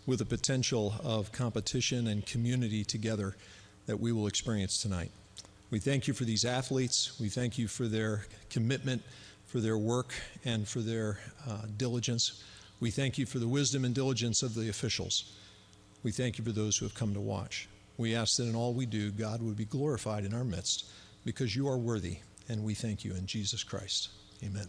with the potential of competition and community together that we will experience tonight. We thank you for these athletes. We thank you for their commitment, for their work, and for their diligence. We thank you for the wisdom and diligence of the officials. We thank you for those who have come to watch. We ask that in all we do, God would be glorified in our midst, because you are worthy, and we thank you in Jesus Christ. Amen.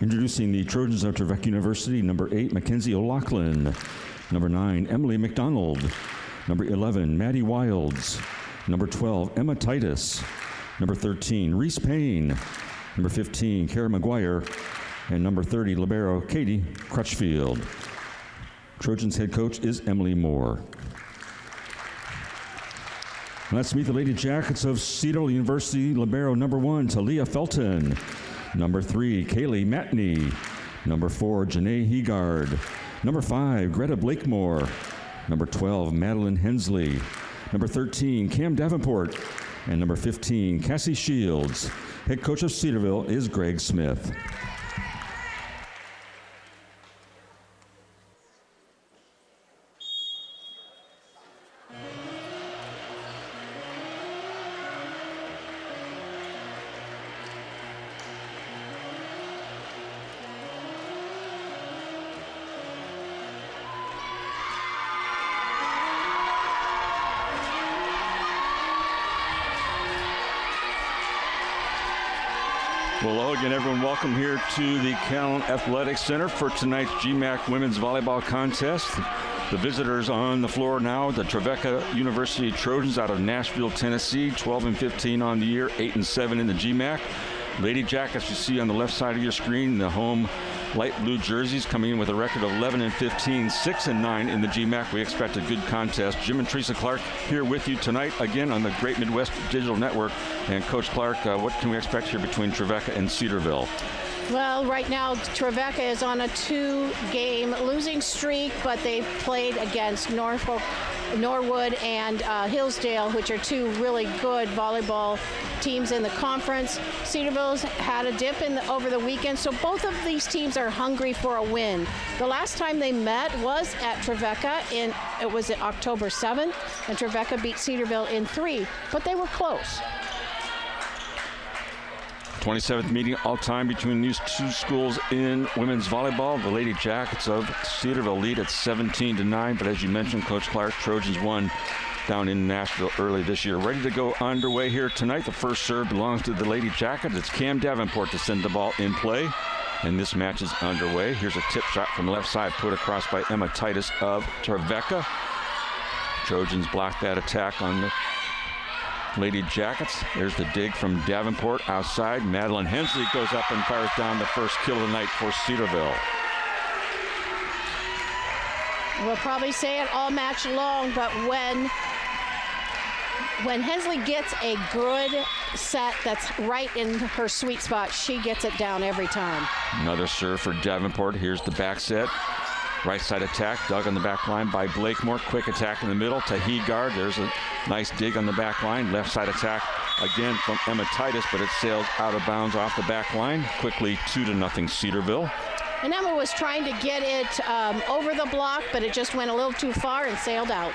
Introducing the Trojans of Trevecca University, number 8, Mackenzie O'Loughlin. Number 9, Emily McDonald. Number 11, Maddie Wilds. Number 12, Emma Titus. Number 13, Reese Payne. Number 15, Kara McGuire. And number 30, libero Katie Crutchfield. Trojans head coach is Emily Moore. Let's meet the Lady Jackets of Cedarville University, libero number 1, Talia Felton. Number 3, Kaylee Matney. Number 4, Janae Heegard. Number 5, Greta Blakemore. Number 12, Madeline Hensley. Number 13, Cam Davenport. And number 15, Cassie Shields. Head coach of Cedarville is Greg Smith. Well, hello again, everyone. Welcome here to the Callan Athletic Center for tonight's GMAC Women's Volleyball Contest. The visitors on the floor now, the Trevecca University Trojans out of Nashville, Tennessee, 12-15 on the year, 8-7 in the GMAC. Lady Jackets, you see on the left side of your screen, the home light blue jerseys coming in with a record of 11-15, 6-9 in the GMAC. We expect a good contest. Jim and Teresa Clark here with you tonight, again on the Great Midwest Digital Network. And Coach Clark, what can we expect here between Trevecca and Cedarville? Well, right now, Trevecca is on a 2-game losing streak, but they've played against Norwood and Hillsdale, which are 2 really good volleyball teams in the conference. Cedarville's had a dip over the weekend, so both of these teams are hungry for a win. The last time they met was at Trevecca, it was October 7th, and Trevecca beat Cedarville in 3, but they were close. 27th meeting all-time between these 2 schools in women's volleyball. The Lady Jackets of Cedarville lead at 17-9, but as you mentioned, Coach Clark, Trojans won down in Nashville early this year. Ready to go underway here tonight. The first serve belongs to the Lady Jackets. It's Cam Davenport to send the ball in play, and this match is underway. Here's a tip shot from left side, put across by Emma Titus of Trevecca. Trojans block that attack on the Lady Jackets. There's the dig from Davenport outside. Madeline Hensley goes up and fires down the first kill of the night for Cedarville. We'll probably say it all match long, but when Hensley gets a good set that's right in her sweet spot, she gets it down every time. Another serve for Davenport. Here's the back set. Right side attack, dug on the back line by Blakemore. Quick attack in the middle to Heegard. There's a nice dig on the back line. Left side attack again from Emma Titus, but it sails out of bounds off the back line. Quickly 2-0 Cedarville. And Emma was trying to get it over the block, but it just went a little too far and sailed out.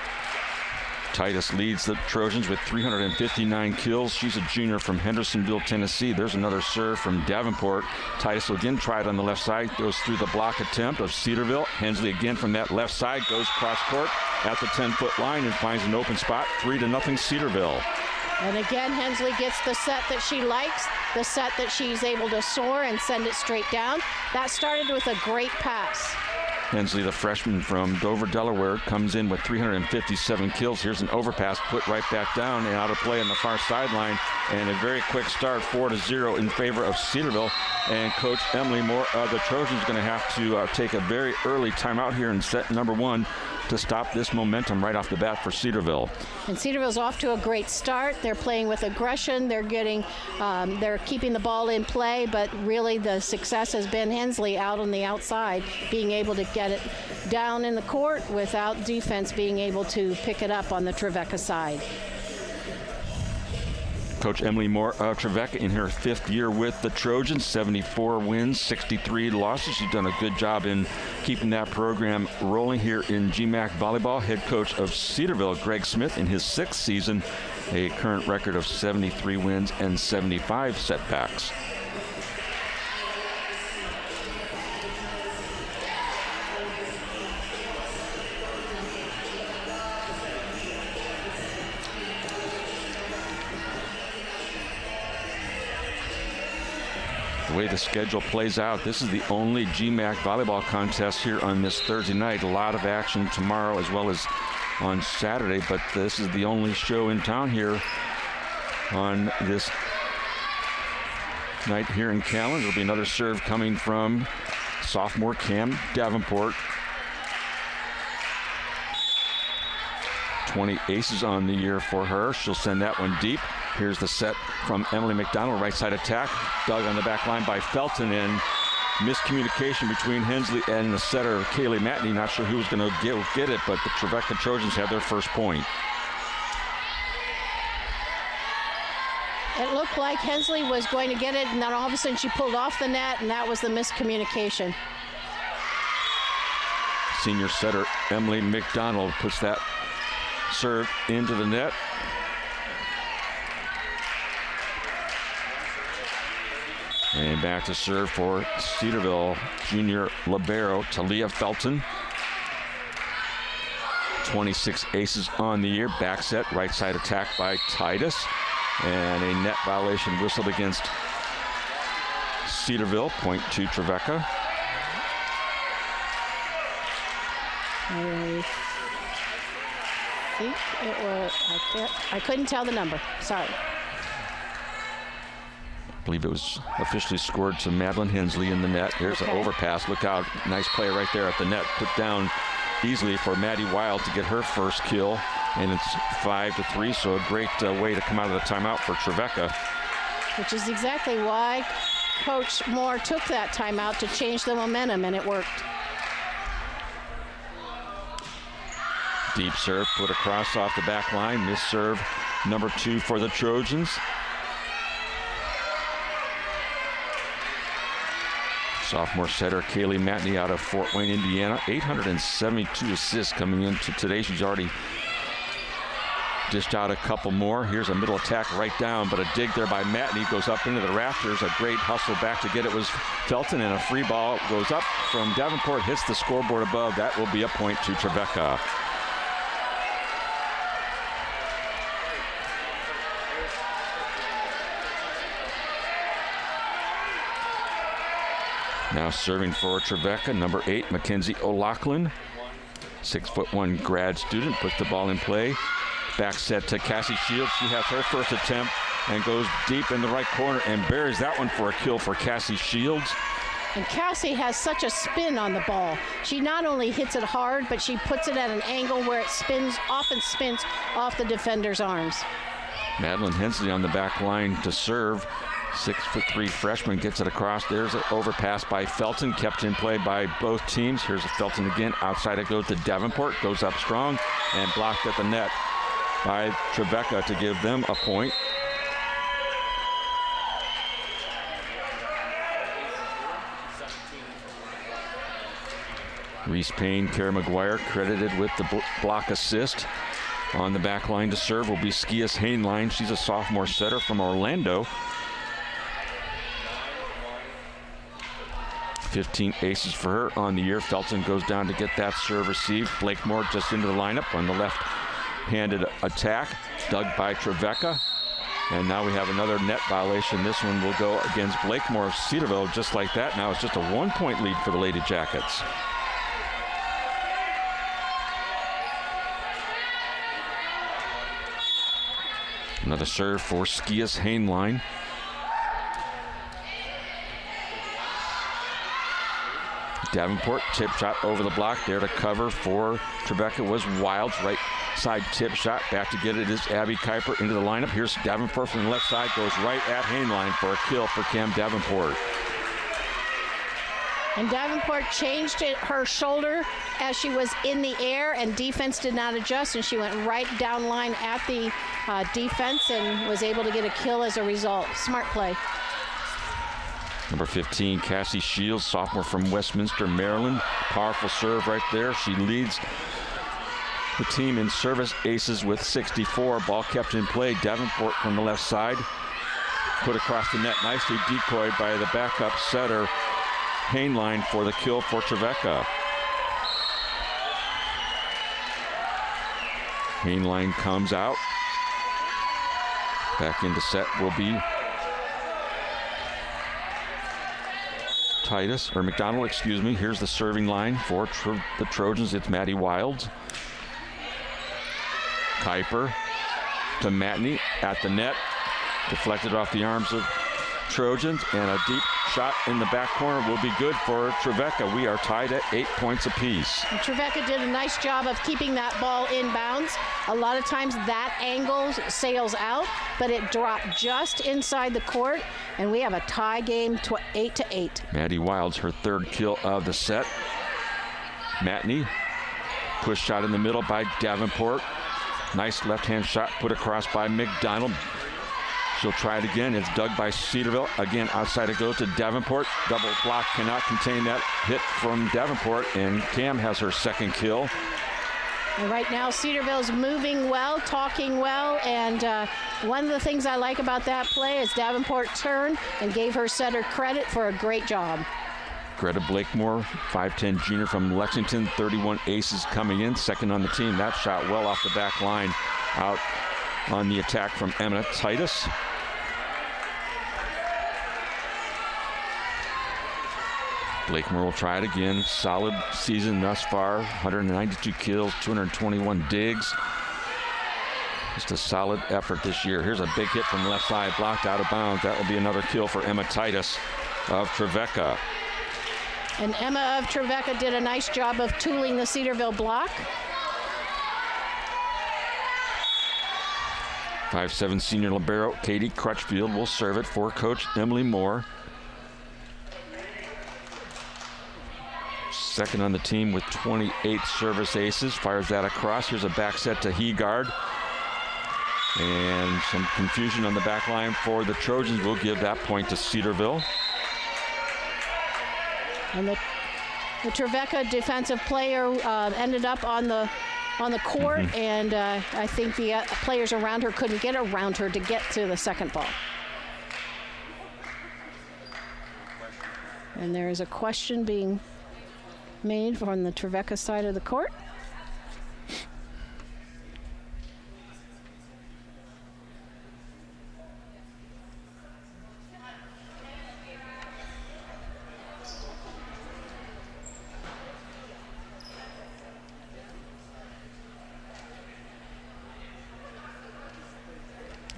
Titus leads the Trojans with 359 kills. She's a junior from Hendersonville, Tennessee. There's another serve from Davenport. Titus will again try it on the left side, goes through the block attempt of Cedarville. Hensley again from that left side, goes cross court at the 10-foot line and finds an open spot. 3-0 Cedarville. And again, Hensley gets the set that she likes, the set that she's able to soar and send it straight down. That started with a great pass. Hensley, the freshman from Dover, Delaware, comes in with 357 kills. Here's an overpass put right back down and out of play on the far sideline. And a very quick start, 4-0 in favor of Cedarville. And Coach Emily Moore, the Trojans, going to have to take a very early timeout here in set number 1 to stop this momentum right off the bat for Cedarville. And Cedarville's off to a great start. They're playing with aggression. They're keeping the ball in play, but really the success has been Hensley out on the outside, being able to get it down in the court without defense being able to pick it up on the Trevecca side. Coach Emily Moore of Trevecca in her 5th year with the Trojans, 74 wins, 63 losses. She's done a good job in keeping that program rolling here in GMAC volleyball. Head coach of Cedarville, Greg Smith, in his 6th season, a current record of 73 wins and 75 setbacks. The way the schedule plays out, this is the only GMAC volleyball contest here on this Thursday night. A lot of action tomorrow as well as on Saturday, but this is the only show in town here on this night here in Callan. There'll be another serve coming from sophomore Cam Davenport. 20 aces on the year for her. She'll send that one deep. Here's the set from Emily McDonald, right side attack. Dug on the back line by Felton, and miscommunication between Hensley and the setter, Kaylee Matney. Not sure who was going to get it, but the Trevecca Trojans have their first point. It looked like Hensley was going to get it, and then all of a sudden she pulled off the net, and that was the miscommunication. Senior setter Emily McDonald puts that serve into the net. And back to serve for Cedarville junior libero Talia Felton. 26 aces on the year. Back set, right side attack by Titus. And a net violation whistled against Cedarville. Point to Trevecca. I think it was, I couldn't tell the number, sorry. I believe it was officially scored to Madeline Hensley in the net. Here's an overpass. Look out. Nice play right there at the net. Put down easily for Maddie Wild to get her first kill. And it's 5-3, so a great way to come out of the timeout for Trevecca. Which is exactly why Coach Moore took that timeout, to change the momentum, and it worked. Deep serve put across off the back line. Miss serve number 2 for the Trojans. Sophomore setter Kaylee Matney out of Fort Wayne, Indiana. 872 assists coming into today. She's already dished out a couple more. Here's a middle attack right down, but a dig there by Matney goes up into the rafters. A great hustle back to get it was Felton, and a free ball goes up from Davenport, hits the scoreboard above. That will be a point to Trevecca. Now serving for Trevecca, number 8, Mackenzie O'Loughlin. 6'1" grad student, puts the ball in play. Back set to Cassie Shields. She has her first attempt and goes deep in the right corner and buries that one for a kill for Cassie Shields. And Cassie has such a spin on the ball. She not only hits it hard, but she puts it at an angle where it often spins off the defender's arms. Madeline Hensley on the back line to serve. 6'3" freshman gets it across. There's an overpass by Felton, kept in play by both teams. Here's a Felton again. Outside it goes to Davenport, goes up strong and blocked at the net by Trevecca to give them a point. Reese Payne, Kara McGuire credited with the block assist. On the back line to serve will be Skias Hainline. She's a sophomore setter from Orlando. 15 aces for her on the year. Felton goes down to get that serve received. Blakemore just into the lineup on the left-handed attack. Dug by Trevecca. And now we have another net violation. This one will go against Blakemore of Cedarville just like that. Now it's just a 1-point lead for the Lady Jackets. Another serve for Skias Hainline. Davenport, tip shot over the block. There to cover for Trevecca was Wilds. Right side tip shot. Back to get it is Abby Kuiper into the lineup. Here's Davenport from the left side. Goes right at Hainline for a kill for Cam Davenport. And Davenport changed her shoulder as she was in the air, and defense did not adjust, and she went right down line at the defense and was able to get a kill as a result. Smart play. Number 15, Cassie Shields, sophomore from Westminster, Maryland. Powerful serve right there. She leads the team in service aces with 64. Ball kept in play. Davenport from the left side. Put across the net. Nicely decoyed by the backup setter, Hainline, for the kill for Trevecca. Hainline comes out. Back into set will be McDonald, excuse me. Here's the serving line for the Trojans. It's Maddie Wilds. Kuiper to Matney at the net. Deflected off the arms of Trojans, and a deep shot in the back corner will be good for Trevecca. We are tied at 8 points apiece. And Trevecca did a nice job of keeping that ball in bounds. A lot of times that angle sails out, but it dropped just inside the court, and we have a tie game 8-8. Maddie Wilds, her third kill of the set. Matney, push shot in the middle by Davenport. Nice left-hand shot put across by McDonald. She'll try it again. It's dug by Cedarville. Again, outside it goes to Davenport. Double block cannot contain that hit from Davenport, and Cam has her second kill. And right now, Cedarville's moving well, talking well, and one of the things I like about that play is Davenport turned and gave her setter credit for a great job. Greta Blakemore, 5'10 junior from Lexington, 31 aces coming in, second on the team. That shot well off the back line, out on the attack from Emma Titus. Blakemore will try it again. Solid season thus far. 192 kills, 221 digs. Just a solid effort this year. Here's a big hit from the left side, blocked out of bounds. That will be another kill for Emma Titus of Trevecca. And Emma of Trevecca did a nice job of tooling the Cedarville block. 5'7 senior libero Katie Crutchfield will serve it for Coach Emily Moore. Second on the team with 28 service aces. Fires that across. Here's a back set to Heegard. And some confusion on the back line for the Trojans. Will give that point to Cedarville. And the Trevecca defensive player ended up on the court, and I think the players around her couldn't get around her to get to the second ball. And there is a question being made from the Trevecca side of the court.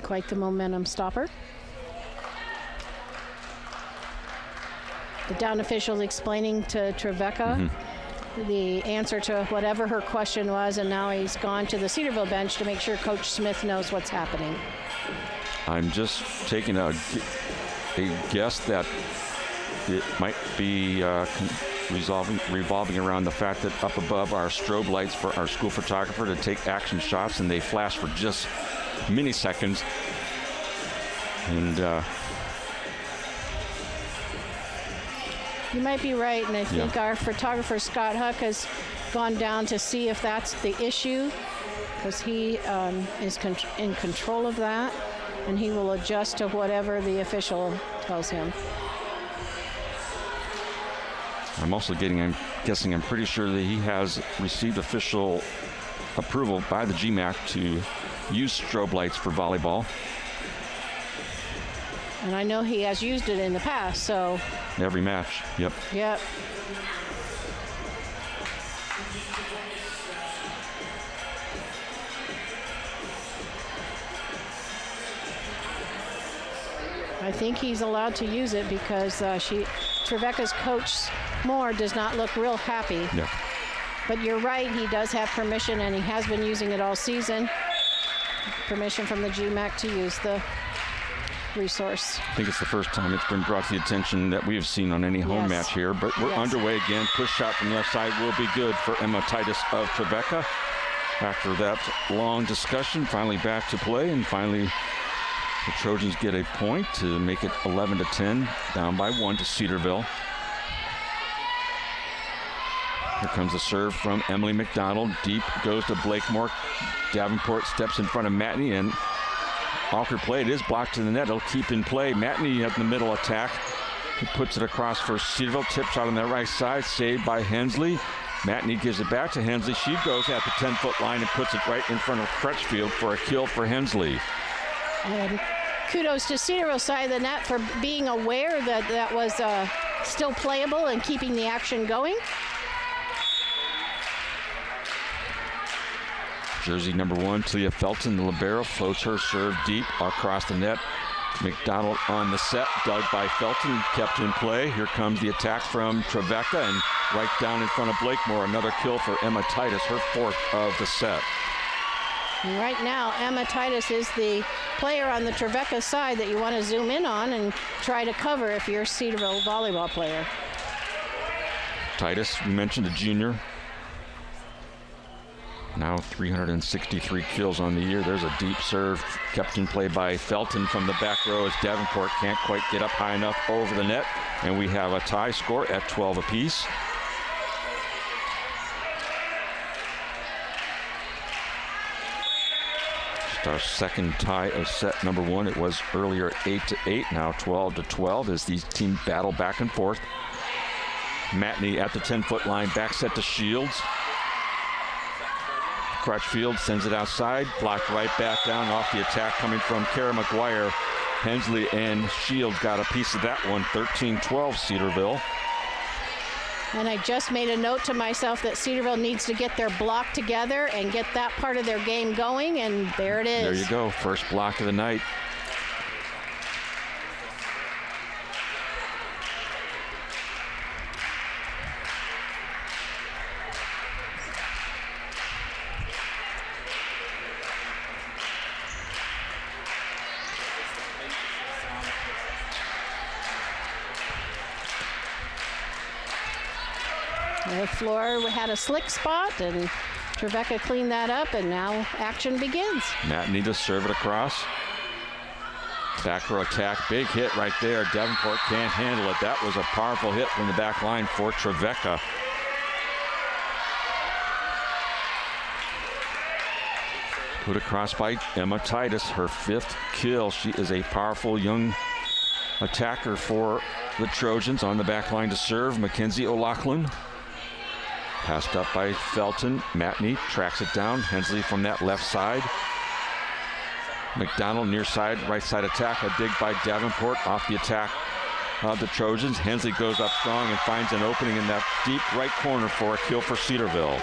Quite the momentum stopper. The down official explaining to Trevecca the answer to whatever her question was, and now he's gone to the Cedarville bench to make sure Coach Smith knows what's happening. I'm just taking a guess that it might be revolving around the fact that up above are strobe lights for our school photographer to take action shots, and they flash for just milliseconds. And You might be right, and I think our photographer, Scott Huck, has gone down to see if that's the issue, because he is in control of that, and he will adjust to whatever the official tells him. I'm also I'm pretty sure that he has received official approval by the GMAC to use strobe lights for volleyball. And I know he has used it in the past, so. Every match, yep. Yep. I think he's allowed to use it because Trevecca's coach Moore does not look real happy. Yeah. But you're right, he does have permission, and he has been using it all season. Permission from the GMAC to use the resource. I think it's the first time it's been brought to the attention that we have seen on any home match here, but we're underway again. Push shot from the left side will be good for Emma Titus of Trevecca. After that long discussion, finally back to play, and finally the Trojans get a point to make it 11-10, down by 1 to Cedarville. Here comes the serve from Emily McDonald. Deep goes to Blakemore. Davenport steps in front of Matney, and awkward play. It is blocked to the net. It'll keep in play. Matney at the middle attack. He puts it across for Cedarville. Tip shot on the right side. Saved by Hensley. Matney gives it back to Hensley. She goes at the 10-foot line and puts it right in front of Crutchfield for a kill for Hensley. And kudos to Cedarville's side of the net for being aware that that was still playable and keeping the action going. Jersey number 1, Talia Felton, the libero, floats her serve deep across the net. McDonald on the set, dug by Felton, kept in play. Here comes the attack from Trevecca, and right down in front of Blakemore. Another kill for Emma Titus, her 4th of the set. And right now, Emma Titus is the player on the Trevecca side that you want to zoom in on and try to cover if you're a Cedarville volleyball player. Titus, we mentioned the junior. Now 363 kills on the year. There's a deep serve kept in play by Felton from the back row as Davenport can't quite get up high enough over the net. And we have a tie score at 12 apiece. Just our second tie of set number 1. It was earlier 8-8, now 12-12 as these teams battle back and forth. Matney at the 10-foot line, back set to Shields. Crutchfield sends it outside, blocked right back down off the attack coming from Kara McGuire. Hensley and Shields got a piece of that one, 13-12 Cedarville. And I just made a note to myself that Cedarville needs to get their block together and get that part of their game going, and there it is. There you go, first block of the night. The floor had a slick spot, and Trevecca cleaned that up, and now action begins. Matney to serve it across. Back row attack, big hit right there. Davenport can't handle it. That was a powerful hit from the back line for Trevecca. Put across by Emma Titus, her 5th kill. She is a powerful young attacker for the Trojans. On the back line to serve, Mackenzie O'Loughlin. Passed up by Felton. Matney tracks it down. Hensley from that left side. McDonald near side, right side attack. A dig by Davenport off the attack of the Trojans. Hensley goes up strong and finds an opening in that deep right corner for a kill for Cedarville.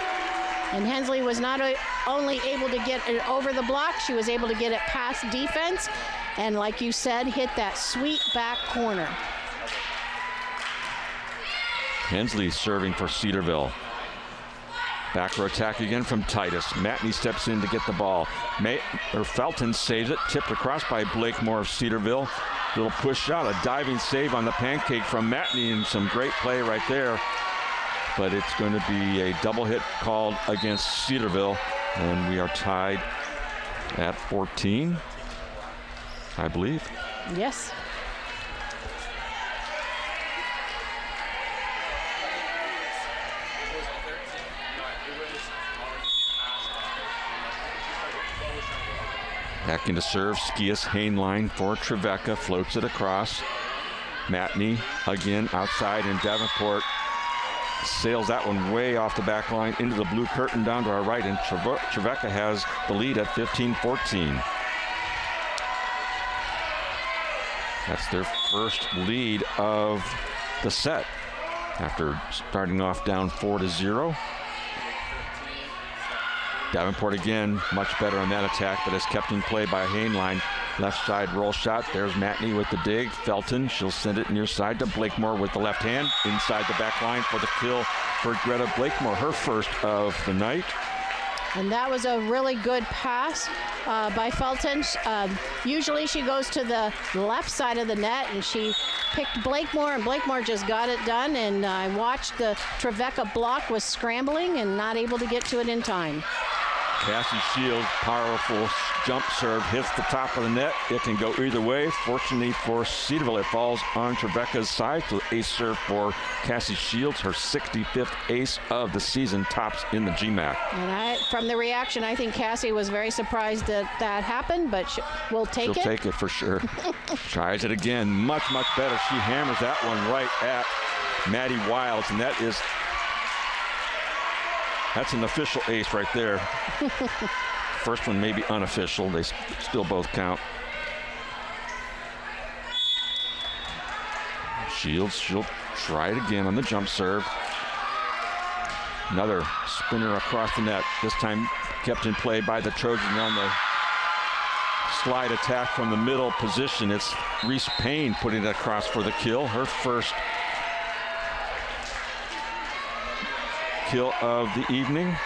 And Hensley was not only able to get it over the block, she was able to get it past defense, and like you said, hit that sweet back corner. Hensley serving for Cedarville. Back row attack again from Titus. Matney steps in to get the ball. Felton saves it, tipped across by Blakemore of Cedarville. Little push shot, a diving save on the pancake from Matney, and some great play right there. But it's going to be a double hit called against Cedarville, and we are tied at 14, I believe. Yes. Back into serve, Skias Hainline for Trevecca, floats it across. Matney again outside, and Davenport sails that one way off the back line into the blue curtain down to our right, and Trevecca has the lead at 15-14. That's their first lead of the set after starting off down 4-0. Davenport again much better on that attack, but is kept in play by Hainline. Left side roll shot. There's Matney with the dig. Felton, she'll send it near side to Blakemore with the left hand. Inside the back line for the kill for Greta Blakemore, her first of the night. And that was a really good pass by Felton. Usually she goes to the left side of the net, and she picked Blakemore, and Blakemore just got it done. And I watched the Trevecca block was scrambling and not able to get to it in time. Cassie Shields, powerful jump serve, hits the top of the net. It can go either way. Fortunately for Cedarville, it falls on Trevecca's side. So ace serve for Cassie Shields, her 65th ace of the season, tops in the GMAC. And from the reaction, I think Cassie was very surprised that that happened, but we'll take it. She'll take it for sure. Tries it again, much better. She hammers that one right at Maddie Wilds, and that's an official ace right there. First one may be unofficial. They still both count. Shields, she'll try it again on the jump serve. Another spinner across the net. This time kept in play by the Trojans on the slide attack from the middle position. It's Reese Payne putting it across for the kill. Her first kill of the evening.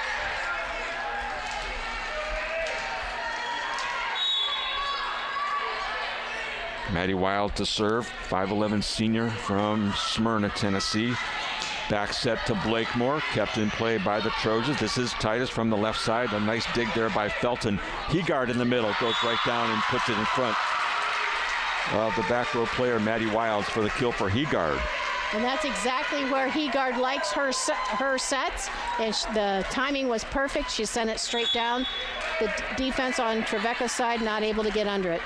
Maddie Wild to serve, 5'11" senior from Smyrna, Tennessee. Back set to Blakemore, kept in play by the Trojans. This is Titus from the left side. A nice dig there by Felton. Hegard in the middle, goes right down and puts it in front of the back row player, Maddie Wilds, for the kill for Hegard. And that's exactly where Hegard likes her sets. And the timing was perfect. She sent it straight down. The defense on Trevecca's side not able to get under it.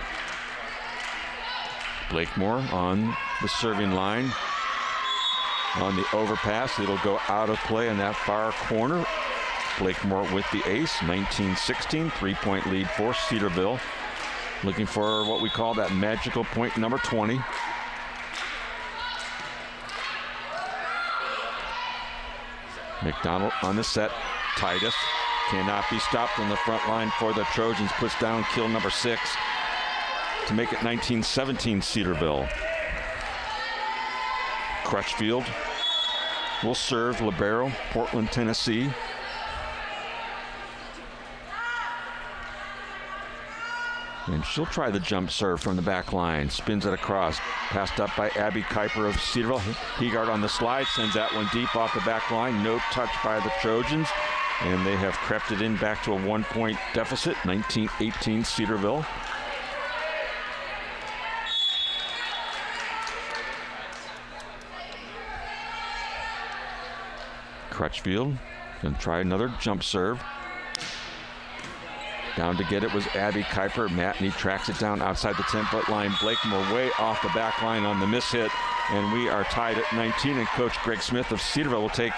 Blakemore on the serving line. On the overpass, it'll go out of play in that far corner. Blakemore with the ace, 19-16, 3-point lead for Cedarville. Looking for what we call that magical point number 20. McDonald on the set. Titus cannot be stopped on the front line for the Trojans. Puts down kill number 6 to make it 19-17 Cedarville. Crutchfield will serve libero, Portland, Tennessee. And she'll try the jump serve from the back line. Spins it across. Passed up by Abby Kuiper of Cedarville. Hegard on the slide. Sends that one deep off the back line. No touch by the Trojans. And they have crept it in back to a 1-point deficit. 19-18 Cedarville. Crutchfield gonna try another jump serve. Down to get it was Abby Kuiper. Matney tracks it down outside the 10-foot line. Blakemore way off the back line on the miss hit. And we are tied at 19. And Coach Greg Smith of Cedarville will take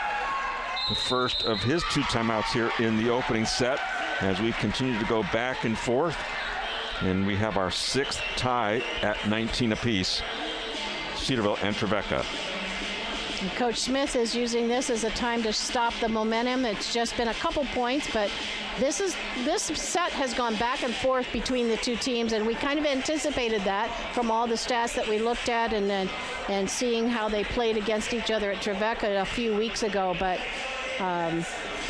the first of his 2 timeouts here in the opening set as we continue to go back and forth. And we have our 6th tie at 19 apiece. Cedarville and Trevecca. And Coach Smith is using this as a time to stop the momentum. It's just been a couple points, but this set has gone back and forth between the 2 teams, and we kind of anticipated that from all the stats that we looked at and seeing how they played against each other at Trevecca a few weeks ago. But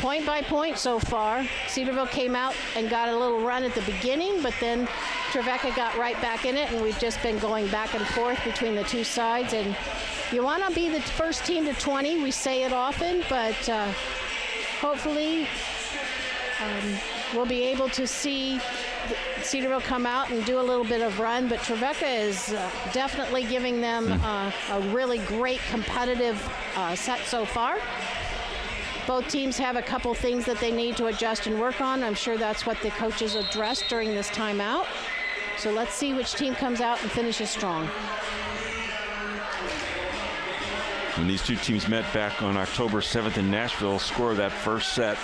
point by point so far, Cedarville came out and got a little run at the beginning, but then Trevecca got right back in it, and we've just been going back and forth between the 2 sides. And you want to be the first team to 20. We say it often, but hopefully we'll be able to see Cedarville come out and do a little bit of run. But Trevecca is definitely giving them a really great competitive set so far. Both teams have a couple things that they need to adjust and work on. I'm sure that's what the coaches addressed during this timeout. So let's see which team comes out and finishes strong. When these two teams met back on October 7th in Nashville, score of that first set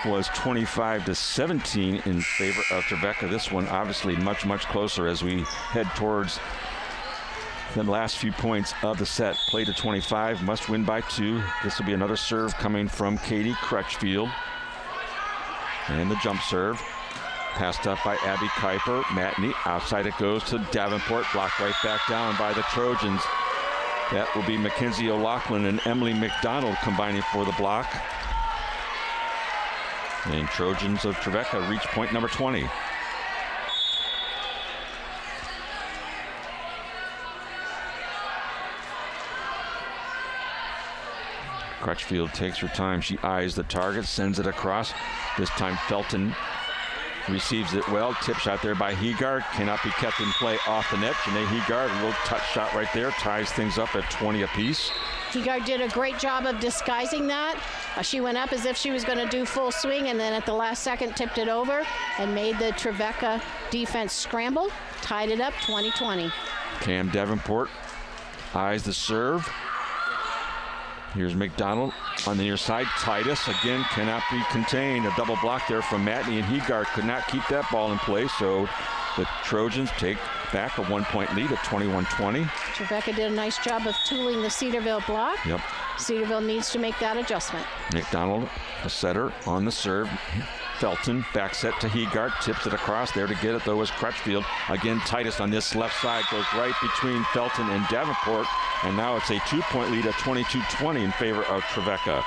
was 25-17 in favor of Trevecca. This one obviously much, much closer as we head towards the last few points of the set. Play to 25, must win by 2. This will be another serve coming from Katie Crutchfield. And the jump serve. Passed up by Abby Kuiper. Matney, outside it goes to Davenport. Blocked right back down by the Trojans. That will be Mackenzie O'Loughlin and Emily McDonald combining for the block. And Trojans of Trevecca reach point number 20. Crutchfield takes her time. She eyes the target, sends it across. This time Felton receives it well. Tip shot there by Heegard. Cannot be kept in play off the net. Janae Heegard, a little touch shot right there. Ties things up at 20 apiece. Heegard did a great job of disguising that. She went up as if she was going to do full swing, and then at the last second tipped it over and made the Trevecca defense scramble. Tied it up 20-20. Cam Davenport eyes the serve. Here's McDonald on the near side. Titus again cannot be contained. A double block there from Matney, and Heegard could not keep that ball in play. So the Trojans take back a 1-point lead at 21-20. Trevecca did a nice job of tooling the Cedarville block. Yep. Cedarville needs to make that adjustment. McDonald, a setter on the serve. Felton, back set to Heegard, tips it across. There to get it, though, is Crutchfield. Again, Titus on this left side goes right between Felton and Davenport. And now it's a 2-point lead at 22-20 in favor of Trevecca.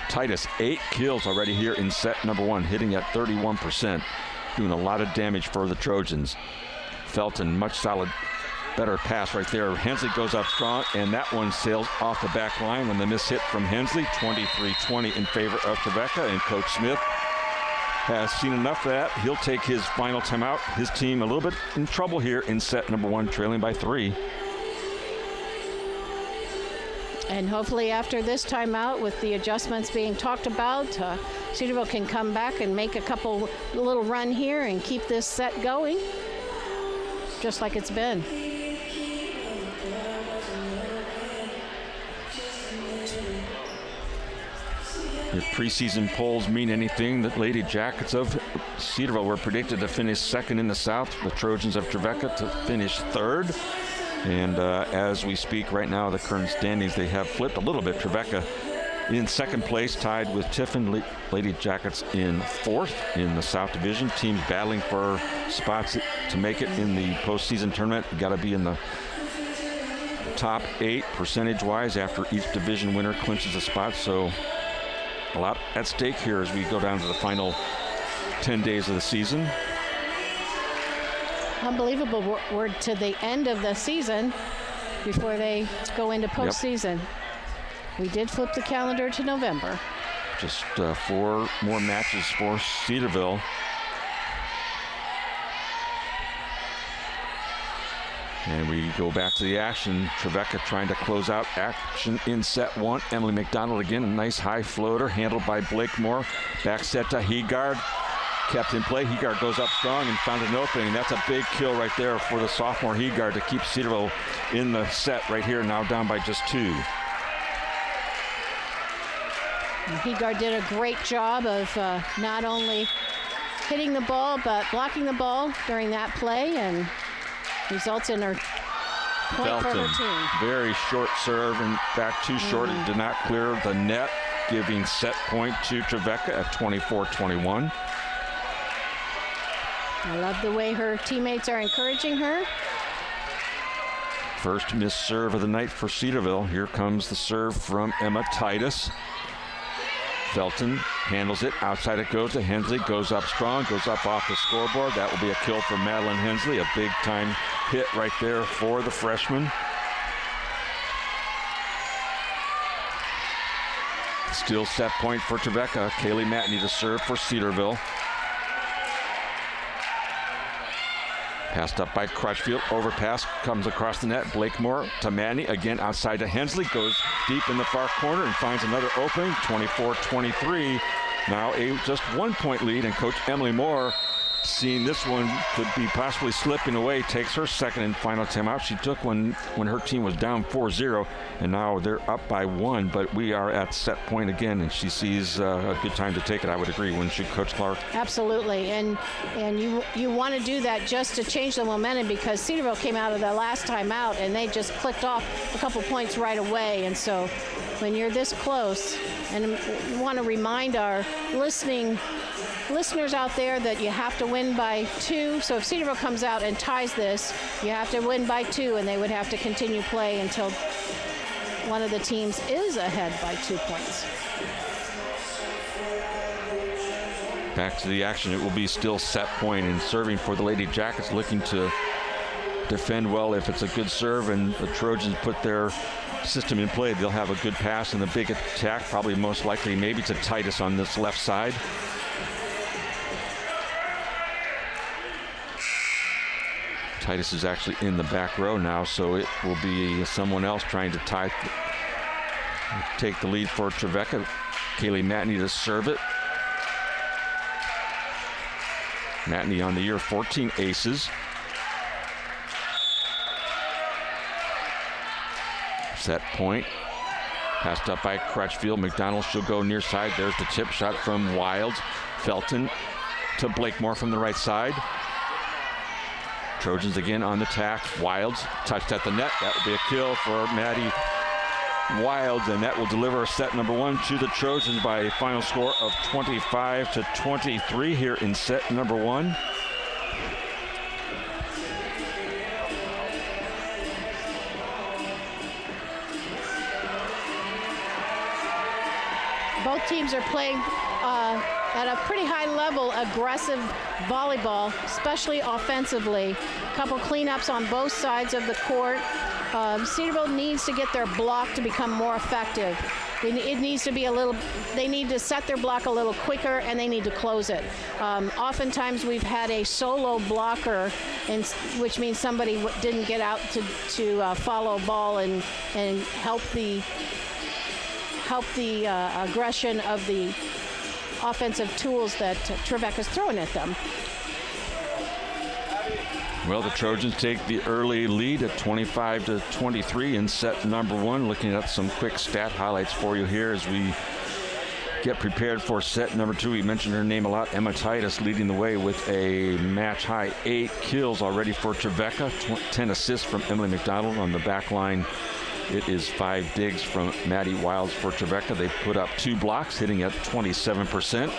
Titus, 8 kills already here in set number 1, hitting at 31%. Doing a lot of damage for the Trojans. Felton, much solid, better pass right there. Hensley goes up strong, and that one sails off the back line when the miss hit from Hensley. 23-20 in favor of Trevecca, and Coach Smith has seen enough of that. He'll take his final timeout. His team a little bit in trouble here in set number 1, trailing by 3. And hopefully after this timeout, with the adjustments being talked about, Cedarville can come back and make a little run here and keep this set going, just like it's been. If preseason polls mean anything, the Lady Jackets of Cedarville were predicted to finish second in the South. The Trojans of Trevecca to finish third. And as we speak right now, the current standings, they have flipped a little bit. Trevecca in second place, tied with Tiffin. Lady Jackets in fourth in the South Division. Teams battling for spots to make it in the postseason tournament. Got to be in the top 8 percentage-wise after each division winner clinches a spot. So a lot at stake here as we go down to the final 10 days of the season. Unbelievable. We're to the end of the season before they go into postseason. Yep. We did flip the calendar to November. Just 4 more matches for Cedarville. And we go back to the action. Trevecca trying to close out action in set 1. Emily McDonald again, a nice high floater handled by Blakemore. Back set to Heegard. Kept in play. Heegard goes up strong and found an opening. That's a big kill right there for the sophomore Heegard to keep Cedarville in the set right here, now down by just 2. And Heegard did a great job of not only hitting the ball, but blocking the ball during that play, and results in her point Felton, for her team. Very short serve, in fact, too short. It did not clear the net, giving set point to Trevecca at 24-21. I love the way her teammates are encouraging her. First missed serve of the night for Cedarville. Here comes the serve from Emma Titus. Felton handles it. Outside it goes to Hensley. Goes up strong. Goes up off the scoreboard. That will be a kill for Madeline Hensley. A big time hit right there for the freshman. Still set point for Trevecca. Kaylee Matney to serve for Cedarville. Passed up by Crutchfield. Overpass comes across the net. Blakemore to Manny. Again outside to Hensley. Goes deep in the far corner and finds another opening. 24-23. Now a just 1 point lead. And Coach Emily Moore, seeing this one could be possibly slipping away, takes her second and final timeout. She took when her team was down 4-0, and now they're up by 1, but we are at set point again, and she sees a good time to take it, I would agree, wouldn't you, Coach Clark? Absolutely, and you want to do that just to change the momentum, because Cedarville came out of the last time out, and they just clicked off a couple points right away, and so when you're this close, and we want to remind our listeners out there that you have to win by 2. So if Cedarville comes out and ties this, you have to win by 2, and they would have to continue play until one of the teams is ahead by 2 points. Back to the action. It will be still set point, and serving for the Lady Jackets, looking to defend well. If it's a good serve and the Trojans put their system in play, they'll have a good pass and a big attack, probably most likely maybe to Titus on this left side. Titus is actually in the back row now, so it will be someone else trying to take the lead for Trevecca. Kaylee Matney to serve it. Matney on the year, 14 aces. Set point. Passed up by Crutchfield. McDonald, she'll go near side. There's the chip shot from Wilds. Felton to Blakemore from the right side. Trojans again on the tack. Wilds touched at the net. That would be a kill for Maddie Wilds, and that will deliver set number 1 to the Trojans by a final score of 25-23 here in set number 1. Both teams are playing at a pretty high level, aggressive volleyball, especially offensively. A couple cleanups on both sides of the court. Cedarville needs to get their block to become more effective. It needs to be they need to set their block a little quicker, and they need to close it. Oftentimes we've had a solo blocker, which means somebody didn't get out to follow ball and help the aggression of the offensive tools that Trevecca's throwing at them. Well, the Trojans take the early lead at 25-23 in set number 1. Looking at some quick stat highlights for you here as we get prepared for set number 2. We mentioned her name a lot. Emma Titus leading the way with a match-high 8 kills already for Trevecca. 10 assists from Emily McDonald on the back line. It is 5 digs from Maddie Wilds for Trevecca. They put up 2 blocks, hitting at 27%.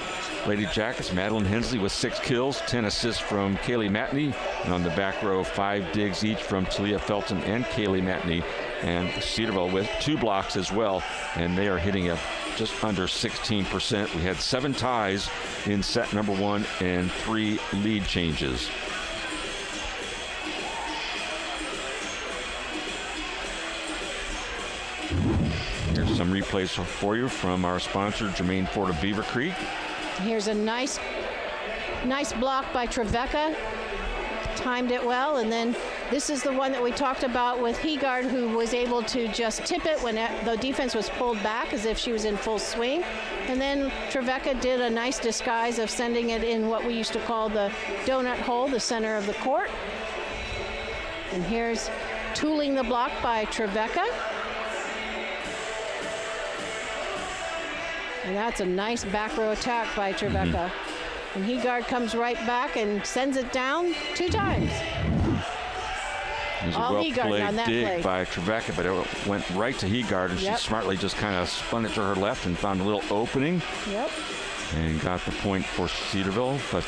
Lady Jackets, Madeline Hensley with 6 kills, 10 assists from Kaylee Matney. And on the back row, 5 digs each from Talia Felton and Kaylee Matney. And Cedarville with 2 blocks as well. And they are hitting at just under 16%. We had 7 ties in set number 1 and 3 lead changes. Here's some replays for you from our sponsor, Germain Ford of Beaver Creek. Here's a nice block by Trevecca. Timed it well, and then this is the one that we talked about with Heegard, who was able to just tip it when the defense was pulled back as if she was in full swing. And then Trevecca did a nice disguise of sending it in what we used to call the donut hole, the center of the court. And here's tooling the block by Trevecca. And that's a nice back row attack by Trevecca. And Heegard comes right back and sends it down 2 times. It was a well-played dig by Trevecca, but it went right to Heegard, and she smartly just kind of spun it to her left and found a little opening. And got the point for Cedarville, but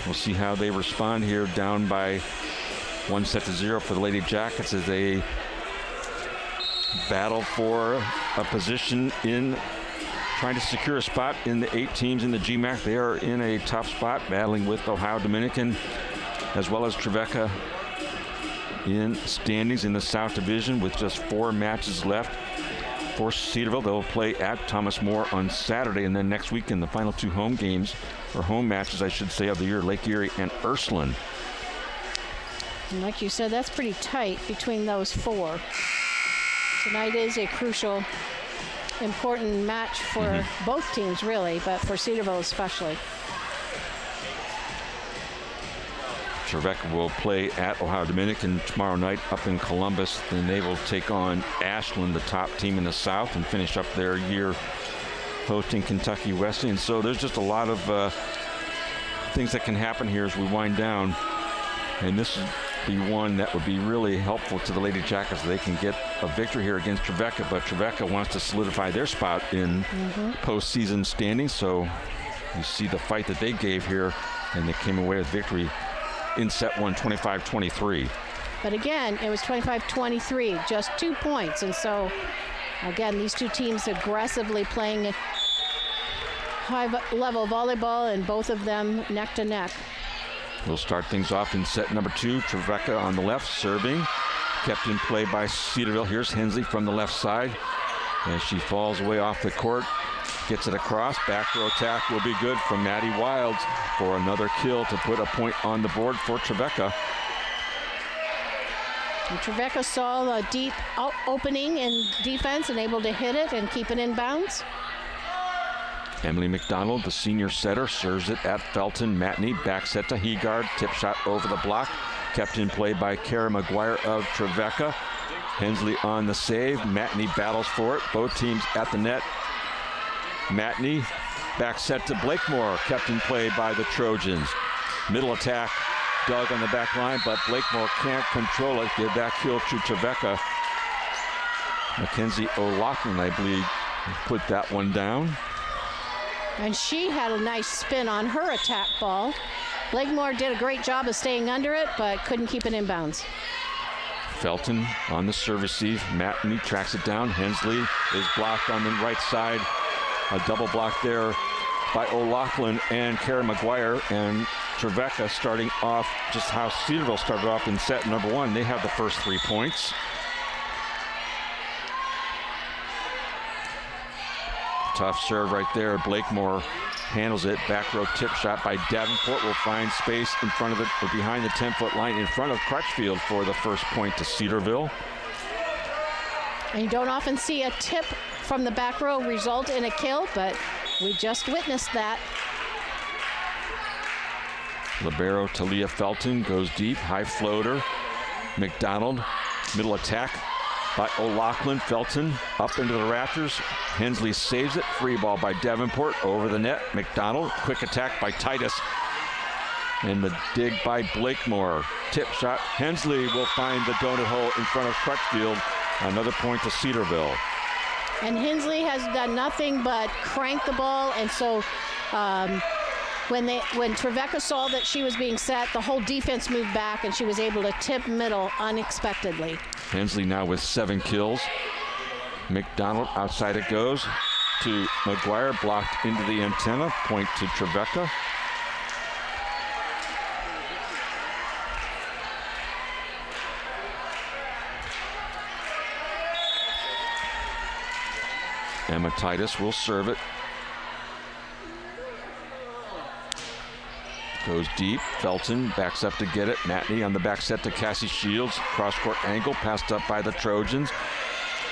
we'll see how they respond here, down by 1-0 for the Lady Jackets as they battle for a position in trying to secure a spot in the 8 teams in the GMAC. They are in a tough spot, battling with Ohio Dominican as well as Trevecca in standings in the South Division with just 4 matches left. For Cedarville, they'll play at Thomas More on Saturday, and then next weekend the final 2 home games, or home matches I should say, of the year, Lake Erie and Ursuline. And like you said, that's pretty tight between those four. Tonight is a crucial, important match for both teams, really, but for Cedarville especially. Trevecca will play at Ohio Dominican tomorrow night up in Columbus. Then they will take on Ashland, the top team in the South, and finish up their year hosting Kentucky Wesleyan. So there's just a lot of things that can happen here as we wind down. And this would be one that would be really helpful to the Lady Jackets. They can get a victory here against Trevecca, but Trevecca wants to solidify their spot in postseason standing. So you see the fight that they gave here, and they came away with victory in set one, 25-23. But again, it was 25-23, just 2 points. And so, again, these two teams aggressively playing high-level volleyball, and both of them neck to neck. We'll start things off in set number 2. Trevecca on the left, serving. Kept in play by Cedarville. Here's Hensley from the left side. As she falls away off the court, gets it across. Back row attack will be good from Maddie Wilds for another kill to put a point on the board for Trevecca. And Trevecca saw a deep opening in defense and able to hit it and keep it in bounds. Emily McDonald, the senior setter, serves it at Felton. Matney back set to Heegard. Tip shot over the block. Kept in play by Kara McGuire of Trevecca. Hensley on the save. Matney battles for it. Both teams at the net. Matney back set to Blakemore. Kept in play by the Trojans. Middle attack. Doug on the back line, but Blakemore can't control it. Give that kill to Trevecca. Mackenzie O'Loughlin, I believe, put that one down. And she had a nice spin on her attack ball. Blakemore did a great job of staying under it, but couldn't keep it in bounds. Felton on the serve receive. Matney tracks it down. Hensley is blocked on the right side. A double block there by O'Loughlin and Kara McGuire. And Trevecca starting off just how Cedarville started off in set number 1. They have the first 3 points. Tough serve right there. Blakemore handles it. Back row tip shot by Davenport will find space in front of it, or behind the 10-foot line in front of Crutchfield for the first point to Cedarville. And you don't often see a tip from the back row result in a kill, but we just witnessed that. Libero Talia Felton goes deep. High floater. McDonald. Middle attack by O'Loughlin. Felton up into the rafters. Hensley saves it. Free ball by Davenport over the net. McDonald. Quick attack by Titus. And the dig by Blakemore. Tip shot. Hensley will find the donut hole in front of Crutchfield. Another point to Cedarville. And Hensley has done nothing but crank the ball, and so when Trevecca saw that she was being set, the whole defense moved back, and she was able to tip middle unexpectedly. Hensley now with 7 kills. McDonald outside it goes to McGuire, blocked into the antenna. Point to Trevecca. Emma Titus will serve it. Goes deep. Felton backs up to get it. Matney on the back set to Cassie Shields. Cross-court angle passed up by the Trojans.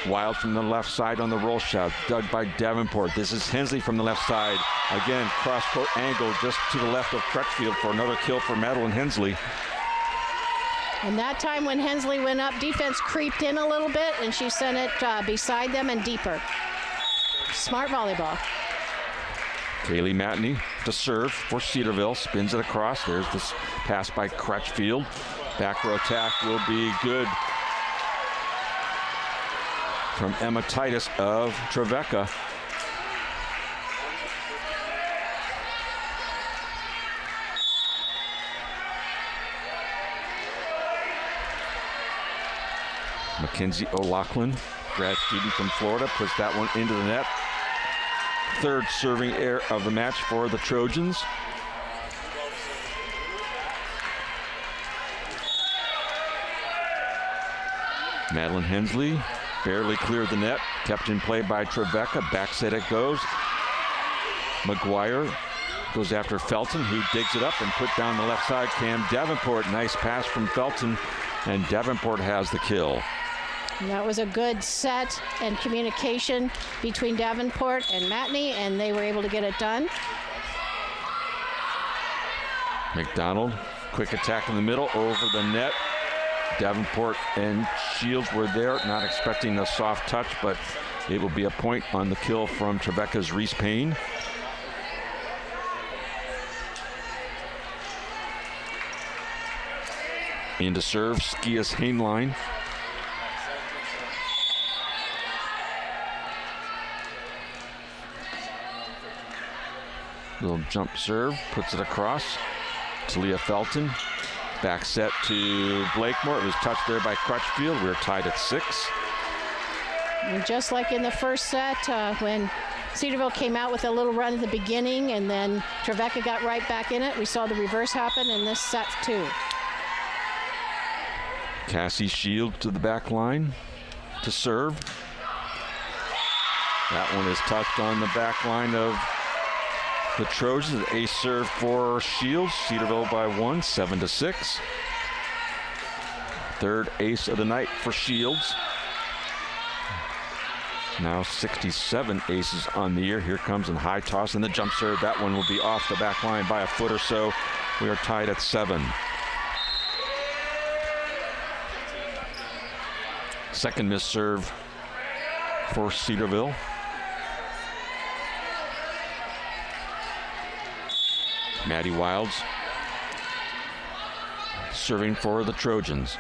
Wild from the left side on the roll shot. Dug by Davenport. This is Hensley from the left side. Again, cross-court angle just to the left of Crutchfield for another kill for Madeline Hensley. And that time when Hensley went up, defense creeped in a little bit, and she sent it beside them and deeper. Smart volleyball. Kaylee Matney to serve for Cedarville. Spins it across. There's this pass by Crutchfield. Back row attack will be good from Emma Titus of Trevecca. Mackenzie O'Loughlin, grad student from Florida, puts that one into the net. Third serving air of the match for the Trojans. Madeline Hensley barely cleared the net. Kept in play by Trevecca. Back set it goes. McGuire goes after Felton, who digs it up and put down the left side. Cam Davenport, nice pass from Felton, and Davenport has the kill. And that was a good set and communication between Davenport and Matney, and they were able to get it done. McDonald, quick attack in the middle, over the net. Davenport and Shields were there, not expecting a soft touch, but it will be a point on the kill from Trevecca's Reese Payne. Into serve, Skias Hainline. Little jump serve, puts it across. Talia Felton. Back set to Blakemore. It was touched there by Crutchfield. We're tied at 6. And just like in the first set, when Cedarville came out with a little run at the beginning and then Trevecca got right back in it, we saw the reverse happen in this set too. Cassie Shield to the back line to serve. That one is touched on the back line of the Trojans. Ace serve for Shields. Cedarville by 1, 7-6. Third ace of the night for Shields. Now 67 aces on the year. Here comes in high toss and the jump serve. That one will be off the back line by a foot or so. We are tied at 7. Second missed serve for Cedarville. Maddie Wilds serving for the Trojans.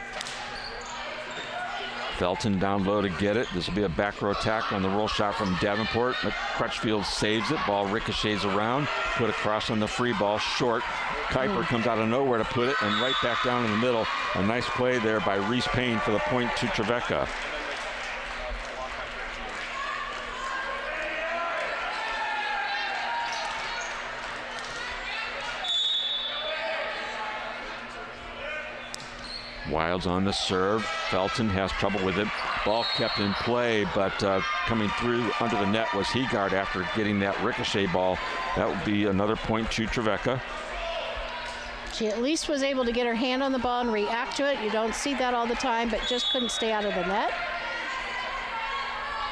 Felton down low to get it. This will be a back row attack on the roll shot from Davenport. Crutchfield saves it. Ball ricochets around. Put across on the free ball. Short. Kuiper comes out of nowhere to put it and right back down in the middle. A nice play there by Reese Payne for the point to Trevecca. Wilds on the serve. Felton has trouble with it. Ball kept in play, but coming through under the net was Heegard after getting that ricochet ball. That would be another point to Trevecca. She at least was able to get her hand on the ball and react to it. You don't see that all the time, but just couldn't stay out of the net.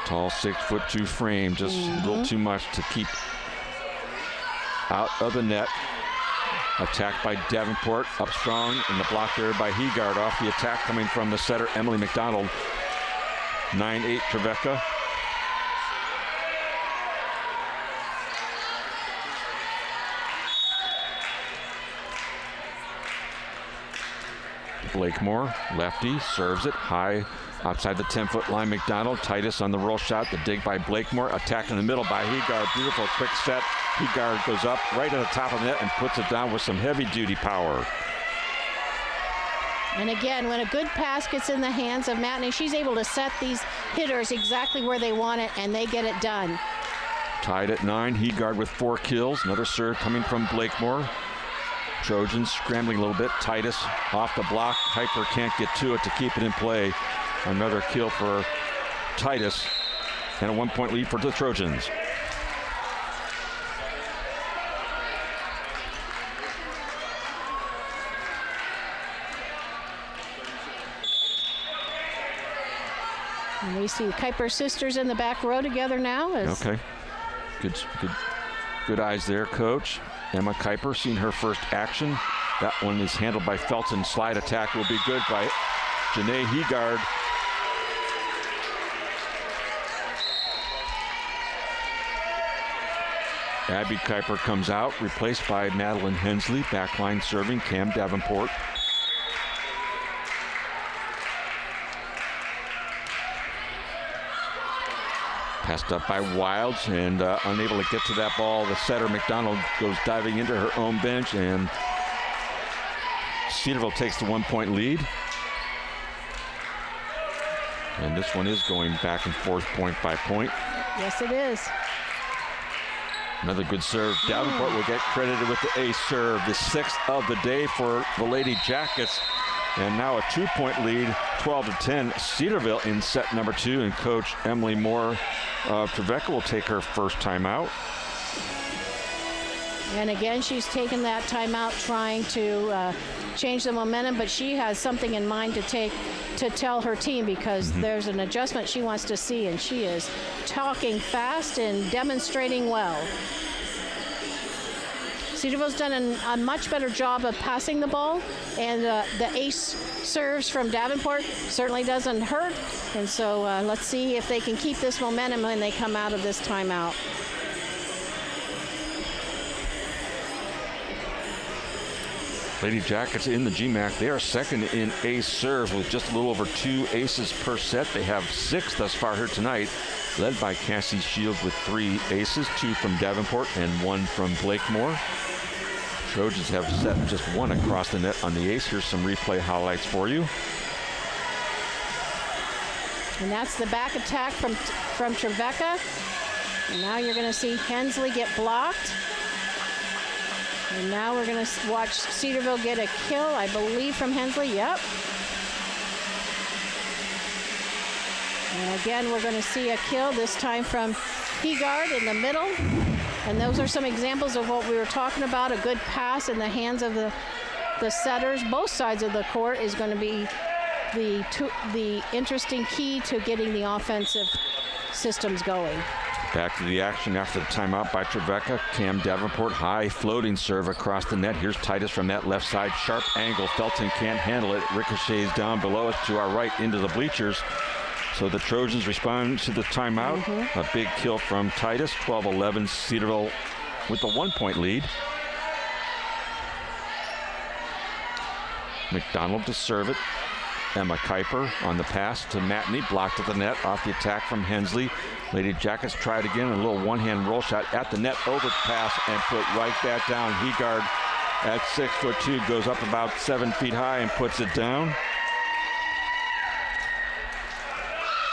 Tall 6'2" frame, just a little too much to keep out of the net. Attack by Davenport, up strong, and the block there by Heegard. Off the attack coming from the setter, Emily McDonald. 9-8 Trevecca. Blakemore, lefty, serves it high outside the 10-foot line. McDonald, Titus on the roll shot. The dig by Blakemore. Attack in the middle by Heegard. Beautiful quick set. Heegard goes up right at the top of the net and puts it down with some heavy-duty power. And again, when a good pass gets in the hands of Matney, she's able to set these hitters exactly where they want it, and they get it done. Tied at 9. Heegard with 4 kills. Another serve coming from Blakemore. Trojans scrambling a little bit. Titus off the block. Kuiper can't get to it to keep it in play. Another kill for Titus, and a 1-point lead for the Trojans. And we see the Kuiper sisters in the back row together now. Okay, good eyes there, Coach. Emma Kuiper seen her first action. That one is handled by Felton. Slide attack will be good by Janae Heegard. Abby Kuiper comes out, replaced by Madeline Hensley. Backline serving, Cam Davenport. Passed up by Wilds and unable to get to that ball. The setter, McDonald, goes diving into her own bench, and Cedarville takes the 1-point lead. And this one is going back and forth point by point. Yes, it is. Another good serve. Davenport will get credited with the ace serve, the 6th of the day for the Lady Jackets. And now a 2-point lead, 12-10. Cedarville in set number 2, and Coach Emily Moore of Trevecca will take her first timeout. And again, she's taken that timeout trying to change the momentum, but she has something in mind to tell her team, because there's an adjustment she wants to see, and she is talking fast and demonstrating well. Cedarville's done a much better job of passing the ball, and the ace serves from Davenport certainly doesn't hurt. And so let's see if they can keep this momentum when they come out of this timeout. Lady Jackets in the GMAC, they are second in ace serves with just a little over 2 aces per set. They have 6 thus far here tonight, led by Cassie Shields with 3 aces, 2 from Davenport and 1 from Blakemore. Trojans have set just 1 across the net on the ace. Here's some replay highlights for you. And that's the back attack from Trevecca. And now you're going to see Hensley get blocked. And now we're going to watch Cedarville get a kill, I believe, from Hensley. Yep. And again, we're going to see a kill, this time from Heegard in the middle. And those are some examples of what we were talking about. A good pass in the hands of the setters. Both sides of the court is going to be the interesting key to getting the offensive systems going. Back to the action after the timeout by Trevecca. Cam Davenport, high floating serve across the net. Here's Titus from that left side. Sharp angle. Felton can't handle it. Ricochets down below us to our right into the bleachers. So the Trojans respond to the timeout. A big kill from Titus. 12-11 Cedarville with the 1-point lead. McDonald to serve it. Emma Kuiper on the pass to Matney, blocked at the net off the attack from Hensley. Lady Jackets try it again, a little one-hand roll shot at the net, overpass, and put right back down. Heegard at 6'2", goes up about 7 feet high and puts it down.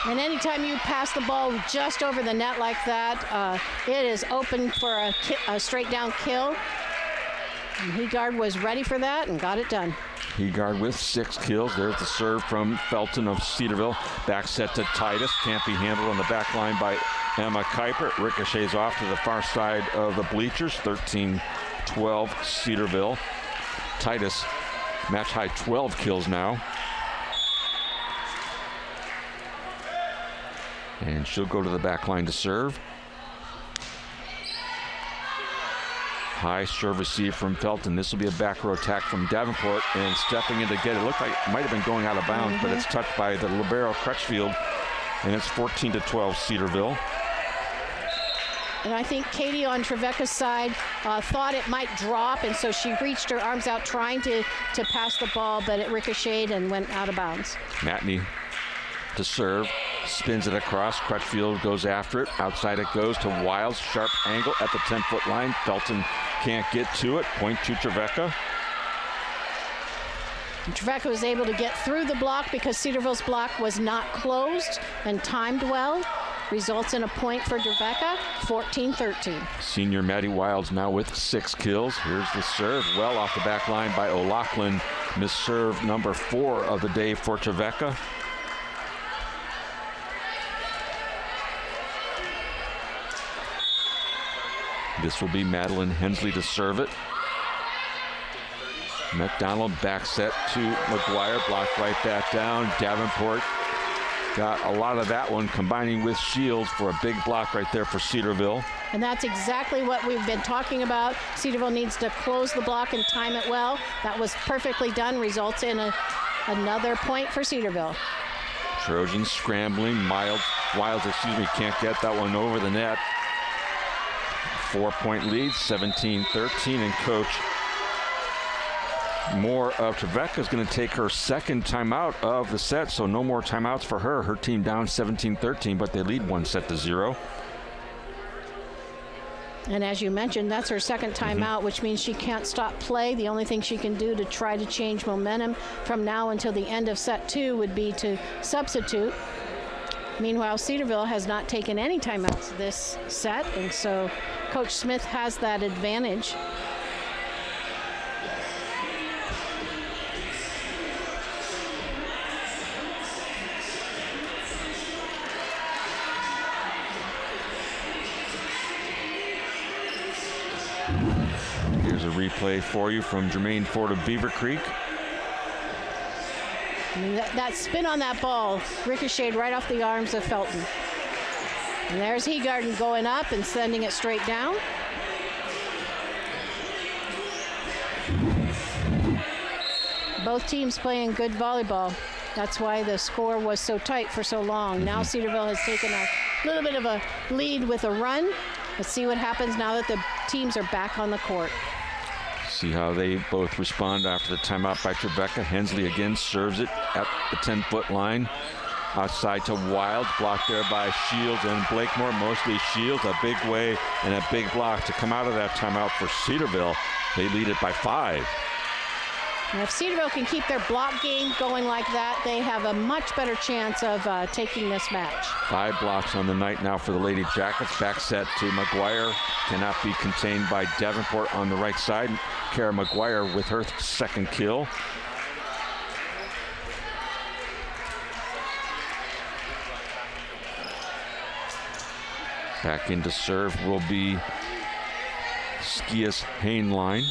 And anytime you pass the ball just over the net like that, it is open for a straight down kill. And Heegard was ready for that and got it done. Heegard with 6 kills. There's the serve from Felton of Cedarville. Back set to Titus. Can't be handled on the back line by Emma Kuiper. It ricochets off to the far side of the bleachers. 13-12 Cedarville. Titus, match high 12 kills now. And she'll go to the back line to serve. High serve receive from Felton. This will be a back row attack from Davenport, and stepping in to get it. Looked like it might have been going out of bounds, but it's touched by the libero Crutchfield, and it's 14-12 Cedarville. And I think Katie on Trevecca's side thought it might drop, and so she reached her arms out trying to pass the ball, but it ricocheted and went out of bounds. Matney to serve, spins it across. Crutchfield goes after it. Outside it goes to Wiles. Sharp angle at the 10-foot line. Felton can't get to it. Point to Trevecca. And Trevecca was able to get through the block because Cedarville's block was not closed and timed well. Results in a point for Trevecca, 14-13. Senior Maddie Wiles now with 6 kills. Here's the serve, well off the back line by O'Loughlin. Miss serve number 4 of the day for Trevecca. This will be Madeline Hensley to serve it. McDonald back set to McGuire, blocked right back down. Davenport got a lot of that one, combining with Shields for a big block right there for Cedarville. And that's exactly what we've been talking about. Cedarville needs to close the block and time it well. That was perfectly done, results in another point for Cedarville. Trojans scrambling. Wiles, can't get that one over the net. 4-point lead, 17-13, and Coach Moore of Trevecca is going to take her second timeout of the set, so no more timeouts for her. Her team down 17-13, but they lead 1-0. And as you mentioned, that's her second timeout, which means she can't stop play. The only thing she can do to try to change momentum from now until the end of set 2 would be to substitute. Meanwhile, Cedarville has not taken any timeouts this set, and so Coach Smith has that advantage. Here's a replay for you from Germain Ford of Beaver Creek. And that spin on that ball ricocheted right off the arms of Felton. And there's Hegarden going up and sending it straight down. Both teams playing good volleyball. That's why the score was so tight for so long. Now Cedarville has taken a little bit of a lead with a run. Let's see what happens now that the teams are back on the court. See how they both respond after the timeout by Trevecca. Hensley again serves it at the 10-foot line. Outside to Wild, blocked there by Shields and Blakemore, mostly Shields. A big way and a big block to come out of that timeout for Cedarville. They lead it by 5. And if Cedarville can keep their block game going like that, they have a much better chance of taking this match. 5 blocks on the night now for the Lady Jackets. Back set to McGuire. Cannot be contained by Davenport on the right side. Kara McGuire with her second kill. Back into serve will be Skias Hainline.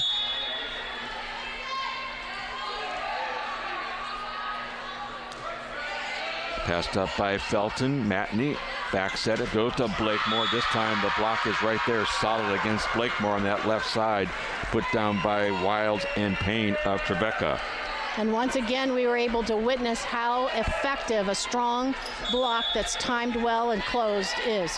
Passed up by Felton. Matney back set it, goes to Blakemore. This time the block is right there, solid against Blakemore on that left side. Put down by Wilds and Payne of Trevecca. And once again, we were able to witness how effective a strong block that's timed well and closed is.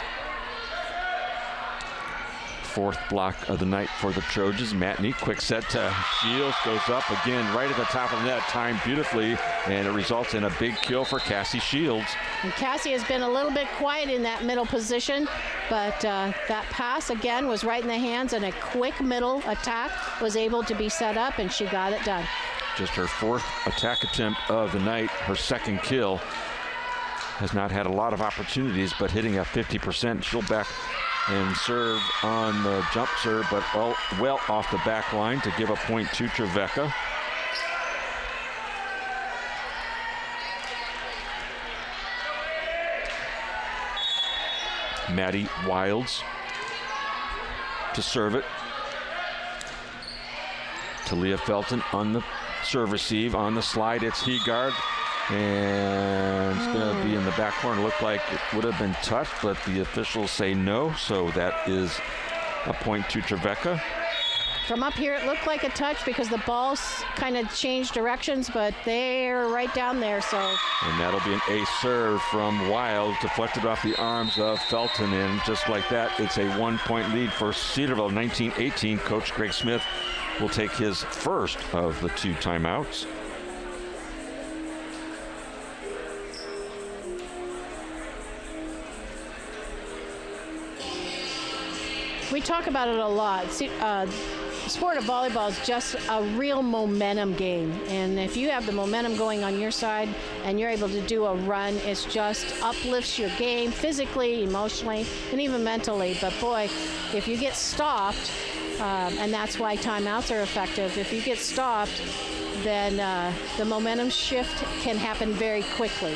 4th block of the night for the Trojans. Matney, quick set to Shields, goes up again right at the top of the net, timed beautifully, and it results in a big kill for Cassie Shields. And Cassie has been a little bit quiet in that middle position, but that pass again was right in the hands, and a quick middle attack was able to be set up, and she got it done. Just her 4th attack attempt of the night, her 2nd kill. Has not had a lot of opportunities, but hitting at 50%. She'll back and serve on the jump serve, but well off the back line to give a point to Trevecca. Maddie Wilds to serve it. To Leah Felton on the serve receive. On the slide, it's Hegarde. And it's going to be in the back corner. Looked like it would have been touched, but the officials say no. So that is a point to Trevecca. From up here, it looked like a touch because the ball kind of changed directions, but they're right down there. So. And that'll be an ace serve from Wild, deflected off the arms of Felton. And just like that, it's a 1-point lead for Cedarville, 19-18. Coach Greg Smith will take his first of the 2 timeouts. We talk about it a lot. The sport of volleyball is just a real momentum game. And if you have the momentum going on your side and you're able to do a run, it just uplifts your game physically, emotionally, and even mentally. But boy, if you get stopped, and that's why timeouts are effective, if you get stopped, then the momentum shift can happen very quickly.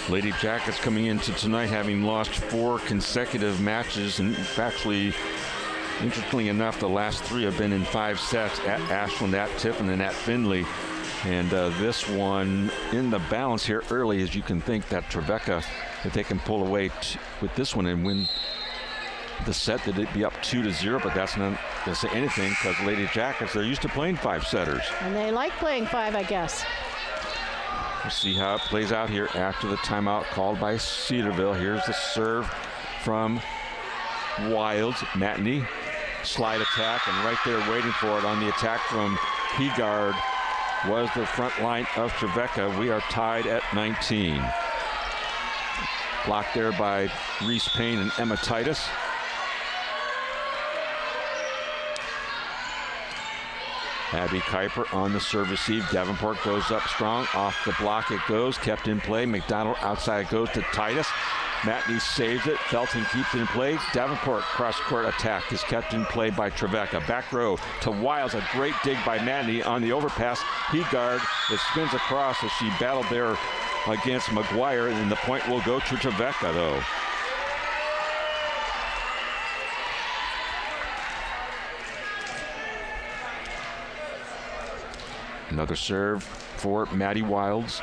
Lady Jackets coming into tonight having lost 4 consecutive matches, and actually, interestingly enough, the last 3 have been in 5 sets at Ashland, at Tiffin, and at Findlay. And this one in the balance here early, as you can think that Trevecca, if they can pull away with this one and win the set, that it'd be up 2-0, but that's not going to say anything because Lady Jackets, they're used to playing 5-setters. And they like playing 5, I guess. We'll see how it plays out here after the timeout called by Cedarville. Here's the serve from Wilds. Matney, slide attack, and right there waiting for it on the attack from Hegarde was the front line of Trevecca. We are tied at 19. Blocked there by Reese Payne and Emma Titus. Abby Kuiper on the serve receive. Davenport goes up strong. Off the block it goes. Kept in play. McDonald outside goes to Titus. Matney saves it. Felton keeps it in play. Davenport cross-court attack is kept in play by Trevecca. Back row to Wiles. A great dig by Matney on the overpass. Hegarde, it spins across as she battled there against McGuire, and the point will go to Trevecca, though. Another serve for Maddie Wilds.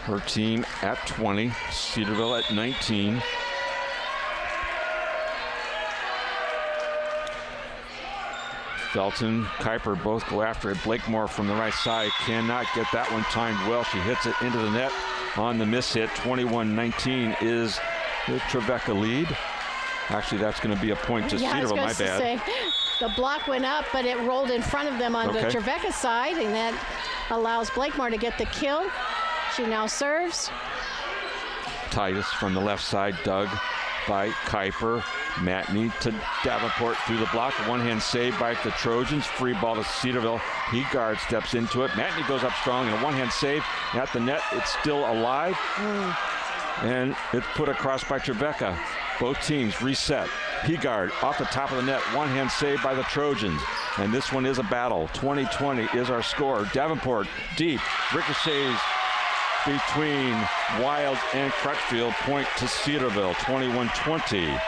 Her team at 20, Cedarville at 19. Felton, Kuiper both go after it. Blakemore from the right side cannot get that one timed well. She hits it into the net on the miss hit. 21-19 is the Trevecca lead. Actually, that's going to be a point to Cedarville, my bad. Say, the block went up, but it rolled in front of them on the Trevecca side, and that allows Blakemore to get the kill. She now serves. Titus from the left side, dug by Kuiper. Matney to Davenport through the block. One-hand save by the Trojans. Free ball to Cedarville. Heegard steps into it. Matney goes up strong and a one-hand save at the net. It's still alive. And it's put across by Trevecca. Both teams reset. Heegard off the top of the net. One-hand save by the Trojans. And this one is a battle. 20-20 is our score. Davenport deep. Ricochets between Wild and Crutchfield. Point to Cedarville. 21-20.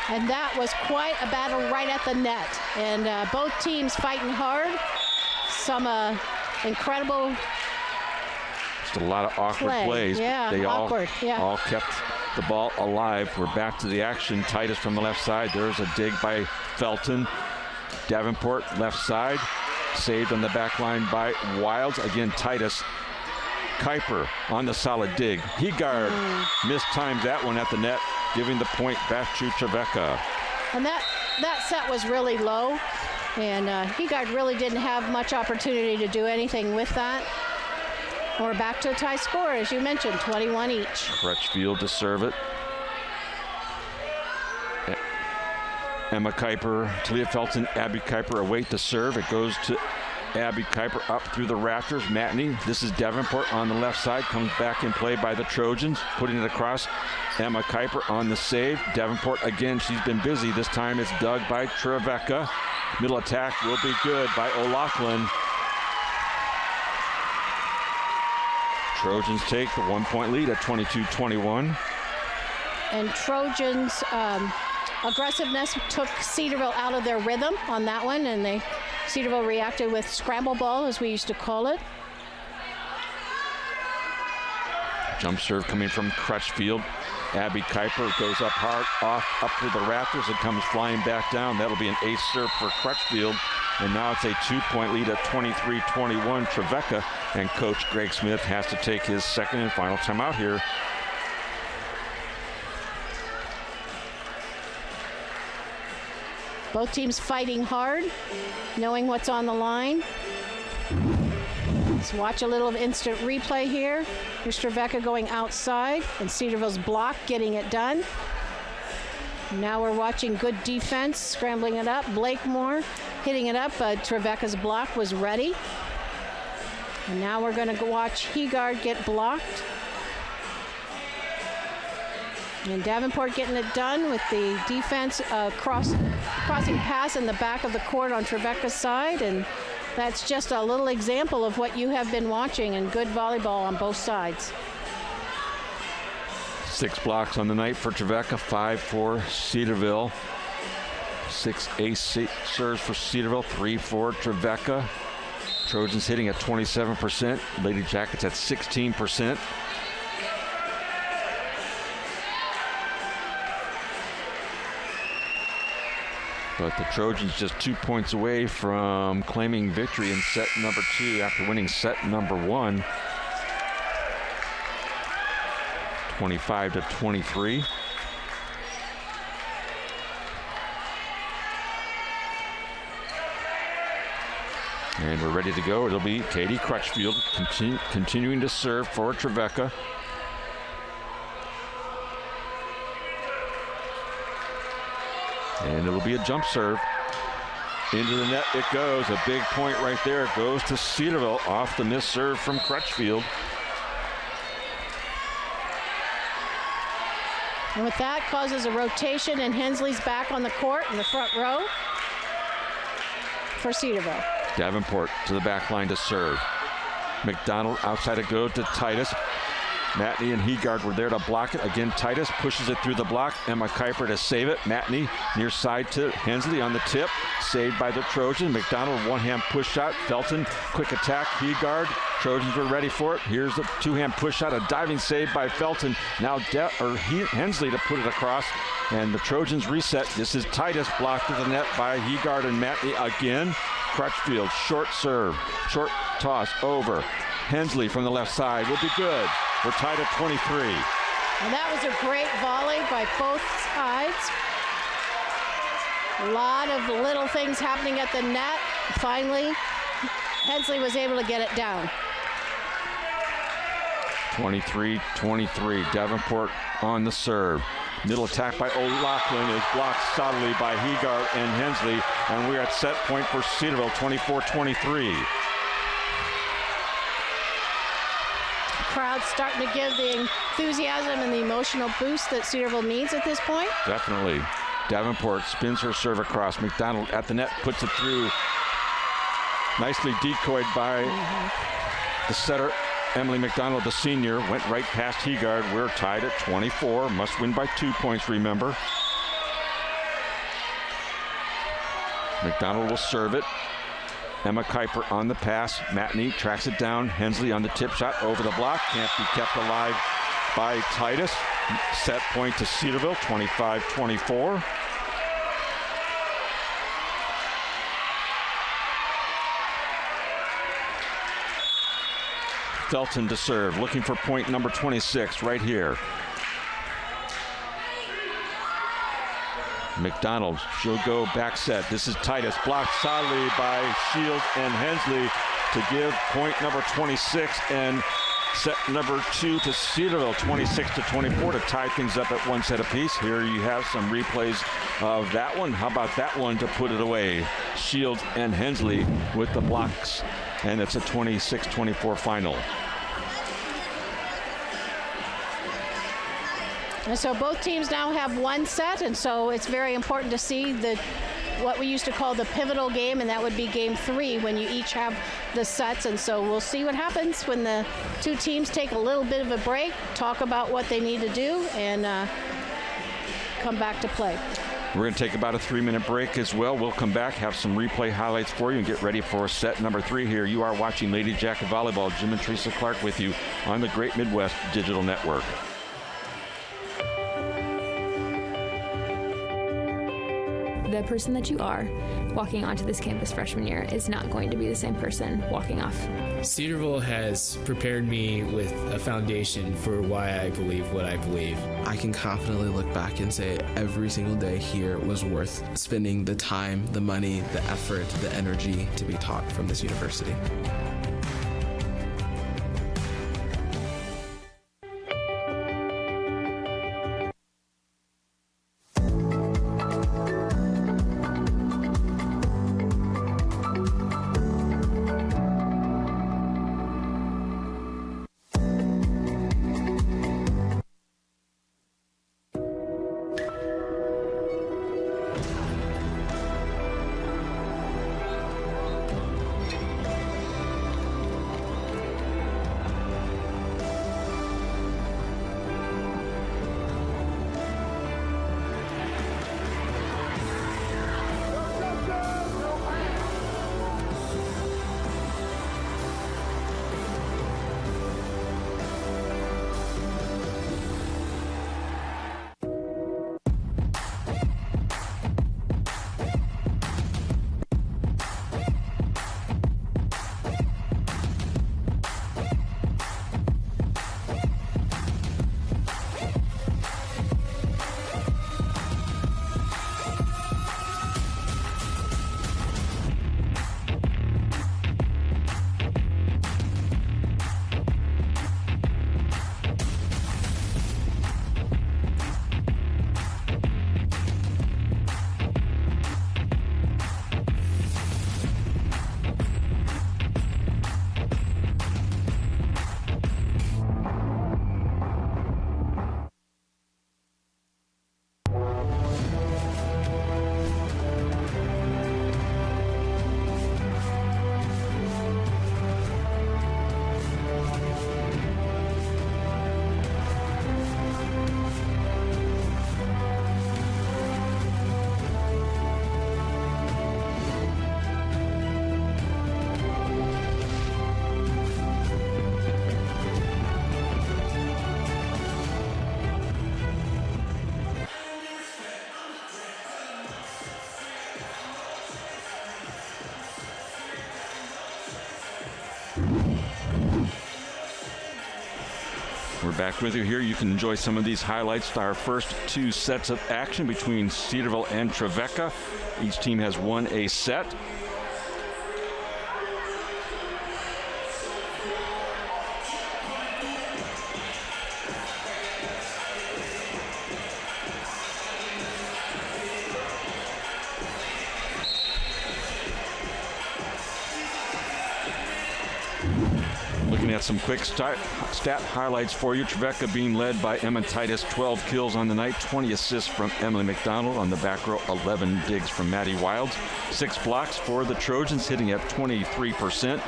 And that was quite a battle right at the net. And both teams fighting hard. Some incredible Just a lot of awkward plays. Yeah, they awkward. all kept the ball alive. We're back to the action. Titus from the left side. There's a dig by Felton. Davenport left side. Saved on the back line by Wilds. Again, Titus. Kuiper on the solid dig. Heegard mistimed that one at the net, giving the point back to Trevecca. And that set was really low, and Heegard really didn't have much opportunity to do anything with that. We're back to a tie score, as you mentioned, 21 each. Crutchfield to serve it. Emma Kuiper, Talia Felton, Abby Kuiper await the serve. It goes to Abby Kuiper up through the rafters. Matney, this is Davenport on the left side, comes back in play by the Trojans, putting it across. Emma Kuiper on the save. Davenport again, she's been busy. This time it's dug by Trevecca. Middle attack will be good by O'Loughlin. Trojans take the 1-point lead at 22-21. And Trojans' aggressiveness took Cedarville out of their rhythm on that one, and Cedarville reacted with scramble ball, as we used to call it. Jump serve coming from Crutchfield. Abby Kuiper goes up hard, up through the rafters, and comes flying back down. That'll be an ace serve for Crutchfield. And now it's a 2-point lead at 23-21 Trevecca. And Coach Greg Smith has to take his second and final timeout here. Both teams fighting hard, knowing what's on the line. Let's watch a little instant replay here. Here's Trevecca going outside, and Cedarville's block getting it done. Now we're watching good defense, scrambling it up. Blakemore hitting it up, but Trevecca's block was ready. And now we're going to watch Heegard get blocked. And Davenport getting it done with the defense crossing pass in the back of the court on Trevecca's side. And that's just a little example of what you have been watching, and good volleyball on both sides. 6 blocks on the night for Trevecca, 5 for Cedarville. 6 ace serves for Cedarville, 3 for Trevecca. Trojans hitting at 27%, Lady Jackets at 16%. But the Trojans just 2 points away from claiming victory in set number 2 after winning set number 1. 25-23. And we're ready to go. It'll be Katie Crutchfield continuing to serve for Trevecca. And it'll be a jump serve. Into the net it goes. A big point right there. It goes to Cedarville off the missed serve from Crutchfield. And with that, causes a rotation, and Hensley's back on the court in the front row for Cedarville. Davenport to the back line to serve. McDonald outside it goes to Titus. Matney and Heegard were there to block it. Again, Titus pushes it through the block. Emma Kuiper to save it. Matney near side to Hensley on the tip. Saved by the Trojans. McDonald, one-hand push shot. Felton, quick attack. Heegard. Trojans were ready for it. Here's a two-hand push shot. A diving save by Felton. Now Hensley to put it across. And the Trojans reset. This is Titus, blocked to the net by Heegard and Matney again. Crutchfield, short serve. Short toss over. Hensley from the left side will be good. We're tied at 23. And that was a great volley by both sides. A lot of little things happening at the net. Finally, Hensley was able to get it down. 23-23. Davenport on the serve. Middle attack by O'Loughlin is blocked solidly by Heegard and Hensley. And we're at set point for Cedarville, 24-23. Crowd starting to give the enthusiasm and the emotional boost that Cedarville needs at this point. Definitely. Davenport spins her serve across. McDonald at the net, puts it through. Nicely decoyed by the setter, Emily McDonald, the senior. Went right past Heegard. We're tied at 24. Must win by 2 points, remember. McDonald will serve it. Emma Kuiper on the pass. Matney tracks it down. Hensley on the tip shot over the block. Can't be kept alive by Titus. Set point to Cedarville, 25-24. Felton to serve, looking for point number 26 right here. McDonald, she'll go back set. This is Titus, blocked solidly by Shields and Hensley to give point number 26 and set number 2 to Cedarville, 26-24 to tie things up at one set apiece. Here you have some replays of that one. How about that one to put it away? Shields and Hensley with the blocks, and it's a 26-24 final. And so both teams now have one set, and so it's very important to see what we used to call the pivotal game, and that would be game 3 when you each have the sets. And so we'll see what happens when the two teams take a little bit of a break, talk about what they need to do, and come back to play. We're going to take about a 3-minute break as well. We'll come back, have some replay highlights for you, and get ready for set number 3 here. You are watching Lady Jacket Volleyball. Jim and Teresa Clark with you on the Great Midwest Digital Network. The person that you are walking onto this campus freshman year is not going to be the same person walking off. Cedarville has prepared me with a foundation for why I believe what I believe. I can confidently look back and say every single day here was worth spending the time, the money, the effort, the energy to be taught from this university. We're back with you here. You can enjoy some of these highlights. Our first two sets of action between Cedarville and Trevecca. Each team has won a set. Looking at some quick stat highlights for you. Trevecca being led by Emma Titus, 12 kills on the night, 20 assists from Emily McDonald. On the back row, 11 digs from Maddie Wilds. 6 blocks for the Trojans, hitting at 23%.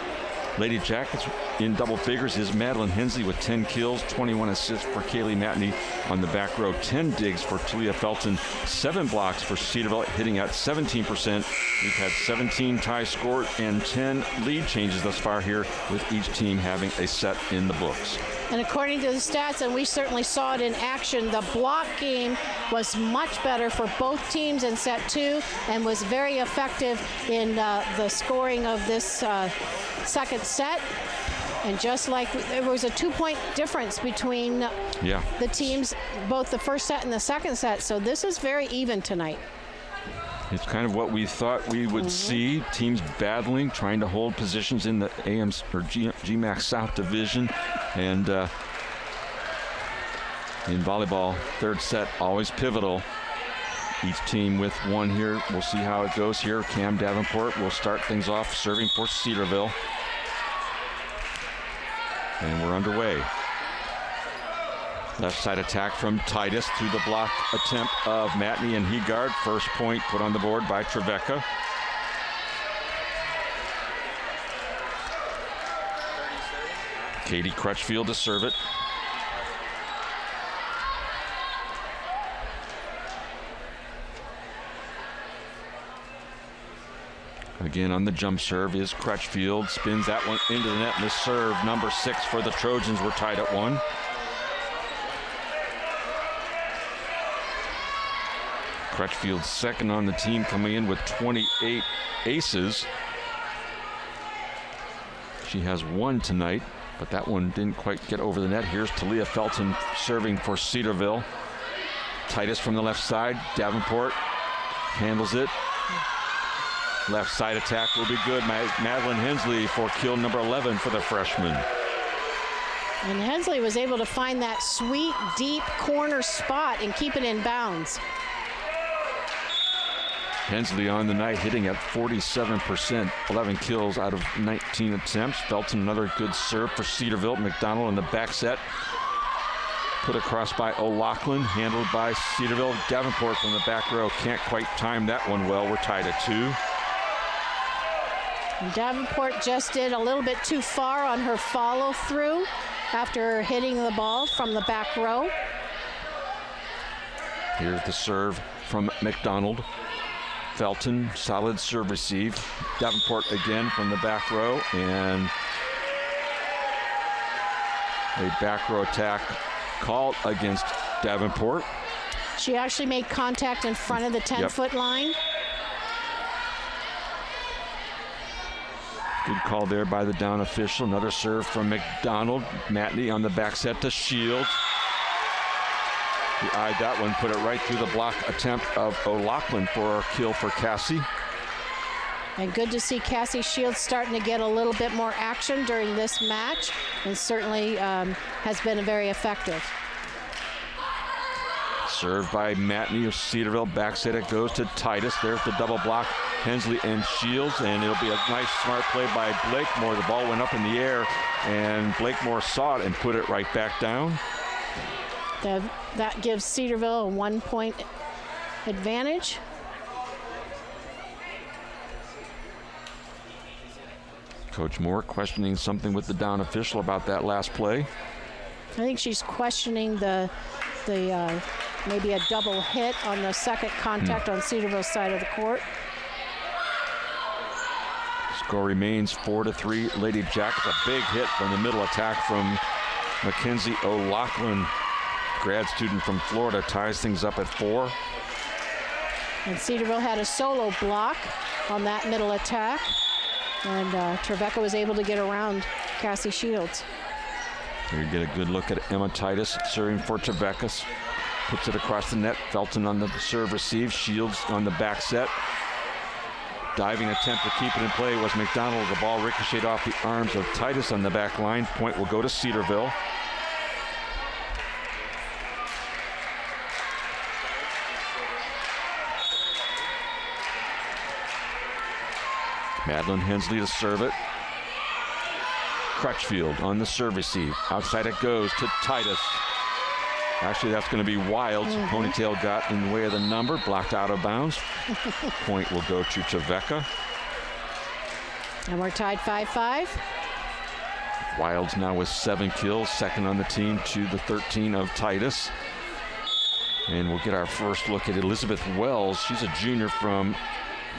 Lady Jackets in double figures is Madeline Hensley with 10 kills, 21 assists for Kaylee Matney. On the back row, 10 digs for Talia Felton, 7 blocks for Cedarville, hitting at 17%. We've had 17 tie scored and 10 lead changes thus far here, with each team having a set in the books. And according to the stats, and we certainly saw it in action, the block game was much better for both teams in set 2 and was very effective in the scoring of this second set. And just like there was a 2-point difference between the teams, both the first set and the second set. So this is very even tonight. It's kind of what we thought we would see. Teams battling, trying to hold positions in the GMAC South Division. And in volleyball, third set, always pivotal. Each team with one here. We'll see how it goes here. Cam Davenport will start things off serving for Cedarville. And we're underway. Left side attack from Titus through the block attempt of Matney and Heegard. First point put on the board by Trevecca. Katie Crutchfield to serve it. Again on the jump serve is Crutchfield. Spins that one into the net, and the serve number 6 for the Trojans. We're tied at 1. Crutchfield second on the team, coming in with 28 aces. She has 1 tonight, but that one didn't quite get over the net. Here's Talia Felton serving for Cedarville. Titus from the left side. Davenport handles it. Left side attack will be good. Madeline Hensley for kill number 11 for the freshman. And Hensley was able to find that sweet, deep corner spot and keep it in bounds. Hensley on the night hitting at 47%, 11 kills out of 19 attempts. Felton another good serve for Cedarville. McDonald in the back set. Put across by O'Loughlin, handled by Cedarville. Davenport from the back row can't quite time that one well. We're tied at 2. And Davenport just did a little bit too far on her follow through after hitting the ball from the back row. Here's the serve from McDonald. Felton, solid serve receive. Davenport again from the back row, and a back row attack called against Davenport. She actually made contact in front of the 10-foot line. Good call there by the down official. Another serve from McDonald. Matney on the back set to Shields. He eyed that one, put it right through the block attempt of O'Loughlin for a kill for Cassie. And good to see Cassie Shields starting to get a little bit more action during this match, and certainly has been very effective. Served by Matney of Cedarville. Back set it goes to Titus. There's the double block. Hensley and Shields, and it'll be a nice smart play by Blakemore. The ball went up in the air, and Blakemore saw it and put it right back down. That gives Cedarville a 1-point advantage. Coach Moore questioning something with the down official about that last play. I think she's questioning the maybe a double hit on the second contact on Cedarville's side of the court. Score remains 4-3. Lady Jackets, a big hit from the middle attack from Mackenzie O'Loughlin, grad student from Florida, ties things up at 4. And Cedarville had a solo block on that middle attack, and Trevecca was able to get around Cassie Shields. Here you get a good look at Emma Titus serving for Trevecca. Puts it across the net. Felton on the serve receive. Shields on the back set. Diving attempt to keep it in play was McDonald. The ball ricocheted off the arms of Titus on the back line. Point will go to Cedarville. Madeline Hensley to serve it. Crutchfield on the serve receive. Outside it goes to Titus. Actually, that's going to be Wilds. Ponytail got in the way of the number, blocked out of bounds. Point will go to Trevecca. And we're tied 5-5. Wilds now with 7 kills, second on the team to the 13 of Titus. And we'll get our first look at Elizabeth Wells. She's a junior from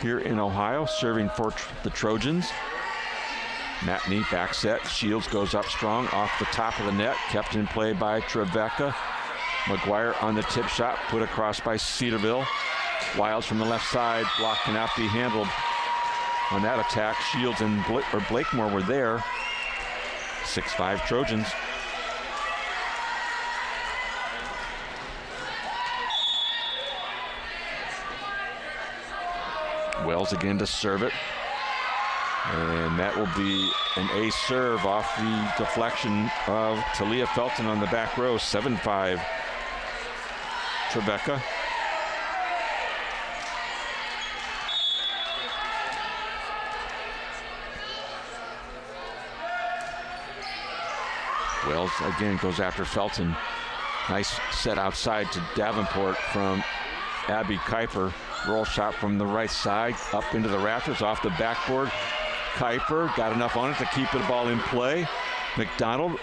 here in Ohio, serving for the Trojans. Matney back set. Shields goes up strong off the top of the net. Kept in play by Trevecca. McGuire on the tip shot, put across by Cedarville. Wilds from the left side. Block cannot be handled on that attack. Shields and Blakemore were there. 6-5 Trojans. Wells again to serve it. And that will be an ace serve off the deflection of Talia Felton on the back row. 7-5 Trevecca. Wells again goes after Felton. Nice set outside to Davenport from Abby Kuiper. Roll shot from the right side, up into the rafters, off the backboard. Kuiper got enough on it to keep the ball in play. McDonald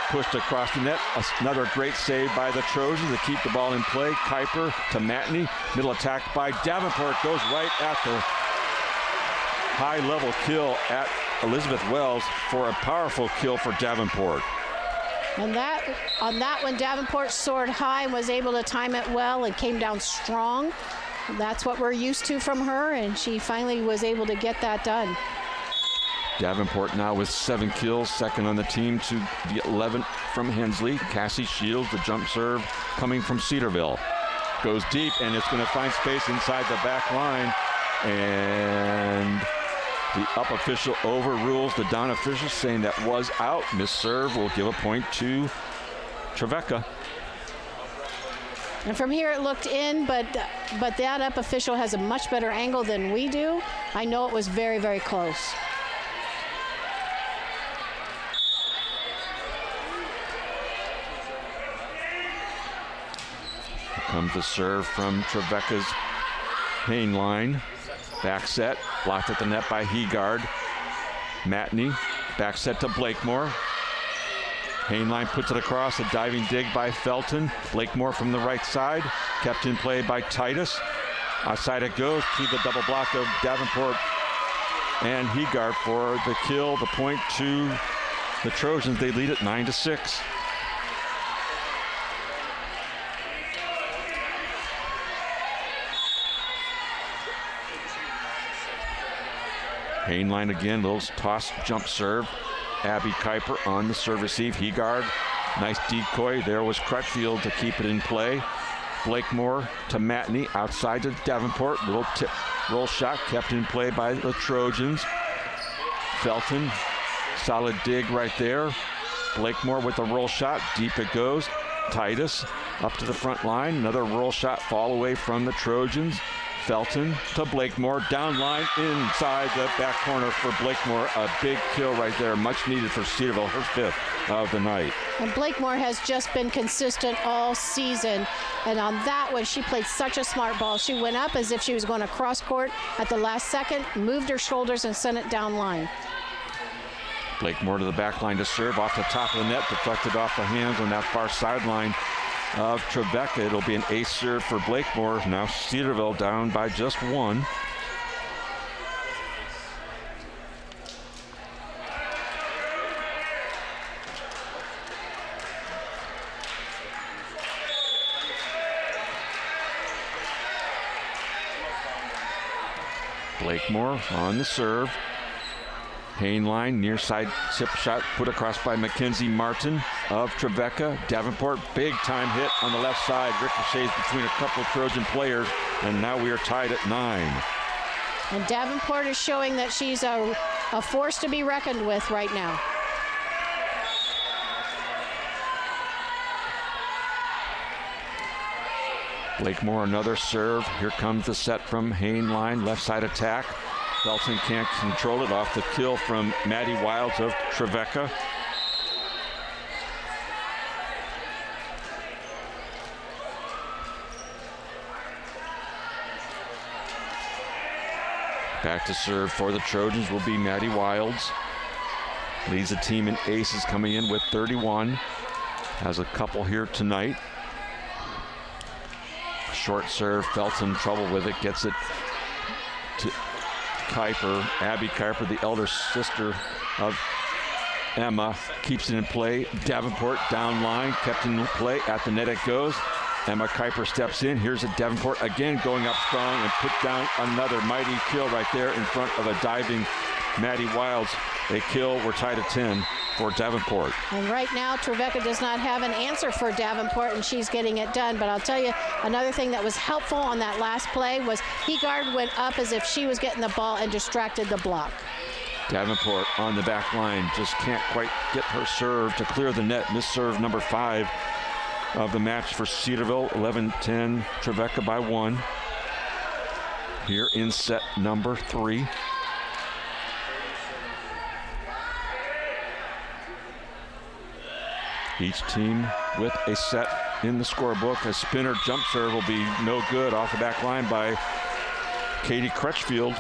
pushed across the net. Another great save by the Trojans to keep the ball in play. Kuiper to Matney. Middle attack by Davenport goes right at the high-level kill at Elizabeth Wells for a powerful kill for Davenport. And on that one, Davenport soared high and was able to time it well and came down strong. That's what we're used to from her, and she finally was able to get that done. Davenport now with 7 kills, second on the team to the 11th from Hensley. Cassie Shields, the jump serve coming from Cedarville. Goes deep, and it's going to find space inside the back line. And the up official overrules the down official, saying that was out. Miss serve will give a point to Trevecca. And from here it looked in, but that up official has a much better angle than we do. I know it was very, very close. Here comes the serve from Trevecca's Hain line. Back set, blocked at the net by Heegard. Matney, back set to Blakemore. Hainline puts it across, a diving dig by Felton. Blakemore from the right side, kept in play by Titus. Outside it goes to the double block of Davenport and Heegard for the kill. The point to the Trojans. They lead it 9-6. Hainline again, little toss jump serve. Abby Kuiper on the serve receive. Heegard, nice decoy. There was Crutchfield to keep it in play. Blakemore to Matney, outside to Davenport. Little tip roll shot kept in play by the Trojans. Felton, solid dig right there. Blakemore with a roll shot, deep it goes. Titus up to the front line. Another roll shot fall away from the Trojans. Felton to Blakemore, down line inside the back corner for Blakemore. A big kill right there, much needed for Cedarville, her 5th of the night. And Blakemore has just been consistent all season. And on that one, she played such a smart ball. She went up as if she was going to cross court at the last second, moved her shoulders and sent it down line. Blakemore to the back line to serve off the top of the net, deflected off the hands on that far sideline of Trevecca. It'll be an ace serve for Blakemore. Now Cedarville down by just 1. Blakemore on the serve. Hainline, near side tip shot put across by Mackenzie Martin of Trevecca. Davenport, big time hit on the left side. Ricochets between a couple of Trojan players, and now we are tied at 9. And Davenport is showing that she's a force to be reckoned with right now. Blakemore, another serve. Here comes the set from Hainline, left side attack. Felton can't control it, off the kill from Maddie Wilds of Trevecca. Back to serve for the Trojans will be Maddie Wilds. Leads the team in aces, coming in with 31. Has a couple here tonight. Short serve, Felton trouble with it, gets it to Kuiper. Abby Kuiper, the elder sister of Emma, keeps it in play. Davenport down line, kept in play, at the net it goes. Emma Kuiper steps in. Here's a Davenport again going up strong and put down another mighty kill right there in front of a diving Maddie Wilds. A kill, we're tied at 10 for Davenport. And right now, Trevecca does not have an answer for Davenport, and she's getting it done. But I'll tell you, another thing that was helpful on that last play was Heegard went up as if she was getting the ball and distracted the block. Davenport on the back line, just can't quite get her serve to clear the net. Miss serve number 5 of the match for Cedarville. 11-10, Trevecca by 1. Here in set number 3. Each team with a set in the scorebook. A spinner jump serve will be no good off the back line by Katie Crutchfield.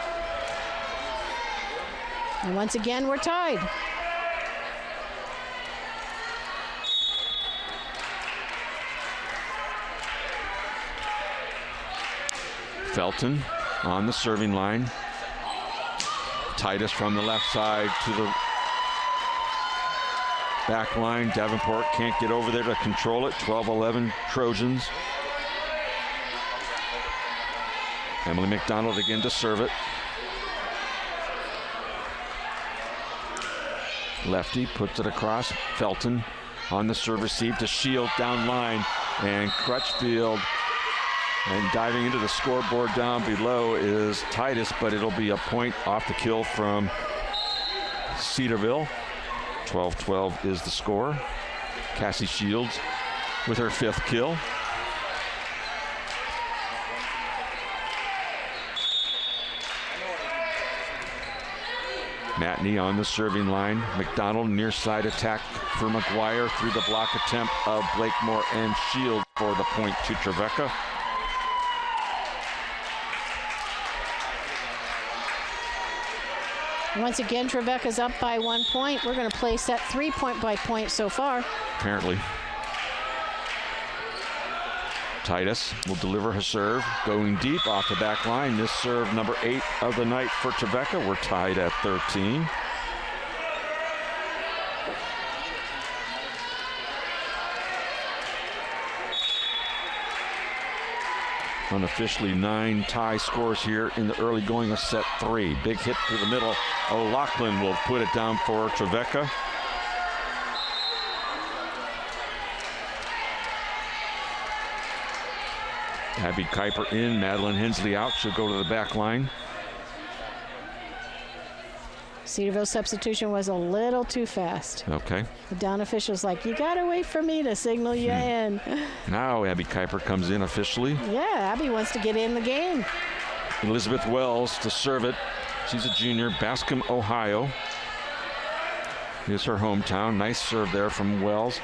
And once again, we're tied. Felton on the serving line. Titus from the left side to the back line. Davenport can't get over there to control it. 12-11 Trojans. Emily McDonald again to serve it. Lefty puts it across. Felton on the serve receive to Shield down line. And Crutchfield, and diving into the scoreboard down below is Titus, but it'll be a point off the kill from Cedarville. 12-12 is the score. Cassie Shields with her 5th kill. Matney on the serving line. McDonald near side attack for McGuire through the block attempt of Blakemore and Shields for the point to Trevecca. Once again, Trevecca's up by 1 point. We're going to play set 3 point by point so far. Apparently. Titus will deliver her serve, going deep off the back line. This serve number 8 of the night for Trevecca. We're tied at 13. Unofficially 9 tie scores here in the early going of set 3. Big hit through the middle. O'Loughlin will put it down for Trevecca. Abby Kuiper in, Madeline Hensley out. She'll go to the back line. Cedarville's substitution was a little too fast. Okay. The down official's like, you got to wait for me to signal you in. Now Abby Kuiper comes in officially. Yeah, Abby wants to get in the game. Elizabeth Wells to serve it. She's a junior, Bascom, Ohio. Here's her hometown. Nice serve there from Wells.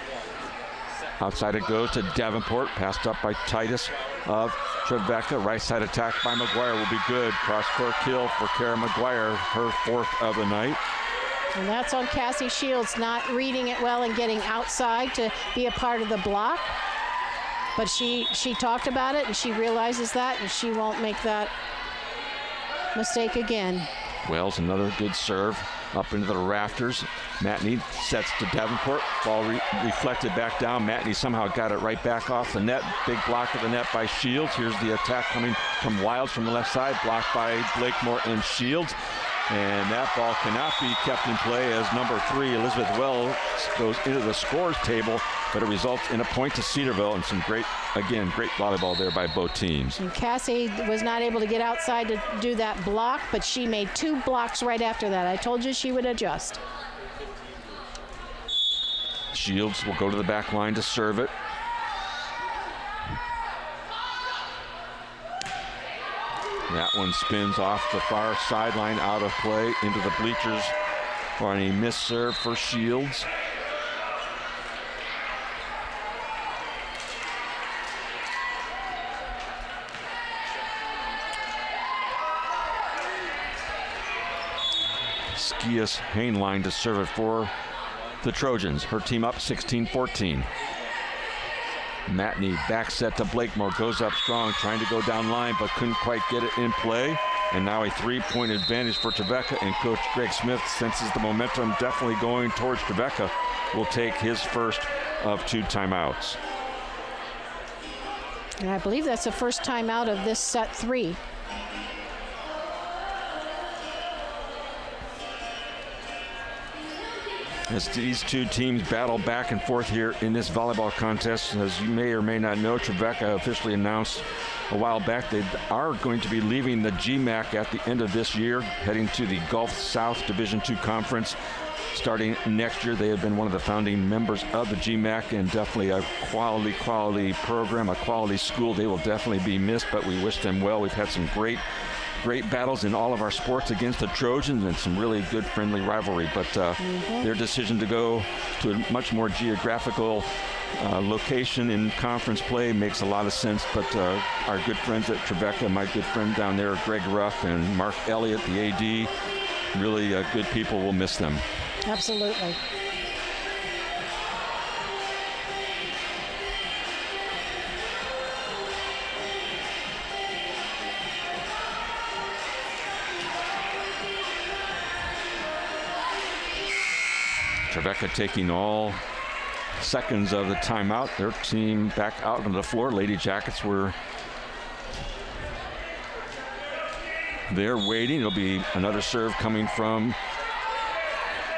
Outside it goes to Davenport, passed up by Titus of Trevecca. Right side attack by McGuire will be good. Cross-court kill for Kara McGuire, her 4th of the night. And that's on Cassie Shields, not reading it well and getting outside to be a part of the block. But she talked about it, and she realizes that, and she won't make that mistake again. Wells, another good serve up into the rafters. Matney sets to Davenport. Ball reflected back down. Matney somehow got it right back off the net. Big block of the net by Shields. Here's the attack coming from Wilds from the left side. Blocked by Blakemore and Shields. And that ball cannot be kept in play as number 3, Elizabeth Wells, goes into the scores table, but it results in a point to Cedarville, and some great volleyball there by both teams. And Cassie was not able to get outside to do that block, but she made 2 blocks right after that. I told you she would adjust. Shields will go to the back line to serve it. That one spins off the far sideline, out of play, into the bleachers for a missed serve for Shields. Skias Hainline to serve it for the Trojans. Her team up 16-14. Matney back set to Blakemore, goes up strong, trying to go down line, but couldn't quite get it in play. And now a 3-point advantage for Trevecca, and Coach Greg Smith senses the momentum definitely going towards Trevecca. Will take his first of 2 timeouts. And I believe that's the first timeout of this set 3. As these 2 teams battle back and forth here in this volleyball contest, as you may or may not know, Trevecca officially announced a while back they are going to be leaving the GMAC at the end of this year, heading to the Gulf South Division II Conference starting next year. They have been one of the founding members of the GMAC, and definitely a quality program, a quality school. They will definitely be missed, but we wish them well. We've had some great battles in all of our sports against the Trojans, and some really good friendly rivalry, but their decision to go to a much more geographical location in conference play makes a lot of sense. But our good friends at Trevecca, my good friend down there, Greg Ruff and Mark Elliott, the AD, really good people. Will miss them. Absolutely. Trevecca taking all seconds of the timeout. Their team back out on the floor. Lady Jackets were there waiting. It'll be another serve coming from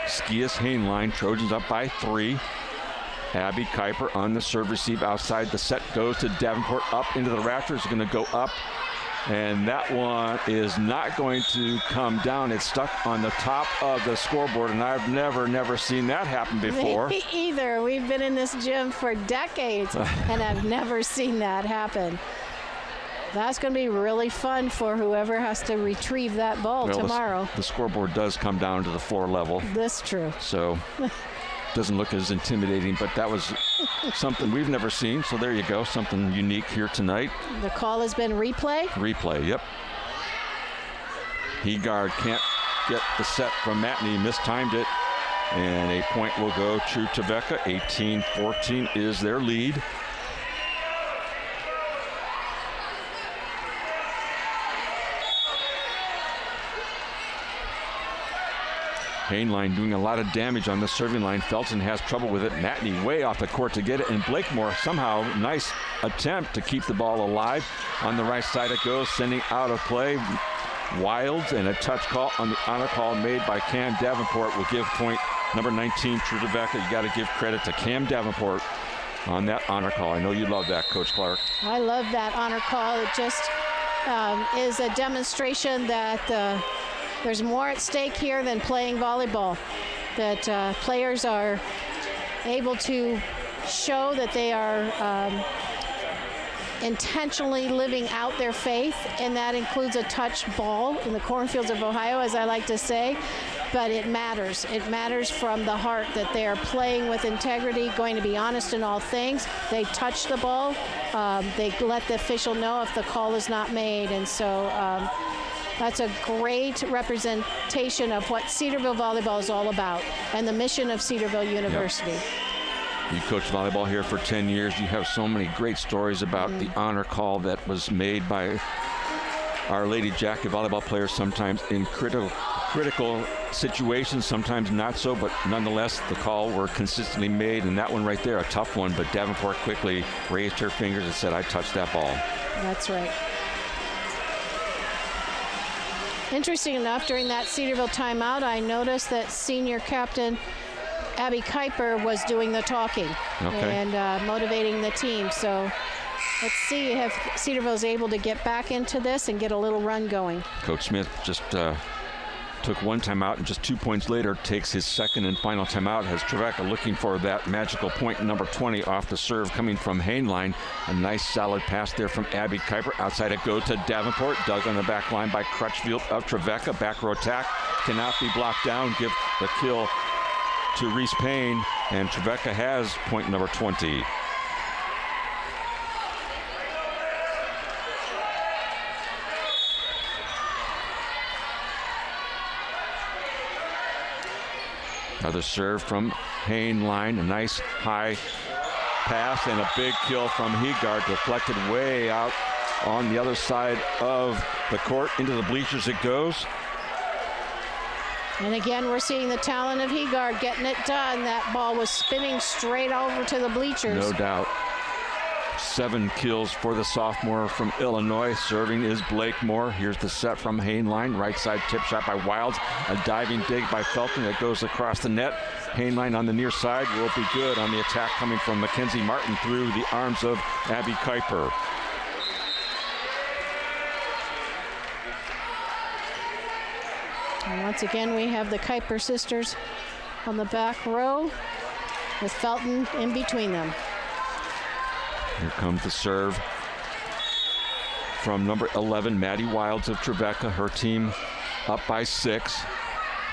Skias Hainline. Trojans up by 3. Abby Kuiper on the serve receive outside. The set goes to Davenport, up into the rafters. It's going to go up. And that one is not going to come down. It's stuck on the top of the scoreboard, and I've never seen that happen before. Me either. We've been in this gym for decades, and I've never seen that happen. That's going to be really fun for whoever has to retrieve that ball tomorrow. The scoreboard does come down to the floor level. That's true. So doesn't look as intimidating, but that was something we've never seen. So there you go, something unique here tonight. The call has been replay? Replay, yep. Heegard can't get the set from Matney, mistimed it, and a point will go to Trevecca. 18-14 is their lead. Hainline doing a lot of damage on the serving line. Felton has trouble with it. Matney way off the court to get it, and Blakemore somehow, nice attempt to keep the ball alive. On the right side it goes, sending out of play. Wilds, and a touch call on the honor call made by Cam Davenport will give point number 19 to Trevecca. You got to give credit to Cam Davenport on that honor call. I know you love that, Coach Clark. I love that honor call. It just is a demonstration that there's more at stake here than playing volleyball, that players are able to show that they are intentionally living out their faith, and that includes a touch ball in the cornfields of Ohio, as I like to say. But it matters. It matters from the heart that they are playing with integrity, going to be honest in all things. They touch the ball. They let the official know if the call is not made. And so that's a great representation of what Cedarville volleyball is all about and the mission of Cedarville University. Yep. You coached volleyball here for 10 years. You have so many great stories about the honor call that was made by our Lady Jacket volleyball players, sometimes in critical situations, sometimes not so, but nonetheless the call were consistently made, and that one right there, a tough one, but Davenport quickly raised her fingers and said, I touched that ball. That's right. Interesting enough, during that Cedarville timeout, I noticed that senior captain Abby Kuiper was doing the talking and motivating the team. So let's see if Cedarville is able to get back into this and get a little run going. Coach Smith just took one timeout, and just 2 points later takes his second and final timeout. Has Trevecca looking for that magical point, number 20 off the serve coming from Hainline. A nice solid pass there from Abby Kuiper. Outside it goes to Davenport. Dug on the back line by Crutchfield of Trevecca. Back row attack cannot be blocked down. Give the kill to Reese Payne, and Trevecca has point number 20. Another serve from Hainline, a nice high pass and a big kill from Heegard, deflected way out on the other side of the court. Into the bleachers it goes. And again, we're seeing the talent of Heegard getting it done. That ball was spinning straight over to the bleachers. No doubt. 7 kills for the sophomore from Illinois. Serving is Blake Moore. Here's the set from Hainline. Right side tip shot by Wilds. A diving dig by Felton that goes across the net. Hainline on the near side will be good on the attack coming from Mackenzie Martin through the arms of Abby Kuiper. And once again, we have the Kuiper sisters on the back row with Felton in between them. Here comes the serve from number 11, Maddie Wilds of Trevecca. Her team up by 6.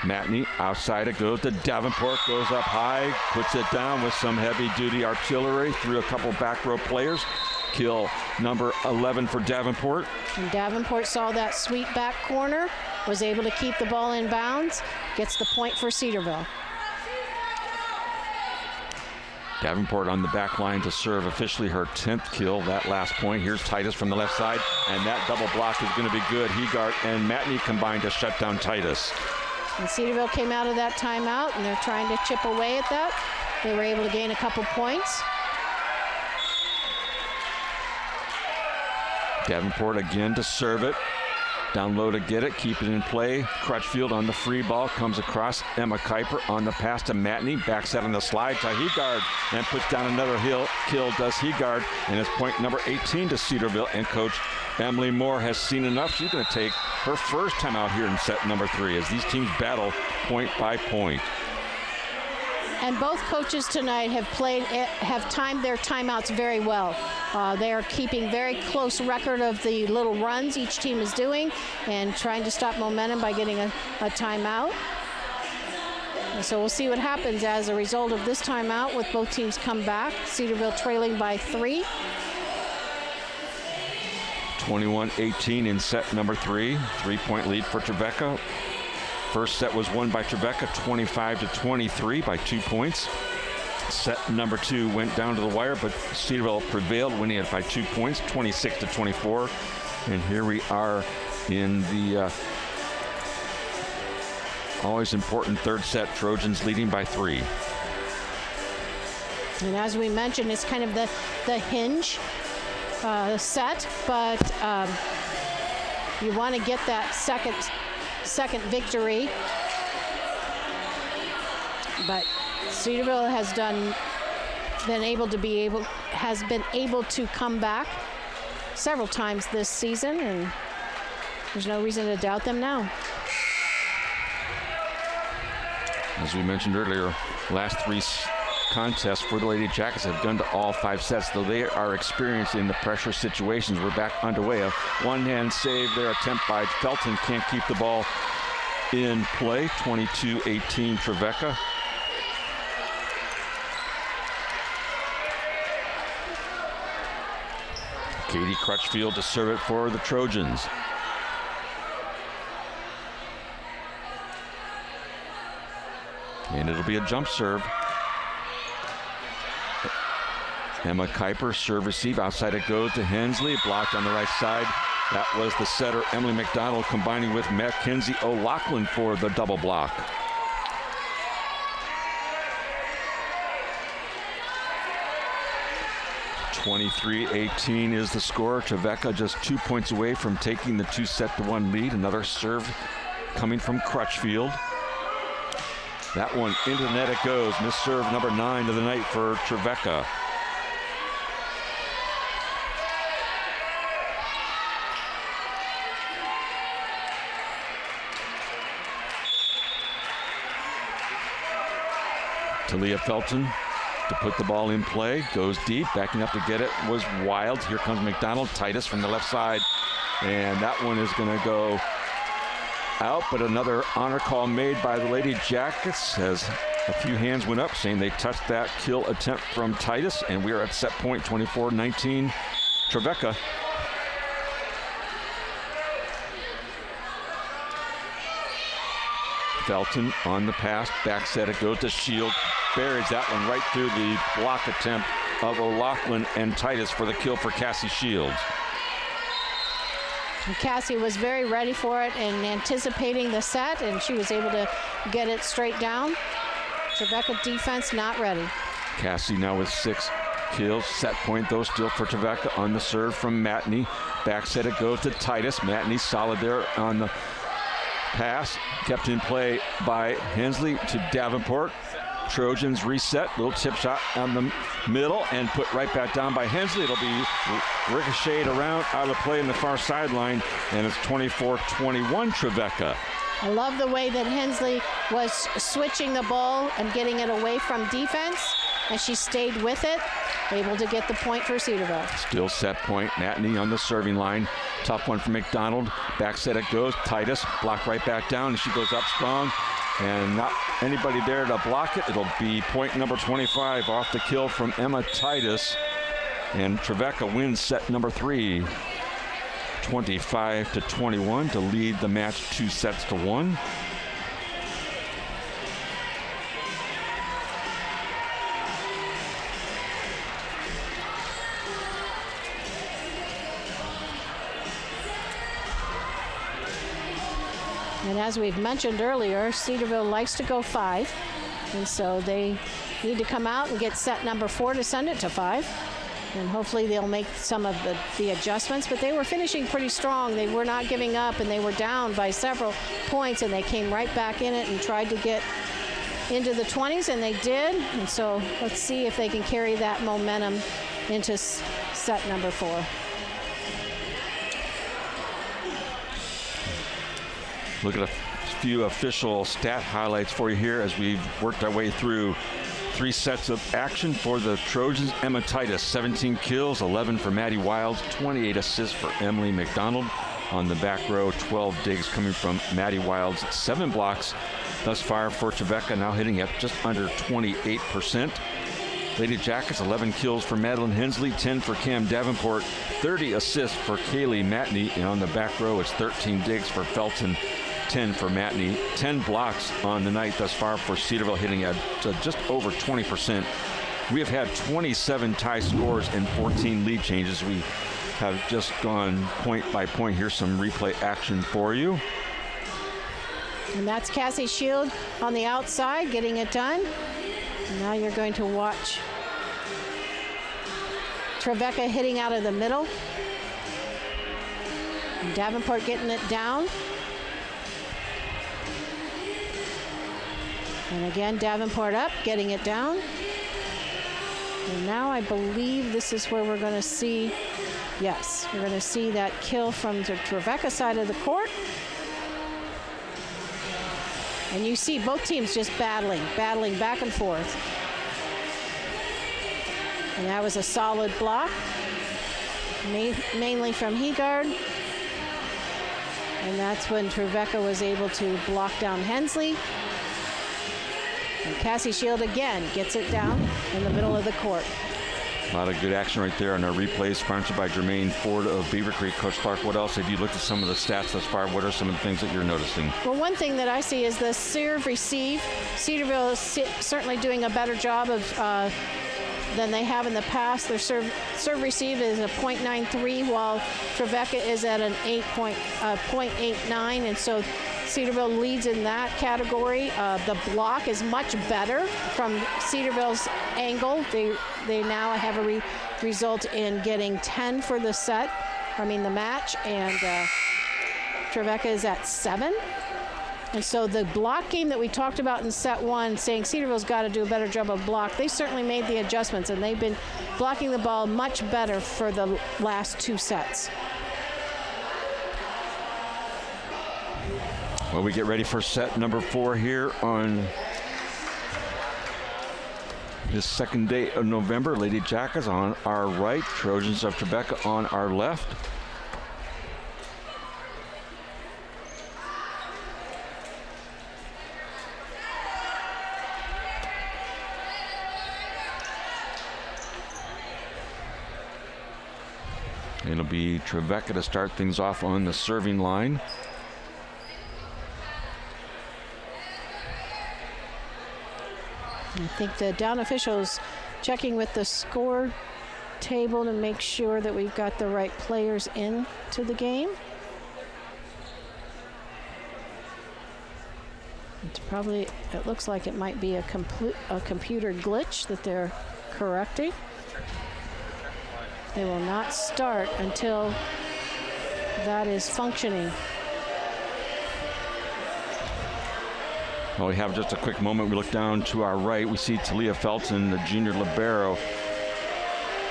Matney outside it goes to Davenport, goes up high, puts it down with some heavy-duty artillery through a couple back row players. Kill number 11 for Davenport. And Davenport saw that sweet back corner, was able to keep the ball in bounds, gets the point for Cedarville. Davenport on the back line to serve, officially her 10th kill, that last point. Here's Titus from the left side, and that double block is going to be good. Heegard and Matney combined to shut down Titus. And Cedarville came out of that timeout, and they're trying to chip away at that. They were able to gain a couple points. Davenport again to serve it. Down low to get it, keep it in play. Crutchfield on the free ball, comes across. Emma Kuiper on the pass to Matney. Backs out on the slide to Heegard and puts down another kill, does Heegard. And it's point number 18 to Cedarville. And Coach Emily Moore has seen enough. She's going to take her first time out here in set number 3 as these teams battle point by point. And both coaches tonight have timed their timeouts very well. They are keeping very close record of the little runs each team is doing and trying to stop momentum by getting a timeout. And so we'll see what happens as a result of this timeout with both teams come back. Cedarville trailing by 3. 21-18 in set number 3. 3-point lead for Trevecca. First set was won by Trevecca 25-23 by 2 points. Set number 2 went down to the wire, but Cedarville prevailed, winning it by 2 points, 26-24. And here we are in the always important third set. Trojans leading by 3. And as we mentioned, it's kind of the hinge set, but you want to get that second victory. But Cedarville has been able to come back several times this season, and there's no reason to doubt them now. As we mentioned earlier, last 3 contests for the Lady Jackets have gone to all 5 sets, though they are experienced in the pressure situations. We're back underway. A one-hand save there, attempt by Felton, can't keep the ball in play. 22-18 Trevecca. Katie Crutchfield to serve it for the Trojans. And it'll be a jump serve. Emma Kuiper, serve receive, outside it goes to Hensley, blocked on the right side. That was the setter, Emily McDonald, combining with Mackenzie O'Loughlin for the double block. 23-18 is the score. Trevecca just 2 points away from taking the 2-1 lead. Another serve coming from Crutchfield. That one into the net it goes. Missed serve number 9 of the night for Trevecca. Talia Felton to put the ball in play, goes deep, backing up to get it was Wild. Here comes McDonald, Titus from the left side, and that one is going to go out, but another honor call made by the Lady Jackets as a few hands went up saying they touched that kill attempt from Titus, and we are at set point 24-19 Trevecca. Felton on the pass, back set, it goes to Shield, buries that one right through the block attempt of O'Loughlin and Titus for the kill for Cassie Shields. And Cassie was very ready for it and anticipating the set, and she was able to get it straight down. Trevecca defense not ready. Cassie now with 6 kills. Set point though still for Trevecca on the serve from Matney. Back set it goes to Titus. Matney solid there on the pass. Kept in play by Hensley to Davenport. Trojans reset, little tip shot on the middle and put right back down by Hensley. It'll be ricocheted around out of play in the far sideline, and it's 24-21 Trevecca. I love the way that Hensley was switching the ball and getting it away from defense, and she stayed with it, able to get the point for Cedarville. Still set point, Matney on the serving line. Tough one for McDonald. Back set it goes, Titus, blocked right back down, and she goes up strong. And not anybody there to block it. It'll be point number 25 off the kill from Emma Titus. And Trevecca wins set number 3, 25-21 to lead the match 2-1. And as we've mentioned earlier, Cedarville likes to go 5. And so they need to come out and get set number 4 to send it to 5. And hopefully they'll make some of the adjustments. But they were finishing pretty strong. They were not giving up, and they were down by several points. And they came right back in it and tried to get into the 20s, and they did. And so let's see if they can carry that momentum into set number 4. Look at a few official stat highlights for you here as we've worked our way through 3 sets of action for the Trojans. Emma Titus, 17 kills, 11 for Maddie Wild, 28 assists for Emily McDonald. On the back row, 12 digs coming from Maddie Wild's 7 blocks thus far for Trevecca, now hitting at just under 28%. Lady Jackets, 11 kills for Madeline Hensley, 10 for Cam Davenport, 30 assists for Kaylee Matney. And on the back row, it's 13 digs for Felton, 10 for Matney, 10 blocks on the night thus far for Cedarville, hitting at just over 20%. We have had 27 tie scores and 14 lead changes. We have just gone point by point. Here's some replay action for you. And that's Cassie Shield on the outside getting it done. And now you're going to watch Trevecca hitting out of the middle. And Davenport getting it down. And again, Davenport up, getting it down. And now I believe this is where we're going to see, yes, we're going to see that kill from the Trevecca side of the court. And you see both teams just battling back and forth. And that was a solid block, mainly from Heegard. And that's when Trevecca was able to block down Hensley. And Cassie Shield again gets it down in the middle of the court. A lot of good action right there on our replays, sponsored by Jermaine Ford of Beaver Creek. Coach Clark, what else have you looked at some of the stats thus far? What are some of the things that you're noticing? Well, one thing that I see is the serve receive. Cedarville is certainly doing a better job of than they have in the past. Their serve receive is a .93, while Trevecca is at an 0.89, and so Cedarville leads in that category. The block is much better from Cedarville's angle. They now have a result in getting 10 for the match, and Trevecca is at 7. And so the block game that we talked about in set 1, saying Cedarville's got to do a better job of block, they certainly made the adjustments, and they've been blocking the ball much better for the last 2 sets. Well, we get ready for set number 4 here on this second day of November. Lady Jackets on our right, Trojans of Trevecca on our left. It'll be Trevecca to start things off on the serving line. I think the down officials checking with the score table to make sure that we've got the right players into the game. It looks like it might be a computer glitch that they're correcting. They will not start until that is functioning. Well, we have just a quick moment. We look down to our right. We see Talia Felton, the junior libero.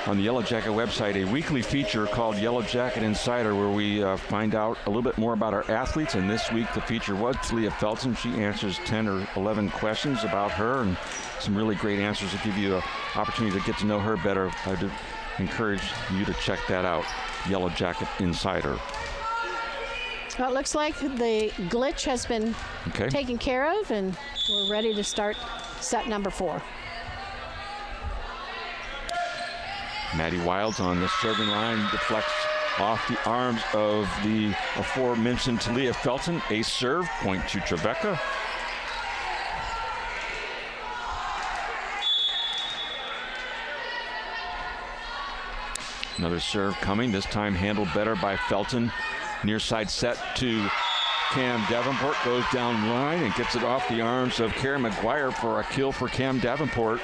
On the Yellow Jacket website, a weekly feature called Yellow Jacket Insider, where we find out a little bit more about our athletes. And this week, the feature was Talia Felton. She answers 10 or 11 questions about her, and some really great answers to give you an opportunity to get to know her better. I'd encourage you to check that out, Yellow Jacket Insider. Well, it looks like the glitch has been taken care of, and we're ready to start set number 4. Maddie Wilds on the serving line, deflects off the arms of the aforementioned Talia Felton. Ace serve, point to Trevecca. Another serve coming, this time handled better by Felton. Near side set to Cam Davenport, goes down line and gets it off the arms of Karen McGuire for a kill for Cam Davenport.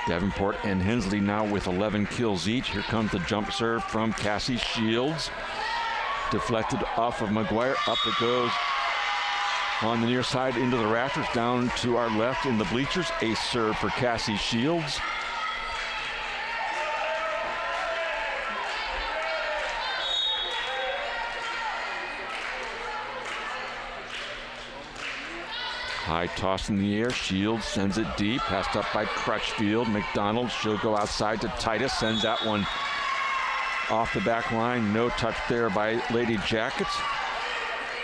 Davenport and Hensley now with 11 kills each. Here comes the jump serve from Cassie Shields. Deflected off of McGuire, up it goes. On the near side into the rafters, down to our left in the bleachers. Ace serve for Cassie Shields. High toss in the air. Shields sends it deep. Passed up by Crutchfield. McDonald, she'll go outside to Titus. Sends that one off the back line. No touch there by Lady Jackets,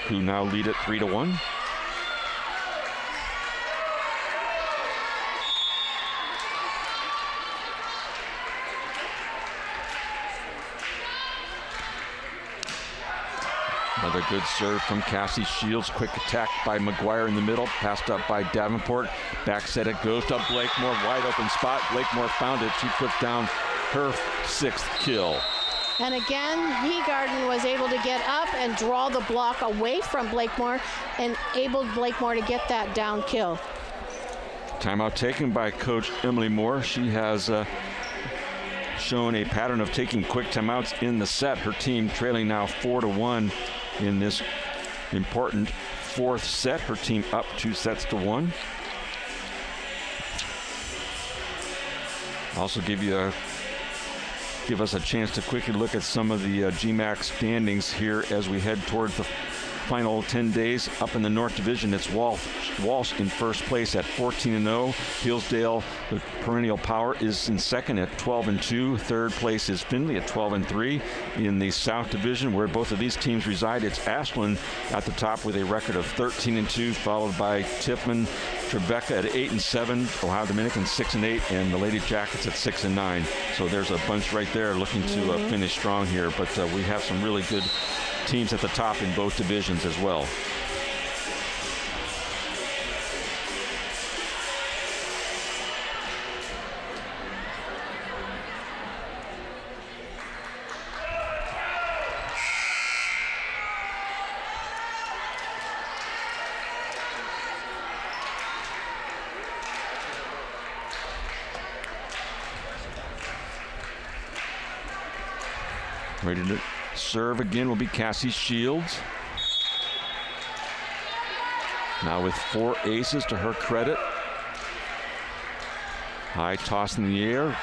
who now lead it 3-1. Another good serve from Cassie Shields. Quick attack by McGuire in the middle. Passed up by Davenport. Back set it goes to Blakemore. Wide open spot. Blakemore found it. She puts down her 6th kill. And again, Hegarden was able to get up and draw the block away from Blakemore and enabled Blakemore to get that down kill. Timeout taken by Coach Emily Moore. She has shown a pattern of taking quick timeouts in the set. Her team trailing now 4-1 in this important 4th set. Her team up 2 sets to 1. Also give us a chance to quickly look at some of the GMAC standings here as we head towards the final 10 days. Up in the North Division, it's Walsh in first place at 14-0. Hillsdale, the perennial power, is in second at 12-2. Third place is Findlay at 12-3. In the South Division, where both of these teams reside, it's Ashland at the top with a record of 13-2, followed by Tiffin, Trevecca at 8-7, Ohio Dominican 6-8, and the Lady Jackets at 6-9. So there's a bunch right there looking to finish strong here, but we have some really good teams at the top in both divisions as well. Ready to serve again will be Cassie Shields. Now with 4 aces to her credit. High toss in the air.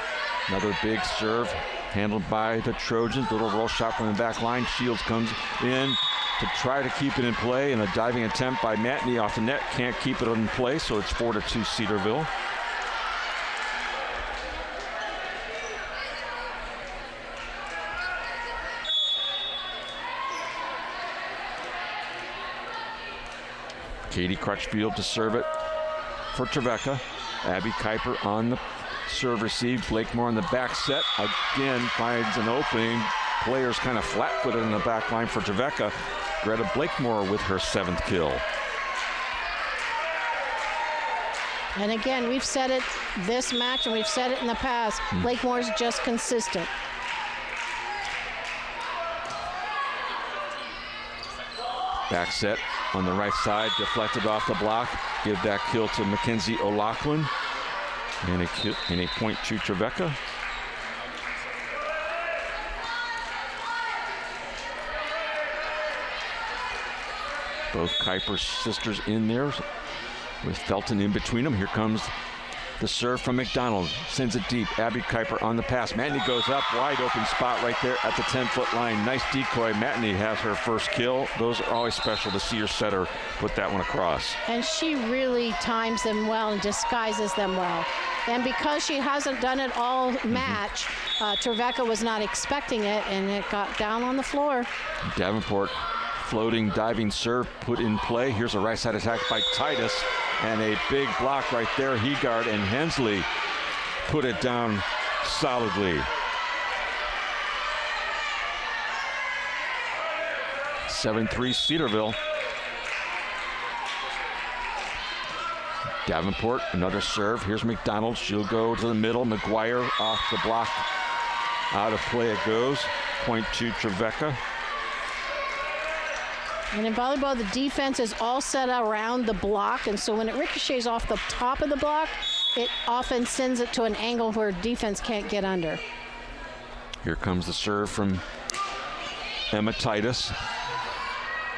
Another big serve handled by the Trojans. Little roll shot from the back line. Shields comes in to try to keep it in play, and a diving attempt by Matney off the net. Can't keep it in play, so it's 4-2 Cedarville. Katie Crutchfield to serve it for Trevecca. Abby Kuiper on the serve receive. Blakemore on the back set. Again finds an opening. Players kind of flat-footed in the back line for Trevecca. Greta Blakemore with her 7th kill. And again, we've said it this match, and we've said it in the past. Blakemore's just consistent. Back set on the right side, deflected off the block. Give that kill to Mackenzie O'Loughlin. And a point to Trevecca. Both Kuiper's sisters in there with Felton in between them. Here comes the serve from McDonald. Sends it deep. Abby Kuiper on the pass. Matney goes up. Wide open spot right there at the 10-foot line. Nice decoy. Matney has her first kill. Those are always special to see your setter put that one across. And she really times them well and disguises them well. And because she hasn't done it all match, Trevecca was not expecting it, and it got down on the floor. Davenport floating diving serve put in play. Here's a right side attack by Titus, and a big block right there. Heegard and Hensley put it down solidly. 7-3 Cedarville. Davenport, another serve. Here's McDonald. She'll go to the middle. McGuire off the block. Out of play it goes. Point to Trevecca. And in volleyball, the defense is all set around the block, and so when it ricochets off the top of the block, it often sends it to an angle where defense can't get under. Here comes the serve from Emma Titus.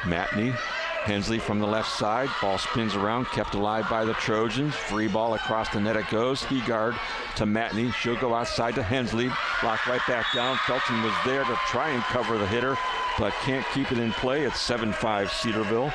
Matney. Hensley from the left side. Ball spins around, kept alive by the Trojans. Free ball across the net it goes. Heegard to Matney. She'll go outside to Hensley. Blocked right back down. Felton was there to try and cover the hitter, but can't keep it in play. It's 7-5 Cedarville.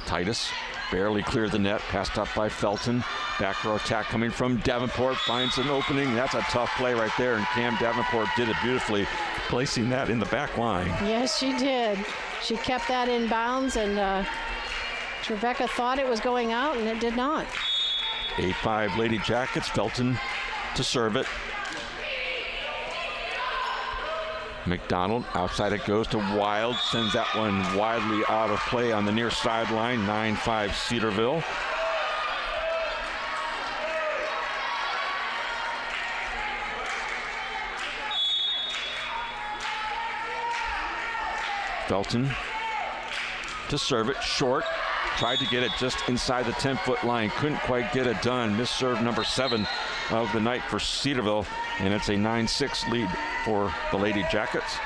Titus barely cleared the net, passed up by Felton. Back row attack coming from Davenport, finds an opening. That's a tough play right there, and Cam Davenport did it beautifully, placing that in the back line. Yes, she did. She kept that in bounds, and Trevecca thought it was going out, and it did not. 8-5 Lady Jackets. Felton to serve it. McDonald, outside it goes to Wild, sends that one widely out of play on the near sideline. 9-5 Cedarville. Felton to serve it short. Tried to get it just inside the 10-foot line. Couldn't quite get it done. Missed serve number 7 of the night for Cedarville. And it's a 9-6 lead for the Lady Jackets.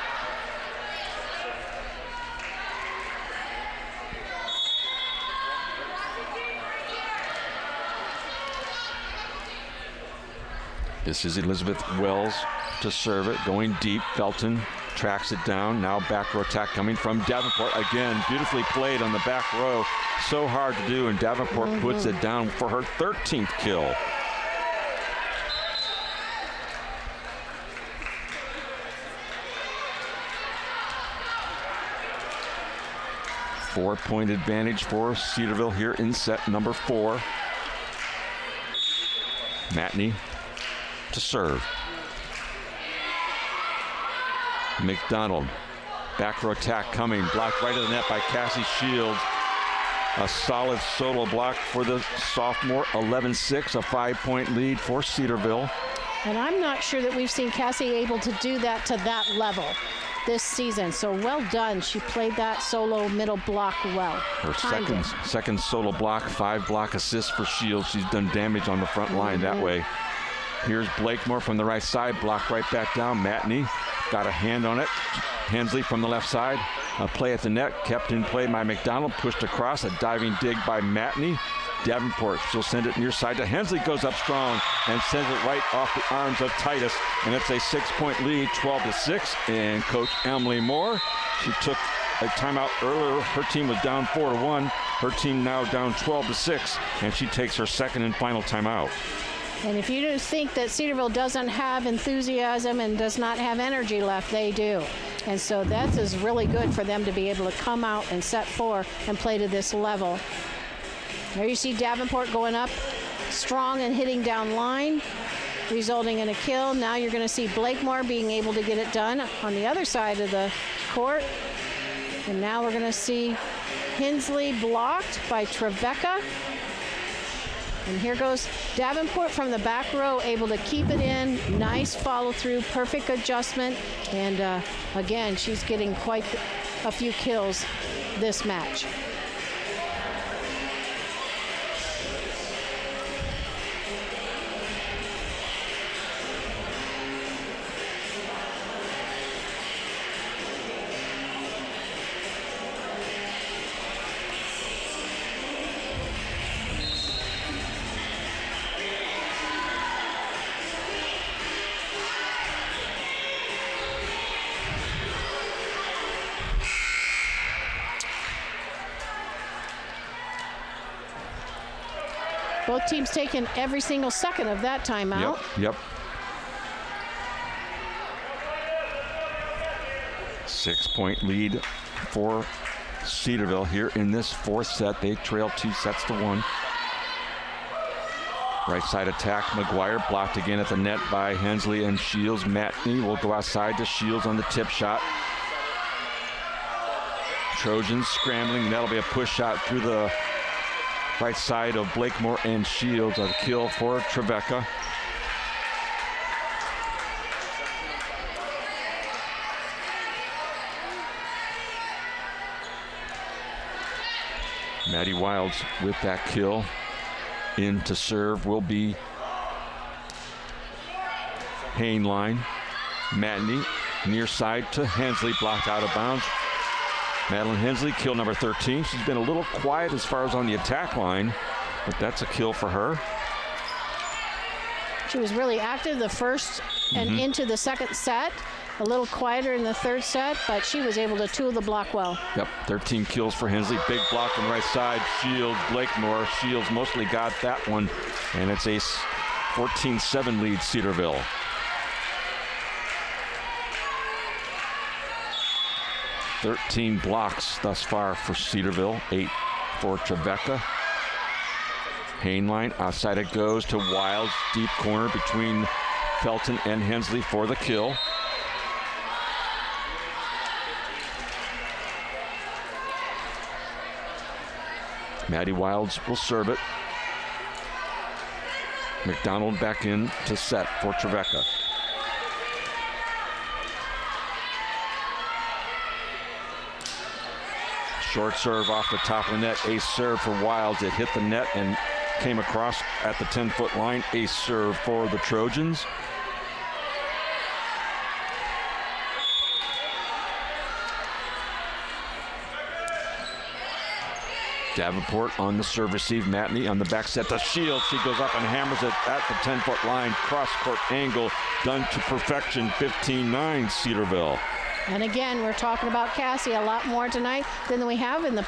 This is Elizabeth Wells to serve it. Going deep. Felton tracks it down. Now back row attack coming from Davenport. Again, beautifully played on the back row. So hard to do, and Davenport puts it down for her 13th kill. Four-point advantage for Cedarville here in set number 4. Matney to serve. McDonald, back row attack coming, blocked right to the net by Cassie Shields. A solid solo block for the sophomore. 11-6, a 5-point lead for Cedarville. And I'm not sure that we've seen Cassie able to do that to that level. this season. So well done. She played that solo middle block well. Her second solo block, 5 block assists for Shields. She's done damage on the front line that way. Here's Blakemore from the right side, blocked right back down. Matney got a hand on it. Hensley from the left side. A play at the net, kept in play by McDonald, pushed across, a diving dig by Matney. Davenport, she'll send it near side to Hensley, goes up strong and sends it right off the arms of Titus. And it's a 6-point lead, 12-6. And Coach Emily Moore, she took a timeout earlier. Her team was down 4-1. Her team now down 12-6. And she takes her second and final timeout. And if you just think that Cedarville doesn't have enthusiasm and does not have energy left, they do. And so that is really good for them to be able to come out and set 4 and play to this level. There you see Davenport going up strong and hitting down line, resulting in a kill. Now you're going to see Blakemore being able to get it done on the other side of the court. And now we're going to see Hensley blocked by Trevecca. And here goes Davenport from the back row, able to keep it in. Nice follow through, perfect adjustment. And again, she's getting quite a few kills this match. Both teams taking every single second of that timeout. Yep. 6-point lead for Cedarville here in this 4th set. They trail 2-1. Right side attack, McGuire blocked again at the net by Hensley and Shields. Matney will go outside to Shields on the tip shot. Trojans scrambling, and that'll be a push shot through the right side of Blakemore and Shields. A kill for Trevecca. Maddie Wilds with that kill. In to serve will be Hainline. Matney near side to Hensley, blocked out of bounds. Madeline Hensley, kill number 13. She's been a little quiet as far as on the attack line, but that's a kill for her. She was really active the first and into the second set. A little quieter in the third set, but she was able to tool the block well. Yep, 13 kills for Hensley. Big block on the right side. Shields, Blakemore. Shields mostly got that one, and it's a 14-7 lead Cedarville. "13 blocks thus far for Cedarville, 8 for Trevecca. Hainline, outside it goes to Wilds, deep corner between Felton and Hensley for the kill. Maddie Wilds will serve it. McDonald back in to set for Trevecca. Short serve off the top of the net. Ace serve for Wilds. It hit the net and came across at the 10-foot line. Ace serve for the Trojans. Davenport on the serve receive. Matney on the back set to Shields. She goes up and hammers it at the 10-foot line. Cross-court angle done to perfection. 15-9 Cedarville. And again, we're talking about Cassie a lot more tonight than we have in the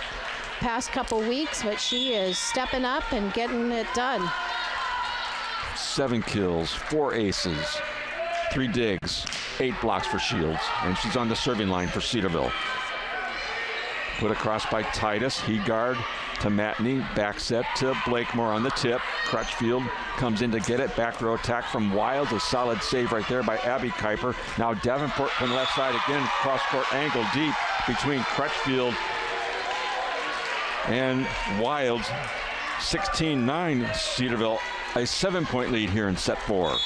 past couple weeks, but she is stepping up and getting it done. 7 kills, 4 aces, 3 digs, 8 blocks for Shields, and she's on the serving line for Cedarville. Put across by Titus. He guard to Matney. Back set to Blakemore on the tip. Crutchfield comes in to get it. Back row attack from Wilds. A solid save right there by Abby Kuiper. Now Davenport from the left side again. Cross-court angle deep between Crutchfield and Wilds. 16-9 Cedarville. A 7-point lead here in set 4.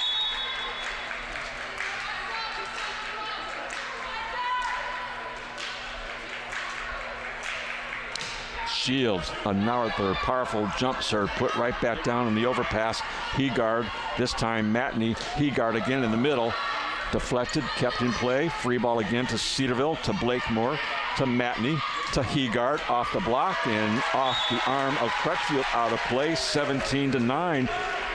Shields. Another powerful jump serve put right back down in the overpass. Heegard, this time Matney. Heegard again in the middle. Deflected, kept in play. Free ball again to Cedarville, to Blakemore, to Matney, to Heegard. Off the block and off the arm of Crutchfield, out of play. 17-9.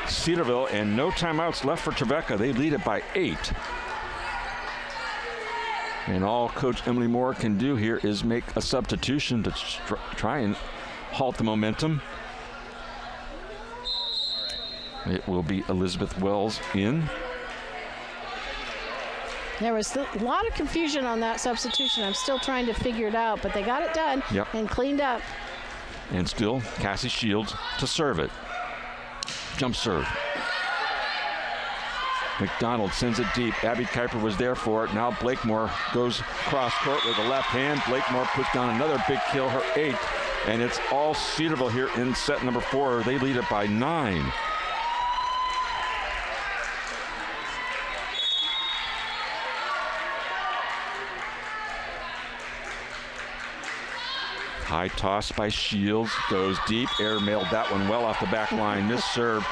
Cedarville, and no timeouts left for Trevecca. They lead it by 8. And all Coach Emily Moore can do here is make a substitution to try and halt the momentum. It will be Elizabeth Wells in. There was a lot of confusion on that substitution. I'm still trying to figure it out, but they got it done and cleaned up. And still Cassie Shields to serve it. Jump serve. McDonald sends it deep. Abby Kuiper was there for it. Now Blakemore goes cross court with the left hand. Blakemore puts down another big kill, her 8th. And it's all Cedarville here in set number 4. They lead it by 9. High toss by Shields, goes deep, airmailed that one well off the back line. This serve,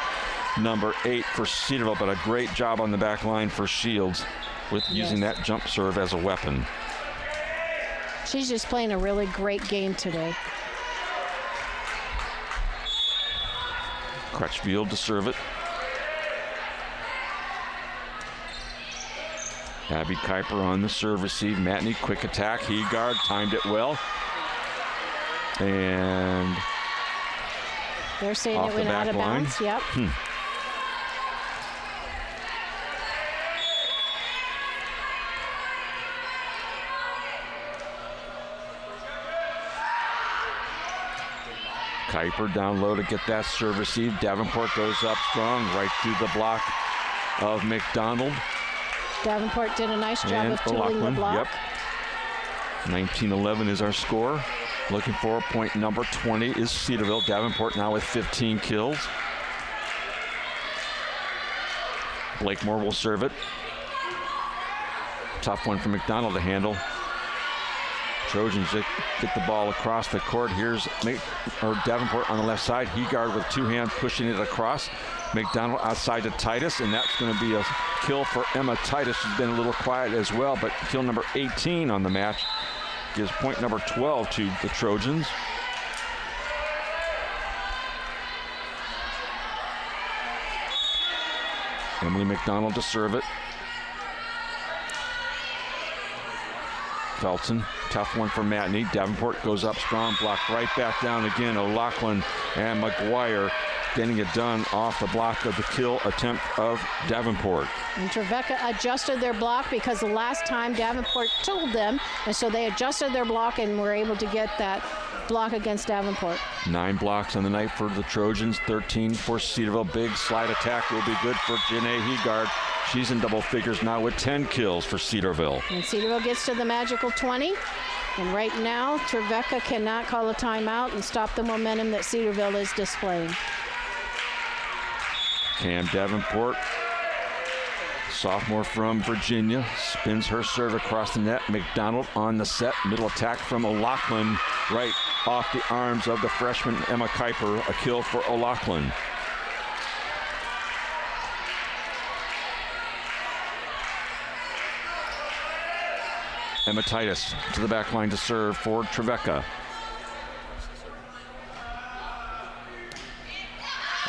number 8 for Cedarville, but a great job on the back line for Shields with using that jump serve as a weapon. She's just playing a really great game today. Crutchfield to serve it. Abby Kuiper on the serve receive. Matney, quick attack. Heegard timed it well. And they're saying it went out of bounds. Yep. Kuiper down low to get that serve received. Davenport goes up strong right through the block of McDonald. Davenport did a nice job of tooling the block. Yep. 19-11 is our score. Looking for point number 20 is Cedarville. Davenport now with 15 kills. Blakemore will serve it. Tough one for McDonald to handle. Trojans get the ball across the court. Here's Davenport on the left side. Heegard with 2 hands pushing it across. McDonald outside to Titus, and that's going to be a kill for Emma Titus. She's been a little quiet as well, but kill number 18 on the match gives point number 12 to the Trojans. Emily McDonald to serve it. Felton, tough one for Matney. Davenport goes up strong, blocked right back down again. O'Loughlin and McGuire getting it done off the block of the kill attempt of Davenport. And Trevecca adjusted their block because the last time Davenport told them, and so they adjusted their block and were able to get that block against Davenport. 9 blocks on the night for the Trojans, 13 for Cedarville. Big slide attack will be good for Janae Heegard. She's in double figures now with 10 kills for Cedarville. And Cedarville gets to the magical 20. And right now, Trevecca cannot call a timeout and stop the momentum that Cedarville is displaying. Cam Davenport, sophomore from Virginia, spins her serve across the net. McDonald on the set, middle attack from O'Loughlin, right off the arms of the freshman Emma Kuiper. A kill for O'Loughlin. Emma Titus to the back line to serve for Trevecca.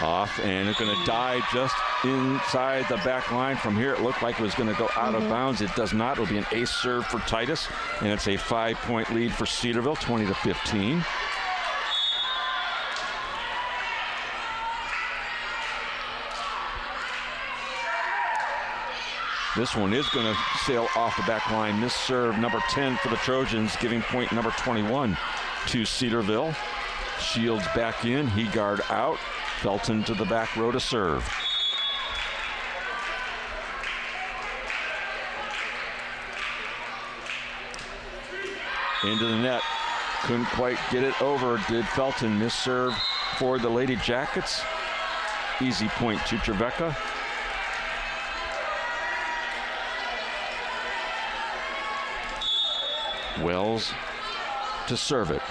Off, and it's going to die just inside the back line. From here, it looked like it was going to go out of bounds. It does not. It'll be an ace serve for Titus, and it's a 5-point lead for Cedarville, 20-15. This one is going to sail off the back line. This serve, number 10 for the Trojans, giving point number 21 to Cedarville. Shields back in, Heegard out. Felton to the back row to serve. Into the net. Couldn't quite get it over, did Felton. Miss serve for the Lady Jackets. Easy point to Trevecca. Wells to serve it.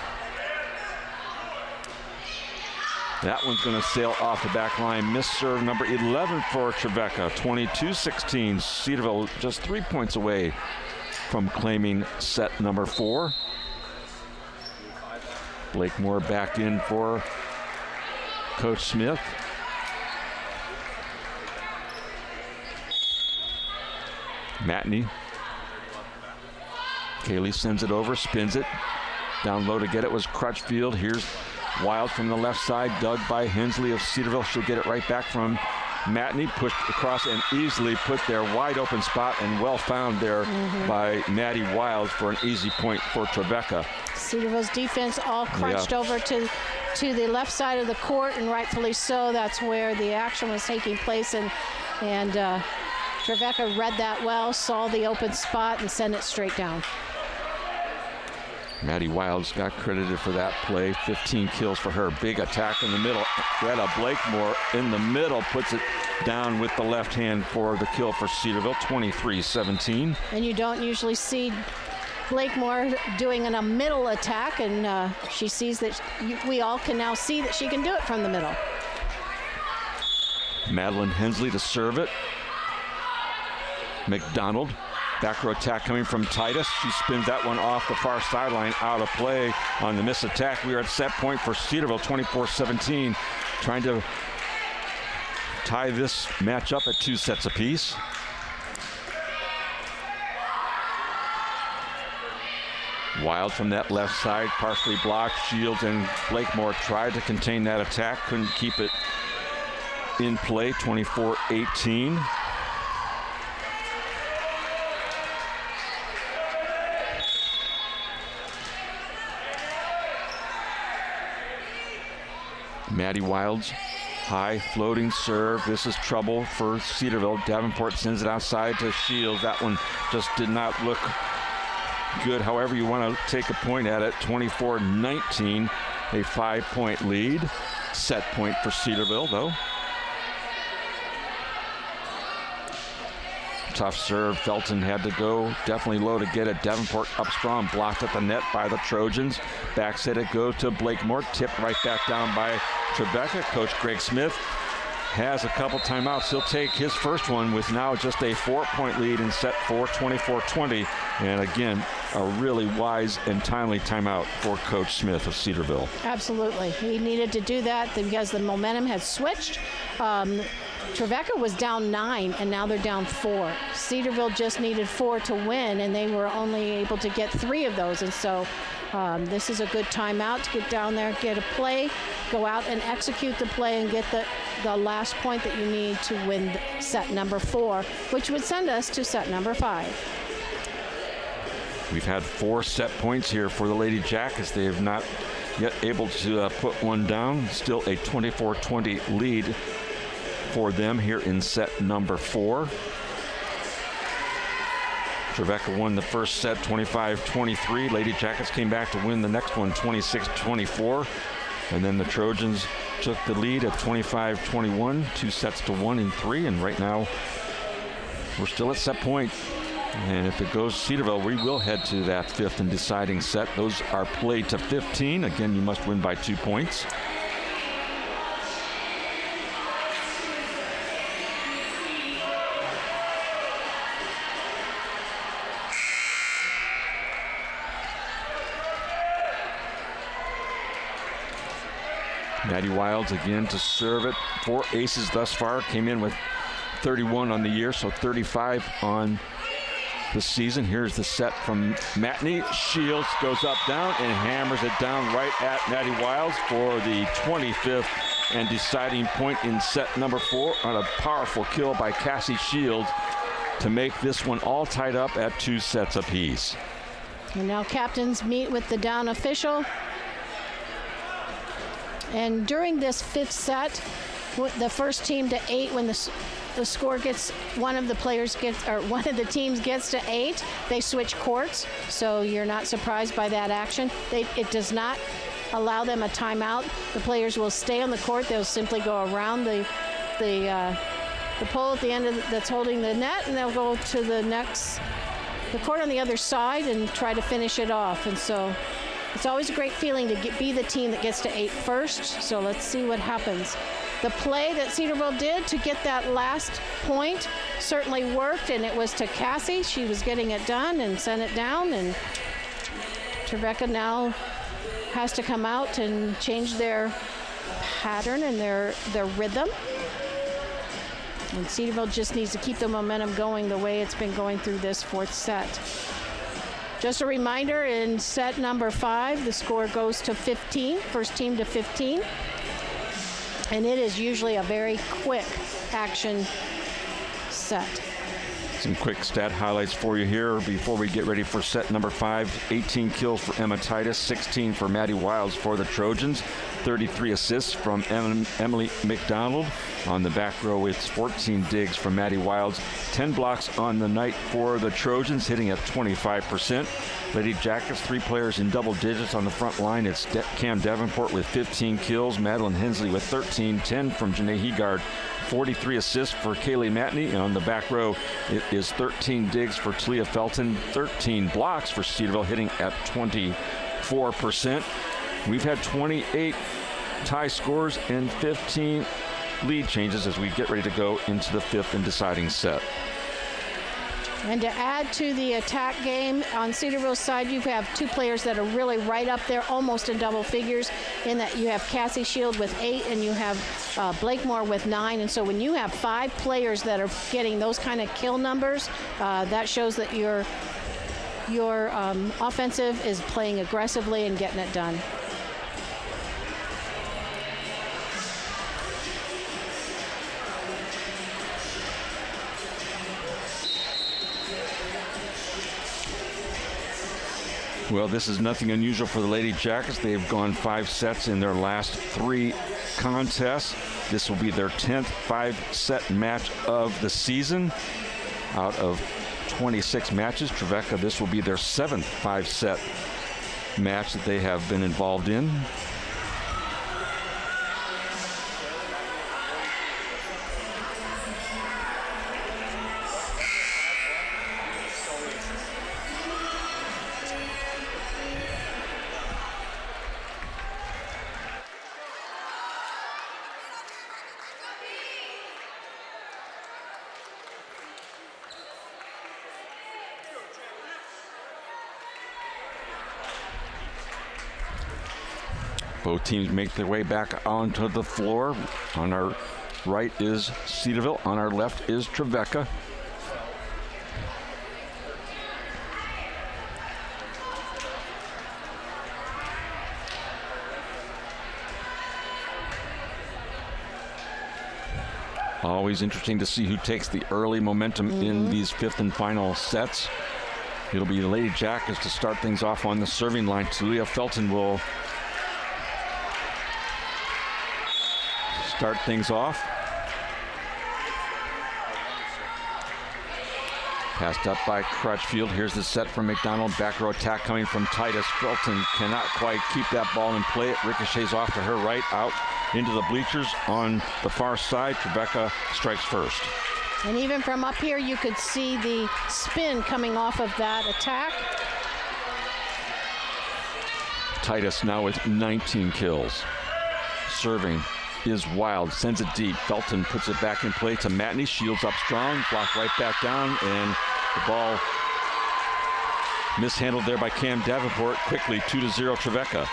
That one's going to sail off the back line. Miss serve number 11 for Trevecca. 22-16. Cedarville just 3 points away from claiming set number 4. Blakemore back in for Coach Smith. Matney. Kaylee sends it over, spins it. Down low to get it was Crutchfield. Here's Wild from the left side, dug by Hensley of Cedarville. She'll get it right back from Matney, pushed across and easily put their wide open spot, and well found there by Maddie Wild for an easy point for Trevecca. Cedarville's defense all crunched over to the left side of the court, and rightfully so. That's where the action was taking place, and Trevecca read that well, saw the open spot, and sent it straight down. Maddie Wilds got credited for that play. 15 kills for her. Big attack in the middle. Greta Blakemore in the middle puts it down with the left hand for the kill for Cedarville. 23-17. And you don't usually see Blakemore doing a middle attack, and she sees that we all can now see that she can do it from the middle. Madeline Hensley to serve it. McDonald. Back row attack coming from Titus. She spins that one off the far sideline, out of play on the miss attack. We are at set point for Cedarville, 24-17. Trying to tie this match up at 2 sets apiece. Wild from that left side, partially blocked. Shields and Blakemore tried to contain that attack, couldn't keep it in play. 24-18. Maddie Wilds, high floating serve. This is trouble for Cedarville. Davenport sends it outside to Shields. That one just did not look good. However you want to take a point at it. 24-19, a 5-point lead. Set point for Cedarville, though. Tough serve. Felton had to go definitely low to get it. Davenport up strong, blocked at the net by the Trojans. Back set it go to Blakemore. Tipped right back down by Trevecca. Coach Greg Smith has a couple timeouts. He'll take his first one with now just a 4-point lead in set 4, 24-20. And again, a really wise and timely timeout for Coach Smith of Cedarville. Absolutely. He needed to do that because the momentum had switched. Trevecca was down 9, and now they're down 4. Cedarville just needed 4 to win, and they were only able to get 3 of those. And so this is a good timeout to get down there, get a play, go out and execute the play, and get the last point that you need to win set number 4, which would send us to set number 5. We've had 4 set points here for the Lady Jackets. They have not yet able to put one down. Still a 24-20 lead for them here in set number 4. Trevecca won the first set 25-23. Lady Jackets came back to win the next one 26-24. And then the Trojans took the lead at 25-21, 2 sets to 1 and 3. And right now we're still at set point. And if it goes Cedarville, we will head to that 5th and deciding set. Those are played to 15. Again, you must win by 2 points. Maddie Wilds again to serve it. 4 aces thus far. Came in with 31 on the year, so 35 on the season. Here's the set from Matney. Shields goes up, down, and hammers it down right at Maddie Wilds for the 25th and deciding point in set number 4 on a powerful kill by Cassie Shields to make this one all tied up at 2 sets apiece. And now captains meet with the down official. And during this 5th set, the first team to 8, when the score gets, one of the teams gets to 8, they switch courts. So you're not surprised by that action. It does not allow them a timeout. The players will stay on the court. They'll simply go around the pole at the end that's holding the net, and they'll go to the court on the other side and try to finish it off. And so It's always a great feeling to be the team that gets to 8 first, so let's see what happens. The play that Cedarville did to get that last point certainly worked, and it was to Cassie. She was getting it done and sent it down, and Trevecca now has to come out and change their pattern and their rhythm. And Cedarville just needs to keep the momentum going the way it's been going through this 4th set. Just a reminder, in set number 5, the score goes to 15, first team to 15. And it is usually a very quick action set. Some quick stat highlights for you here before we get ready for set number 5. 18 kills for Emma Titus, 16 for Maddie Wiles for the Trojans, 33 assists from Emily McDonald. On the back row, it's 14 digs from Maddie Wiles, 10 blocks on the night for the Trojans, hitting at 25%. Lady Jackets, 3 players in double digits on the front line. It's Cam Davenport with 15 kills, Madeline Hensley with 13, 10 from Janae Heegard, 43 assists for Kaylee Matney. And on the back row, it is 13 digs for Talia Felton, 13 blocks for Cedarville, hitting at 24%. We've had 28 tie scores and 15 lead changes as we get ready to go into the 5th and deciding set. And to add to the attack game, on Cedarville's side, you have 2 players that are really right up there, almost in double figures, in that you have Cassie Shield with 8 and you have Blakemore with 9. And so when you have 5 players that are getting those kind of kill numbers, that shows that your offensive is playing aggressively and getting it done. Well, this is nothing unusual for the Lady Jackets. They've gone 5 sets in their last 3 contests. This will be their 10th 5-set match of the season. Out of 26 matches, Trevecca, this will be their 7th 5-set match that they have been involved in. Both teams make their way back onto the floor. On our right is Cedarville. On our left is Trevecca. Always interesting to see who takes the early momentum in these 5th and final sets. It'll be the Lady Jackets to start things off on the serving line. Talia Felton will start things off. Passed up by Crutchfield. Here's the set from McDonald. Back row attack coming from Titus. Felton cannot quite keep that ball in play. It ricochets off to her right, out into the bleachers on the far side. Trevecca strikes first. And even from up here, you could see the spin coming off of that attack. Titus now with 19 kills. Serving is Wild, sends it deep. Felton puts it back in play to Matney. Shields up strong, blocked right back down, and the ball mishandled there by Cam Davenport. Quickly 2-0 Trevecca.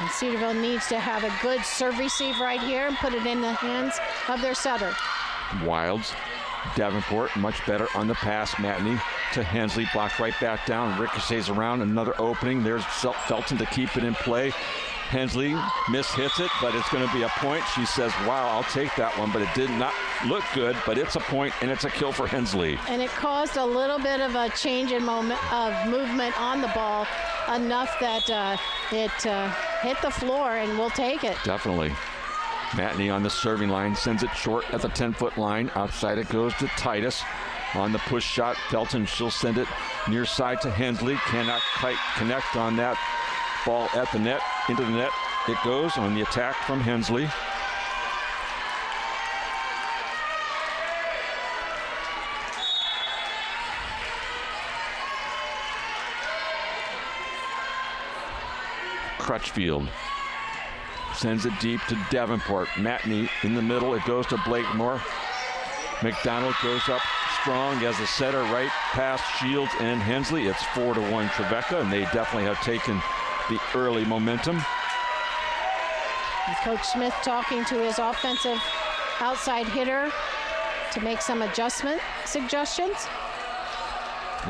And Cedarville needs to have a good serve receive right here and put it in the hands of their setter. Wilds, Davenport much better on the pass. Matney to Hensley, blocked right back down, ricochets around, another opening. There's Felton to keep it in play. Hensley mishits it, but it's going to be a point. She says, wow, I'll take that one, but it did not look good, but it's a point, and it's a kill for Hensley. And it caused a little bit of a change in movement on the ball, enough that it hit the floor, and we'll take it. Definitely. Matney on the serving line, sends it short at the 10-foot line. Outside it goes to Titus. On the push shot, Felton, she'll send it near side to Hensley. Cannot quite connect on that ball at the net. Into the net it goes on the attack from Hensley. Crutchfield. Sends it deep to Davenport. Matney in the middle. It goes to Blakemore. McDonald goes up strong as a setter right past Shields and Hensley. It's 4-1 Trevecca, and they definitely have taken the early momentum. And Coach Smith talking to his offensive outside hitter to make some adjustment suggestions.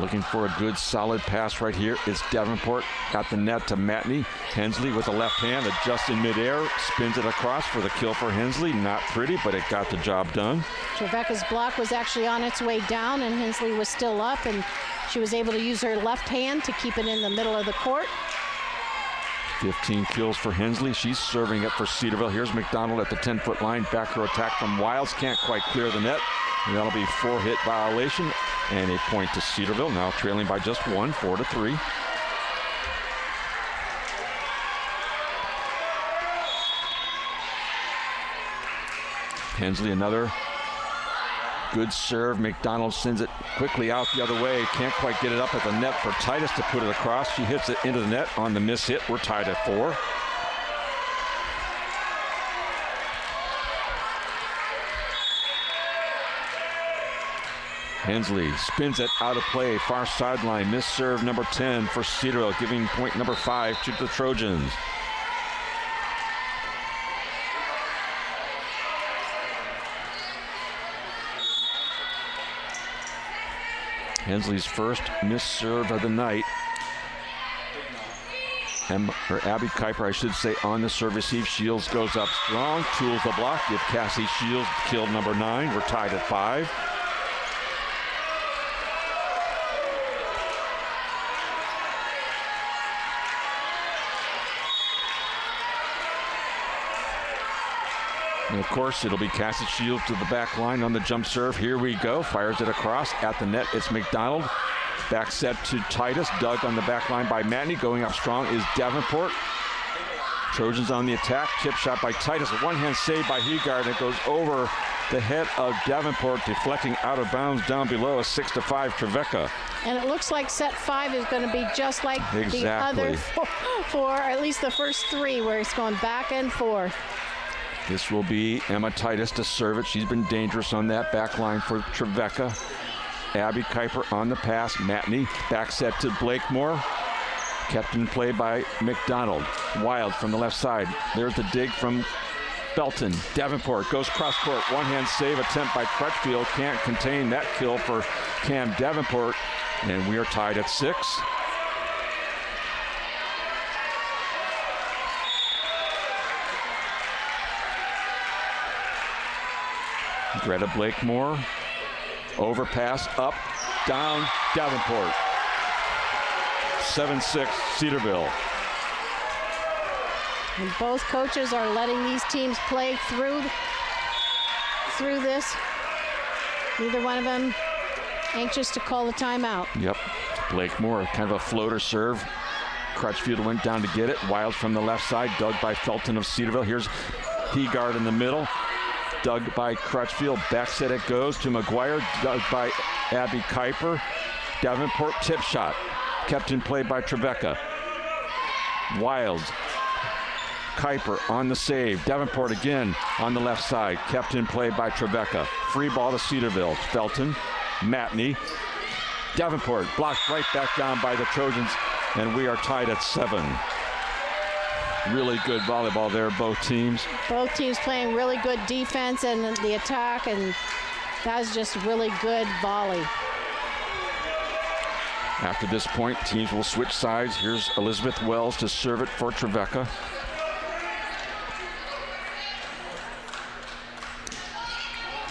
Looking for a good solid pass right here. It's Davenport at the net to Matney. Hensley with the left hand, adjusts in midair, spins it across for the kill for Hensley. Not pretty, but it got the job done. Trevecca's block was actually on its way down, and Hensley was still up, and she was able to use her left hand to keep it in the middle of the court. 15 kills for Hensley. She's serving it for Cedarville. Here's McDonald at the 10-foot line. Back row attack from Wiles. Can't quite clear the net. And that'll be 4-hit violation and a point to Cedarville. Now trailing by just one, 4-3. Hensley, another good serve. McDonald sends it quickly out the other way. Can't quite get it up at the net for Titus to put it across. She hits it into the net on the miss hit. We're tied at 4. Hensley spins it out of play, far sideline. Miss serve number 10 for Cedarville, giving point number 5 to the Trojans. Hensley's first miss serve of the night. Abby Kuiper, I should say, on the serve receive. Shields goes up strong, tools the block. Give Cassie Shields kill number 9. We're tied at 5. And of course, it'll be Cassie Shields to the back line on the jump serve. Here we go. Fires it across at the net. It's McDonald. Back set to Titus. Dug on the back line by Matney. Going up strong is Davenport. Trojans on the attack. Chip shot by Titus. A one-hand save by Heegard. It goes over the head of Davenport, deflecting out of bounds down below. A 6-5 Trevecca. And it looks like set 5 is going to be just like the other four, at least the first 3, where it's going back and forth. This will be Emma Titus to serve it. She's been dangerous on that back line for Trevecca. Abby Kuiper on the pass. Matney back set to Blakemore. Kept in play by McDonald. Wild from the left side. There's the dig from Belton. Davenport goes cross court. One-hand save attempt by Crutchfield. Can't contain that kill for Cam Davenport. And we are tied at 6. Greta Blakemore, overpass, up, down, Davenport. 7-6 Cedarville. And both coaches are letting these teams play through this. Neither one of them anxious to call a timeout. Yep, Blakemore, kind of a floater serve. Crutchfield went down to get it. Wild from the left side, dug by Felton of Cedarville. Here's Heegard in the middle. Dug by Crutchfield. Back set it goes to McGuire. Dug by Abby Kuiper. Davenport tip shot. Kept in play by Trevecca. Wild. Kuiper on the save. Davenport again on the left side. Kept in play by Trevecca. Free ball to Cedarville. Felton. Matney. Davenport blocked right back down by the Trojans. And we are tied at 7. Really good volleyball there, both teams. Both teams playing really good defense and the attack, and that was just really good volley. After this point, teams will switch sides. Here's Elizabeth Wells to serve it for Trevecca.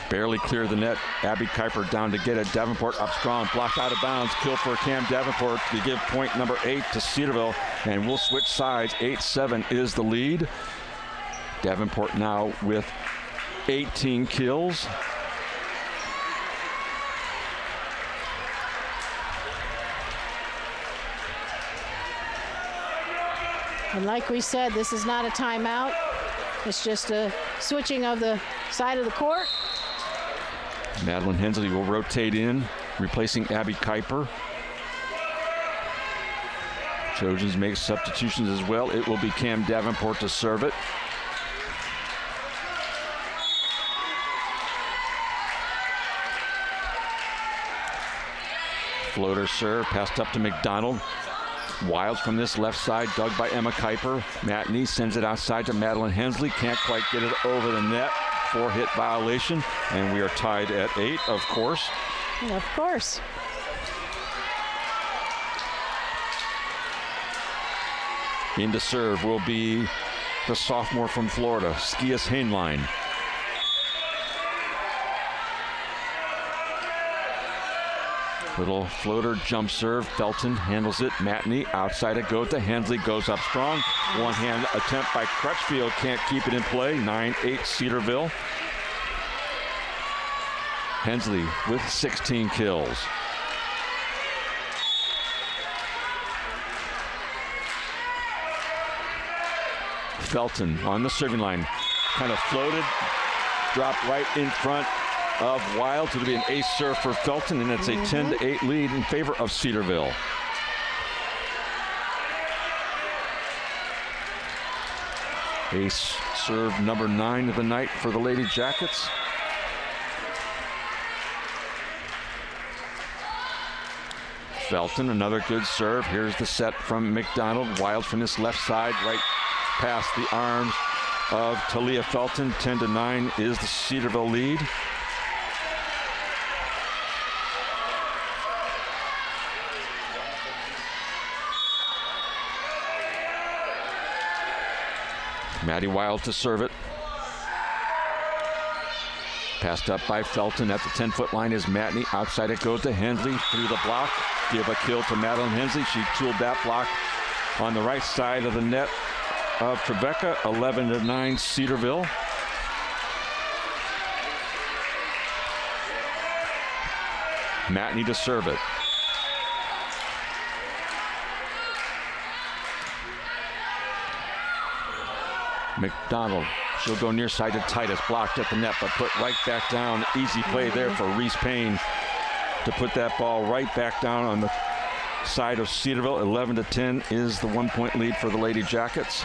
Barely clear the net. Abby Kuiper down to get it. Davenport up strong, blocked out of bounds. Kill for Cam Davenport to give point number 8 to Cedarville. And we'll switch sides. 8-7 is the lead. Davenport now with 18 kills. And like we said, this is not a timeout. It's just a switching of the side of the court. Madeline Hensley will rotate in, replacing Abby Kuiper. Trojans make substitutions as well. It will be Cam Davenport to serve it. Floater serve, passed up to McDonald. Wild from this left side, dug by Emma Kuiper. Matney sends it outside to Madeline Hensley. Can't quite get it over the net. 4-hit violation, and we are tied at 8, of course. Of course. In to serve will be the sophomore from Florida, Skias Hainline. Little floater jump serve. Felton handles it. Matney outside it goes to Hensley. Goes up strong. One-hand attempt by Crutchfield. Can't keep it in play. 9-8 Cedarville. Hensley with 16 kills. Felton on the serving line. Kind of floated. Dropped right in front of Wild. So it'll be an ace serve for Felton, and it's a 10-8 lead in favor of Cedarville. Ace serve number 9 of the night for the Lady Jackets. Felton, another good serve. Here's the set from McDonald. Wild from this left side, right past the arms of Talia Felton. 10-9 is the Cedarville lead. Maddie Wild to serve it. Passed up by Felton at the 10-foot line is Matney. Outside it goes to Hensley through the block. Give a kill to Madeline Hensley. She tooled that block on the right side of the net of Trevecca. 11-9 Cedarville. Matney to serve it. McDonald, she'll go near side to Titus, blocked at the net, but put right back down. Easy play there for Reese Payne to put that ball right back down on the side of Cedarville. 11-10 is the 1-point lead for the Lady Jackets.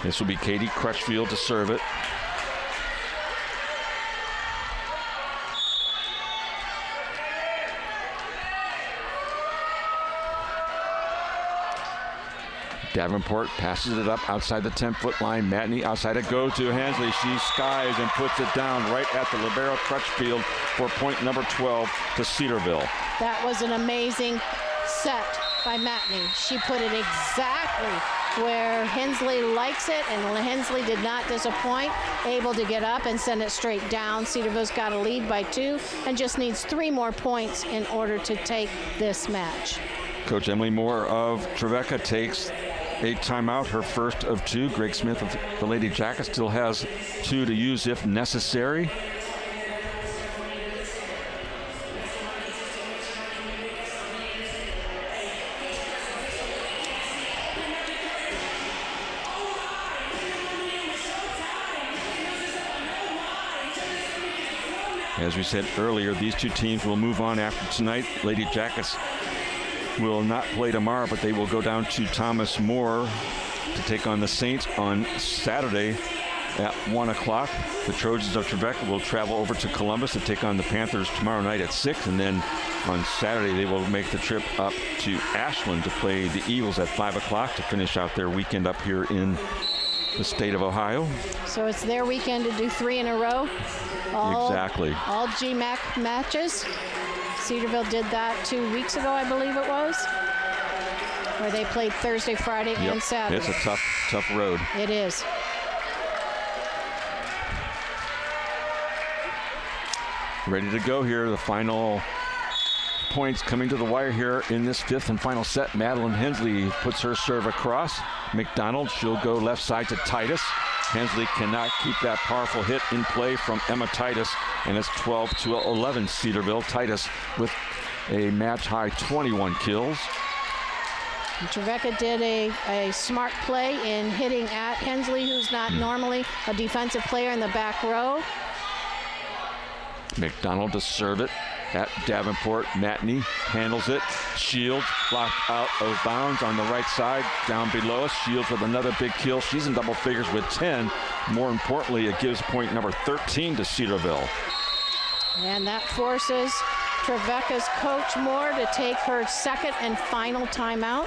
This will be Katie Crutchfield to serve it. Davenport passes it up outside the 10-foot line. Matney outside it goes to Hensley. She skies and puts it down right at the libero Crutchfield for point number 12 to Cedarville. That was an amazing set by Matney. She put it exactly where Hensley likes it, and Hensley did not disappoint, able to get up and send it straight down. Cedarville's got a lead by 2 and just needs 3 more points in order to take this match. Coach Emily Moore of Trevecca takes a timeout, her first of 2. Greg Smith of the Lady Jackets still has 2 to use if necessary. As we said earlier, these 2 teams will move on after tonight. Lady Jackets will not play tomorrow, but they will go down to Thomas More to take on the Saints on Saturday at 1 o'clock. The Trojans of Trevecca will travel over to Columbus to take on the Panthers tomorrow night at 6, and then on Saturday they will make the trip up to Ashland to play the Eagles at 5 o'clock to finish out their weekend up here in the state of Ohio. So it's their weekend to do 3 in a row. Exactly. All GMAC matches. Cedarville did that 2 weeks ago, I believe it was, where they played Thursday, Friday, and Saturday. It's a tough road. It is. Ready to go here. The final points coming to the wire here in this 5th and final set. Madeline Hensley puts her serve across. McDonald, she'll go left side to Titus. Hensley cannot keep that powerful hit in play from Emma Titus, and it's 12-11 Cedarville. Titus with a match-high 21 kills. And Trevecca did a smart play in hitting at Hensley, who's not normally a defensive player in the back row. McDonald to serve it at Davenport. Matney handles it. Shields blocked out of bounds on the right side. Down below us, Shields with another big kill. She's in double figures with 10. More importantly, it gives point number 13 to Cedarville. And that forces Trevecca's coach Moore to take her second and final timeout,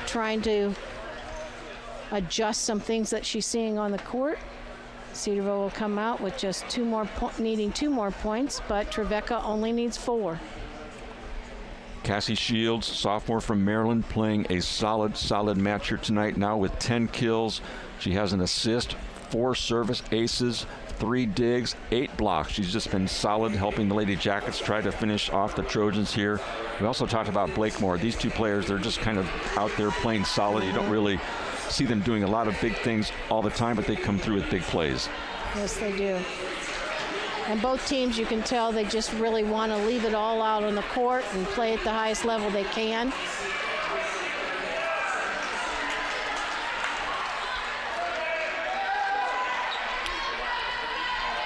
trying to adjust some things that she's seeing on the court. Cedarville will come out with just needing 2 more points, but Trevecca only needs 4. Cassie Shields, sophomore from Maryland, playing a solid match here tonight now with 10 kills. She has an assist, 4 service aces, 3 digs, 8 blocks. She's just been solid, helping the Lady Jackets try to finish off the Trojans here. We also talked about Blakemore. These 2 players, they're just kind of out there playing solid. You don't really see them doing a lot of big things all the time, but they come through with big plays. Yes, they do. And both teams, you can tell they just really want to leave it all out on the court and play at the highest level they can.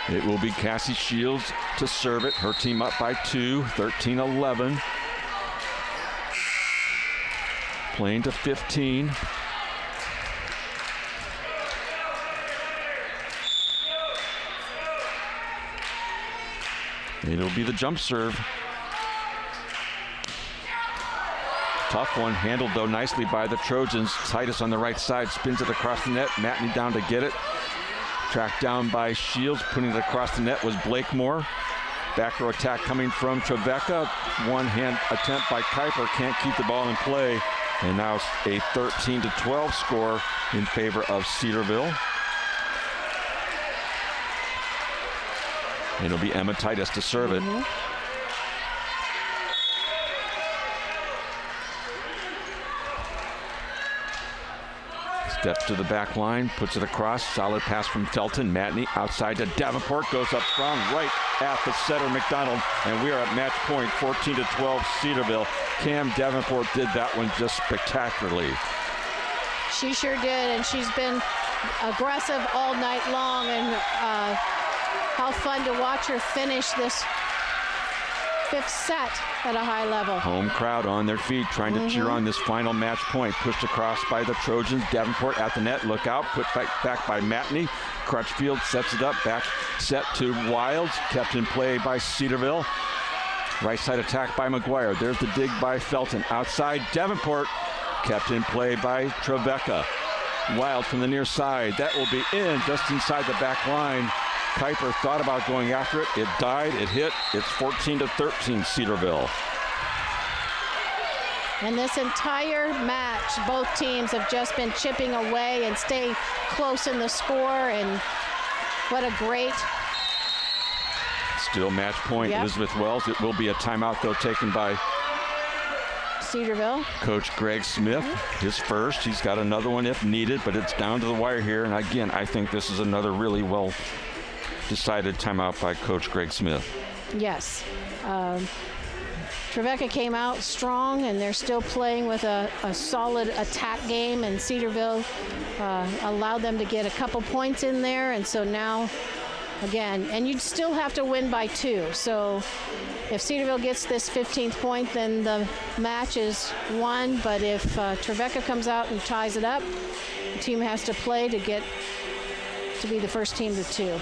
It will be Cassie Shields to serve it. Her team up by 2, 13-11. Playing to 15. It'll be the jump serve. Tough one, handled though nicely by the Trojans. Titus on the right side, spins it across the net. Matney down to get it. Tracked down by Shields, putting it across the net was Blakemore. Back row attack coming from Trevecca. One-hand attempt by Kuiper, can't keep the ball in play. And now a 13-12 score in favor of Cedarville. And it'll be Emma Titus to serve it. Steps to the back line, puts it across. Solid pass from Felton. Matney outside to Davenport, goes up strong right at the setter McDonald. And we are at match point, 14-12 Cedarville. Cam Davenport did that one just spectacularly. She sure did, and she's been aggressive all night long, and how fun to watch her finish this 5th set at a high level. Home crowd on their feet trying to cheer on this final match point. Pushed across by the Trojans. Davenport at the net. Look out. Put back by Matney. Crutchfield sets it up. Back set to Wilds. Kept in play by Cedarville. Right side attack by McGuire. There's the dig by Felton. Outside Davenport. Kept in play by Trevecca. Wild from the near side. That will be in just inside the back line. Kuiper thought about going after it. It died. It hit. It's 14-13 Cedarville. And this entire match, both teams have just been chipping away and staying close in the score. And what a great... Still match point, yep. Elizabeth Wells. It will be a timeout, though, taken by Cedarville. Coach Greg Smith, his first. He's got another one if needed, but it's down to the wire here. And again, I think this is another really well decided timeout by Coach Greg Smith. Yes. Trevecca came out strong, and they're still playing with a solid attack game, and Cedarville allowed them to get a couple points in there, and so now, again, and you'd still have to win by 2. So if Cedarville gets this 15th point, then the match is won, but if Trevecca comes out and ties it up, the team has to play to get to be the first team to 2.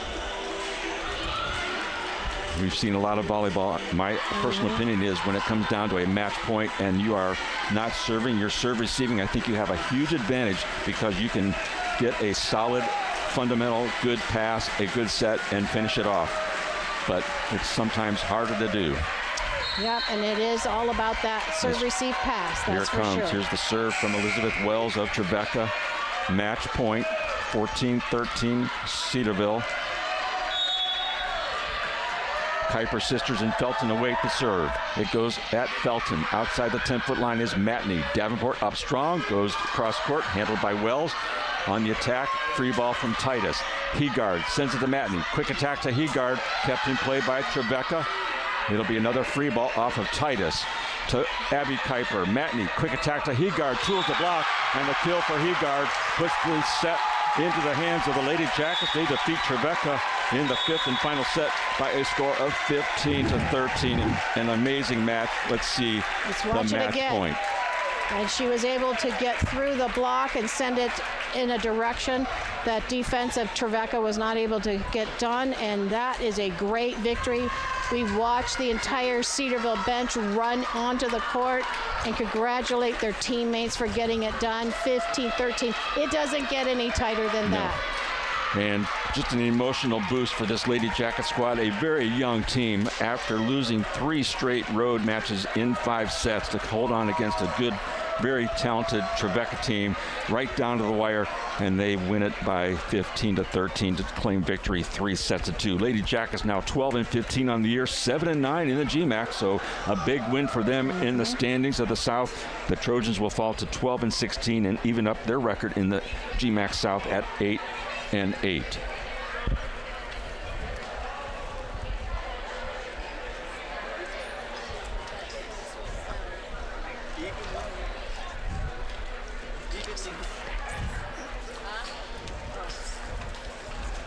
We've seen a lot of volleyball. My personal opinion is when it comes down to a match point and you are not serving, you're serve receiving, I think you have a huge advantage because you can get a solid, fundamental, good pass, a good set, and finish it off. But it's sometimes harder to do. Yep, and it is all about that serve-receive pass, that's for sure. Here it comes. Here's the serve from Elizabeth Wells of Trevecca. Match point, 14-13 Cedarville. Kuiper sisters and Felton await the serve. It goes at Felton. Outside the 10-foot line is Matney. Davenport up strong, goes across court, handled by Wells. On the attack, free ball from Titus. Heegard sends it to Matney. Quick attack to Heegard, kept in play by Trevecca. It'll be another free ball off of Titus. to Abby Kuiper. Matney, quick attack to Heegard, tools the block, and the kill for Heegard puts the set into the hands of the Lady Jackets. They defeat Trevecca in the 5th and final set by a score of 15-13. An amazing match. Let's see the match point. And she was able to get through the block and send it in a direction that defense of Trevecca was not able to get done, and that is a great victory. We watched the entire Cedarville bench run onto the court and congratulate their teammates for getting it done. 15-13. It doesn't get any tighter than that. And just an emotional boost for this Lady Jacket squad, a very young team after losing 3 straight road matches in 5 sets to hold on against a good, very talented Trevecca team right down to the wire, and they win it by 15-13 to claim victory 3-2. Lady Jackets now 12-15 on the year, 7-9 in the GMAC, so a big win for them in the standings of the South. The Trojans will fall to 12-16 and even up their record in the GMAC South at 8-8.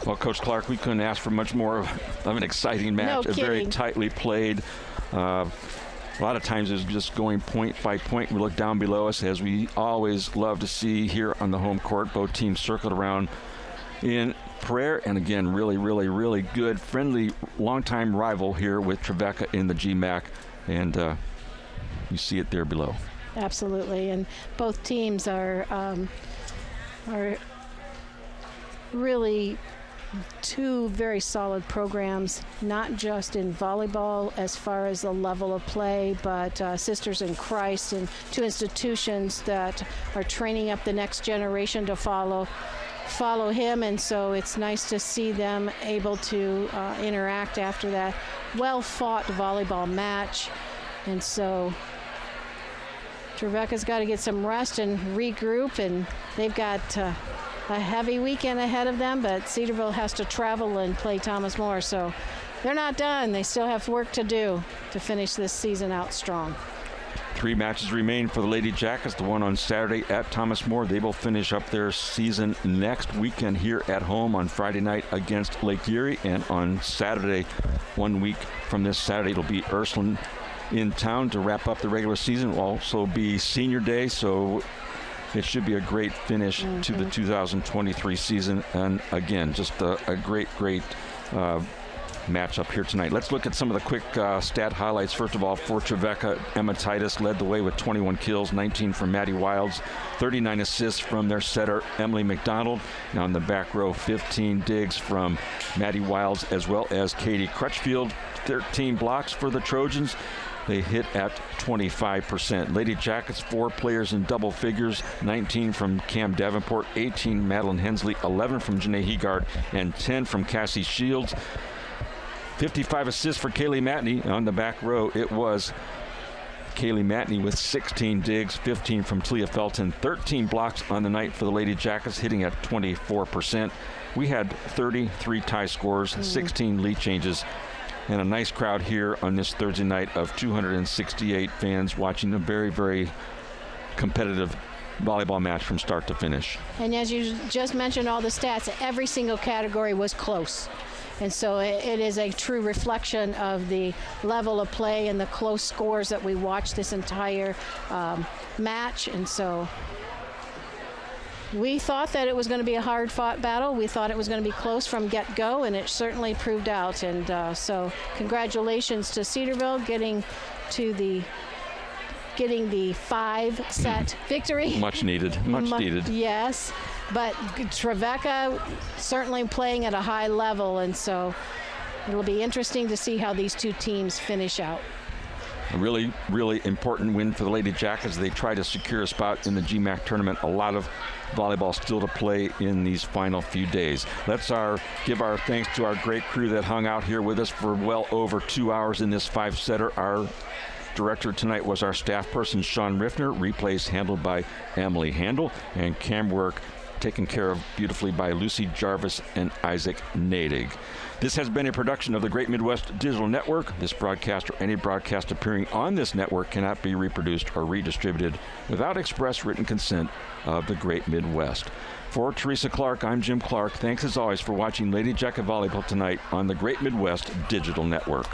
Well, Coach Clark, we couldn't ask for much more of an exciting match. No kidding. Very tightly played. A lot of times it's just going point by point. We look down below us, as we always love to see here on the home court. Both teams circled around in prayer, and again, really good, friendly, longtime rival here with Trevecca in the GMAC, and you see it there below. Absolutely, and both teams are really two very solid programs, not just in volleyball as far as the level of play, but Sisters in Christ, and 2 institutions that are training up the next generation to follow him, and so it's nice to see them able to interact after that well-fought volleyball match. And so Trevecca's got to get some rest and regroup, and they've got a heavy weekend ahead of them, but Cedarville has to travel and play Thomas More, so they're not done. They still have work to do to finish this season out strong. 3 matches remain for the Lady Jackets. The one on Saturday at Thomas More. They will finish up their season next weekend here at home on Friday night against Lake Erie, and on Saturday, 1 week from this Saturday, it'll be Ursuline in town to wrap up the regular season. It will also be Senior Day, so it should be a great finish to the 2023 season. And again, just a great matchup here tonight. Let's look at some of the quick stat highlights. First of all, for Trevecca, Emma Titus led the way with 21 kills, 19 from Maddie Wilds, 39 assists from their setter, Emily McDonald. Now in the back row, 15 digs from Maddie Wilds as well as Katie Crutchfield, 13 blocks for the Trojans. They hit at 25%. Lady Jackets, 4 players in double figures, 19 from Cam Davenport, 18 Madeline Hensley, 11 from Janae Heegard, and 10 from Cassie Shields. 55 assists for Kaylee Matney. On the back row, it was Kaylee Matney with 16 digs, 15 from Talia Felton, 13 blocks on the night for the Lady Jackets, hitting at 24%. We had 33 tie scores, 16 lead changes, and a nice crowd here on this Thursday night of 268 fans watching a very competitive volleyball match from start to finish. And as you just mentioned, all the stats, every single category was close. And so it is a true reflection of the level of play and the close scores that we watched this entire match. And so we thought that it was going to be a hard-fought battle. We thought it was going to be close from get-go, and it certainly proved out. And so congratulations to Cedarville getting the 5-set victory. Much needed. Yes, but Trevecca certainly playing at a high level, and so it'll be interesting to see how these 2 teams finish out. A really important win for the Lady Jackets. They try to secure a spot in the GMAC tournament. A lot of volleyball still to play in these final few days. Let's give our thanks to our great crew that hung out here with us for well over 2 hours in this 5-setter. Our director tonight was our staff person, Sean Riffner. Replays handled by Emily Handel, and camera work taken care of beautifully by Lucy Jarvis and Isaac Nadig. This has been a production of the Great Midwest Digital Network. This broadcast or any broadcast appearing on this network cannot be reproduced or redistributed without express written consent of the Great Midwest. For Teresa Clark, I'm Jim Clark. Thanks as always for watching Lady Jacket Volleyball tonight on the Great Midwest Digital Network.